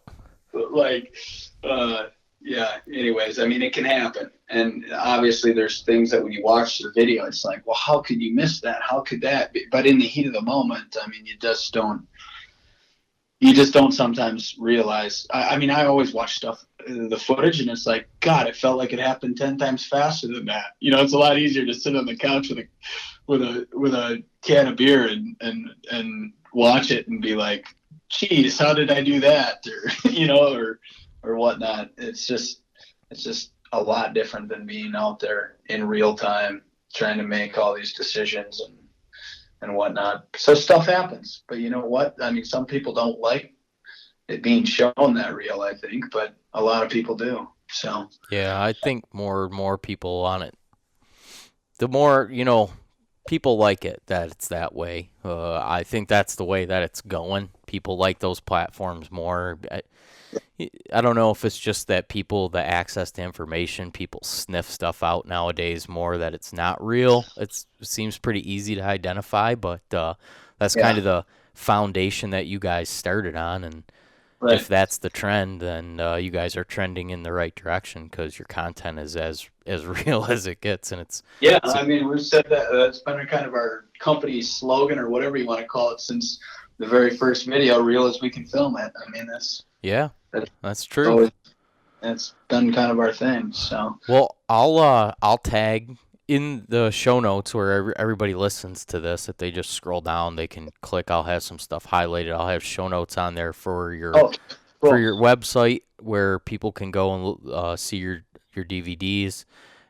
Anyways, I mean, it can happen, and obviously there's things that when you watch the video, it's like, well, how could you miss that? How could that be? But in the heat of the moment, I mean, you just don't sometimes realize. I mean, I always watch the footage, and it's like, God, it felt like it happened 10 times faster than that. It's a lot easier to sit on the couch with a can of beer and watch it and be like, geez, how did I do that? Or whatnot. It's just a lot different than being out there in real time trying to make all these decisions and whatnot. So stuff happens, but you know what? I mean, some people don't like it being shown that real, I think, but a lot of people do. So yeah, I think more and more people on it. The more people like it that it's that way. I think that's the way that it's going. People like those platforms more. I don't know if it's just that the access to information, people sniff stuff out nowadays more, that it's not real. It seems pretty easy to identify, but that's kind of the foundation that you guys started on. And if that's the trend, then you guys are trending in the right direction, because your content is as real as it gets. And I mean, we've said that's been kind of our company's slogan, or whatever you want to call it, since the very first video, real as we can film it. I mean, that's true. Always, it's been kind of our thing. So well, I'll tag in the show notes where everybody listens to this, if they just scroll down, they can click. I'll have some stuff highlighted. I'll have show notes on there Oh, for cool. your website where people can go and see your DVDs,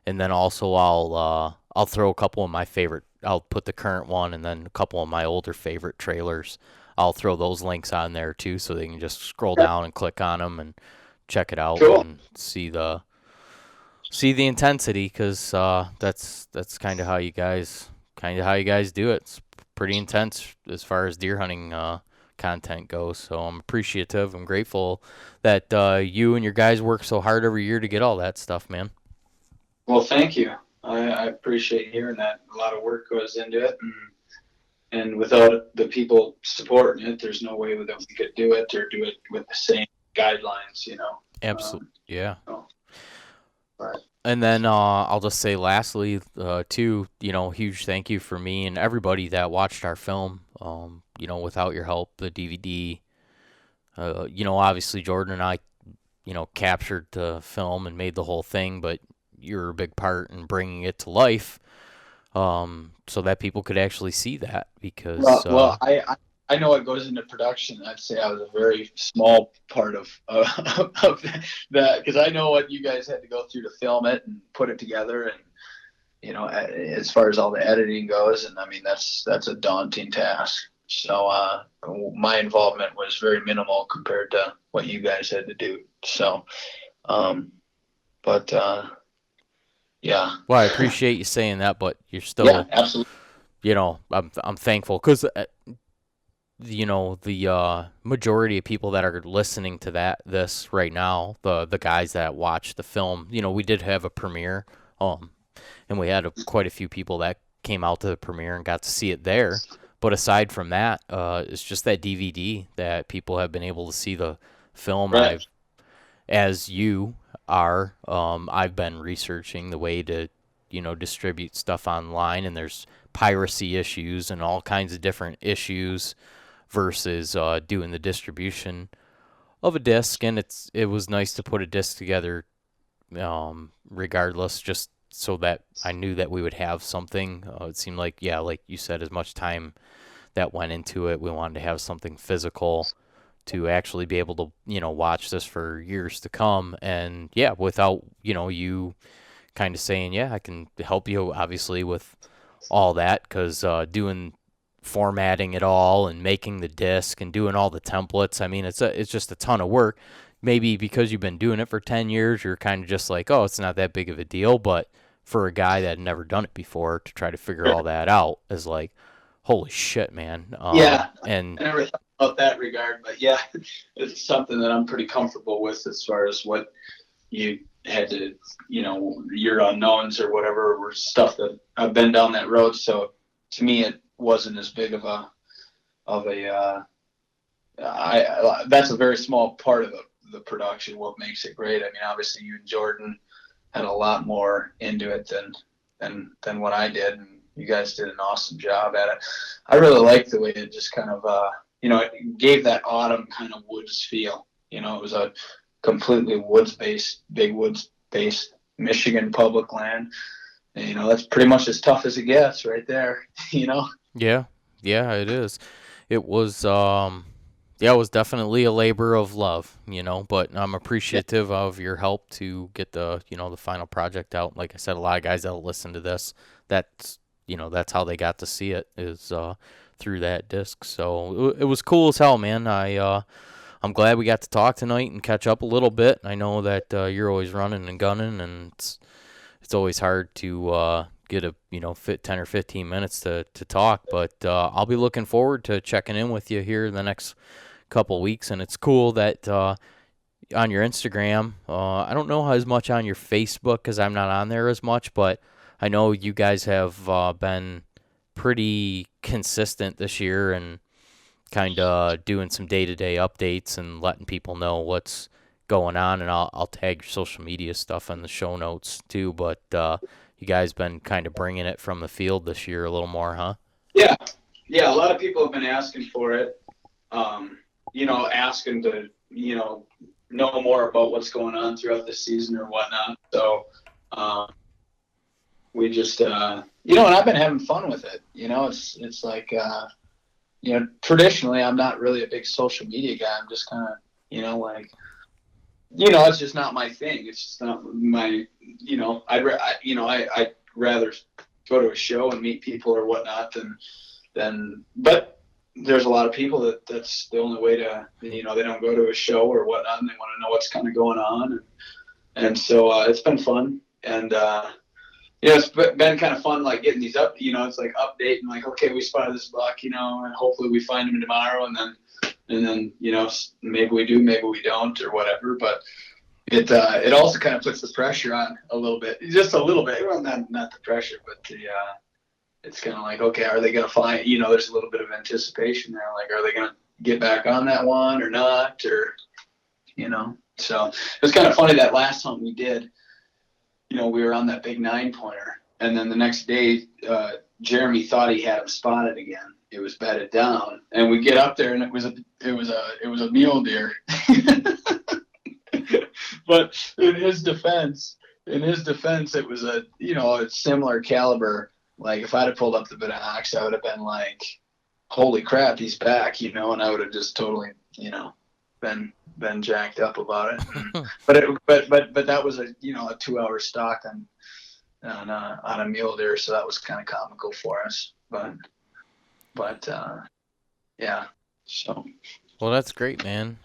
and then also I'll throw a couple of my favorite. I'll put the current one and then a couple of my older favorite trailers. I'll throw those links on there too, so they can just scroll Okay, down and click on them and check it out cool. and see the intensity, because that's kind of how you guys do it. It's pretty intense as far as deer hunting content goes. So I'm appreciative. I'm grateful that you and your guys work so hard every year to get all that stuff, man. Well, thank you. I appreciate hearing that. A lot of work goes into it, and without the people supporting it, there's no way that we could do it or do it with the same guidelines, you know. Absolutely, yeah. So, but And then I'll just say lastly, too, huge thank you for me and everybody that watched our film. Without your help, the DVD, obviously Jordan and I, captured the film and made the whole thing, but you're a big part in bringing it to life, so that people could actually see that because, I know what goes into production. I'd say I was a very small part of of that because I know what you guys had to go through to film it and put it together, and as far as all the editing goes, and I mean that's a daunting task. So my involvement was very minimal compared to what you guys had to do. So, um, but yeah, well, I appreciate you saying that, but you're yeah, still, absolutely, I'm thankful because the majority of people that are listening to this right now, the guys that watch the film, we did have a premiere, and we had quite a few people that came out to the premiere and got to see it there. But aside from that, it's just that DVD that people have been able to see the film. right, As you are, I've been researching the way to, distribute stuff online, and there's piracy issues and all kinds of different issues versus doing the distribution of a disc. And it was nice to put a disc together, regardless, just so that I knew that we would have something. It seemed like, yeah, like you said, as much time that went into it, we wanted to have something physical to actually be able to, watch this for years to come. And yeah, without, you kind of saying, yeah, I can help you obviously with all that, because doing formatting it all and making the disc and doing all the templates, I mean, it's just a ton of work. Maybe because you've been doing it for 10 years, you're kind of just like, oh, it's not that big of a deal. But for a guy that had never done it before to try to figure all that out is like, holy shit, man. yeah. And I never thought about that regard, but yeah, it's something that I'm pretty comfortable with as far as what you had to, your unknowns or whatever were stuff that I've been down that road. So to me, it wasn't as big of a that's a very small part of the production. What makes it great? I mean, obviously you and Jordan had a lot more into it than what I did, and you guys did an awesome job at it. I really liked the way it just kind of it gave that autumn kind of woods feel. It was a completely big woods based Michigan public land. And, that's pretty much as tough as it gets right there. yeah, yeah, it is. It was, yeah, it was definitely a labor of love, but I'm Yeah, appreciative of your help to get the final project out. Like I said, a lot of guys that'll listen to this, that's how they got to see it, is through that disc. So it was cool as hell, man. I'm glad we got to talk tonight and catch up a little bit. I know that you're always running and gunning, and it's always hard to get a fit 10 or 15 minutes to talk. But I'll be looking forward to checking in with you here in the next couple weeks. And it's cool that on your Instagram, I don't know as much on your Facebook because I'm not on there as much, but I know you guys have been pretty consistent this year and kind of doing some day-to-day updates and letting people know what's going on. And I'll tag your social media stuff in the show notes too. But you guys been kind of bringing it from the field this year a little more, huh? yeah, yeah. A lot of people have been asking for it. Asking to know more about what's going on throughout the season or whatnot. So, we just, you know, and I've been having fun with it. You know, it's like, you know, traditionally I'm not really a big social media guy. I'm just kind of, you know, like, you know, it's just not my thing. It's just not my, you know, I'd rather go to a show and meet people or whatnot but there's a lot of people that's the only way to, you know, they don't go to a show or whatnot and they want to know what's kind of going on. And so it's been fun. And, you know, it's been kind of fun, like getting these up, you know, it's like updating, like, okay, we spotted this buck, you know, and hopefully we find him tomorrow. And then, you know, maybe we do, maybe we don't or whatever. But it also kind of puts the pressure on a little bit, just a little bit. Well, not the pressure, but it's kind of like, okay, are they going to find, you know, there's a little bit of anticipation there. Like, are they going to get back on that one or not? Or, you know, so it was kind of funny that last hunt we did, you know, we were on that big 9-pointer, and then the next day, Jeremy thought he had him spotted again. It was bedded down, and we get up there, and it was a mule deer. But in his defense, it was a, you know, a similar caliber. Like if I'd have pulled up the binocs, I would have been like, "Holy crap, he's back!" You know, and I would have just totally, you know, been jacked up about it. But that was a, you know, a 2-hour stalk on a mule deer, so that was kind of comical for us. But yeah. So. Well, that's great, man.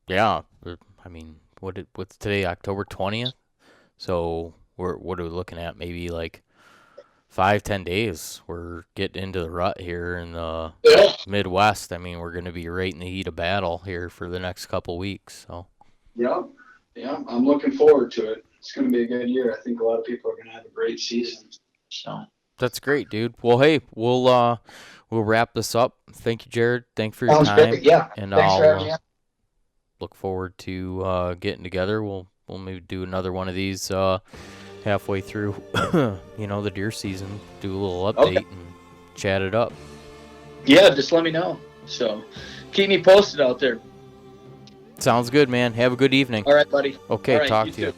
Yeah. I mean, what's today? October 20th. So what are we looking at? Maybe like 5-10 days. We're getting into the rut here in the Midwest. I mean, we're going to be right in the heat of battle here for the next couple weeks. So. Yeah, I'm looking forward to it. It's going to be a good year. I think a lot of people are going to have a great season. So. That's great, dude. Well, hey, we'll wrap this up. Thank you, Jared. Thanks for your time. Great. Yeah. And thanks for having me. Look forward to getting together. We'll maybe do another one of these halfway through, you know, the deer season. Do a little update and chat it up. Yeah, just let me know. So keep me posted out there. Sounds good, man. Have a good evening. All right, buddy. Okay, All right, talk to you. Too.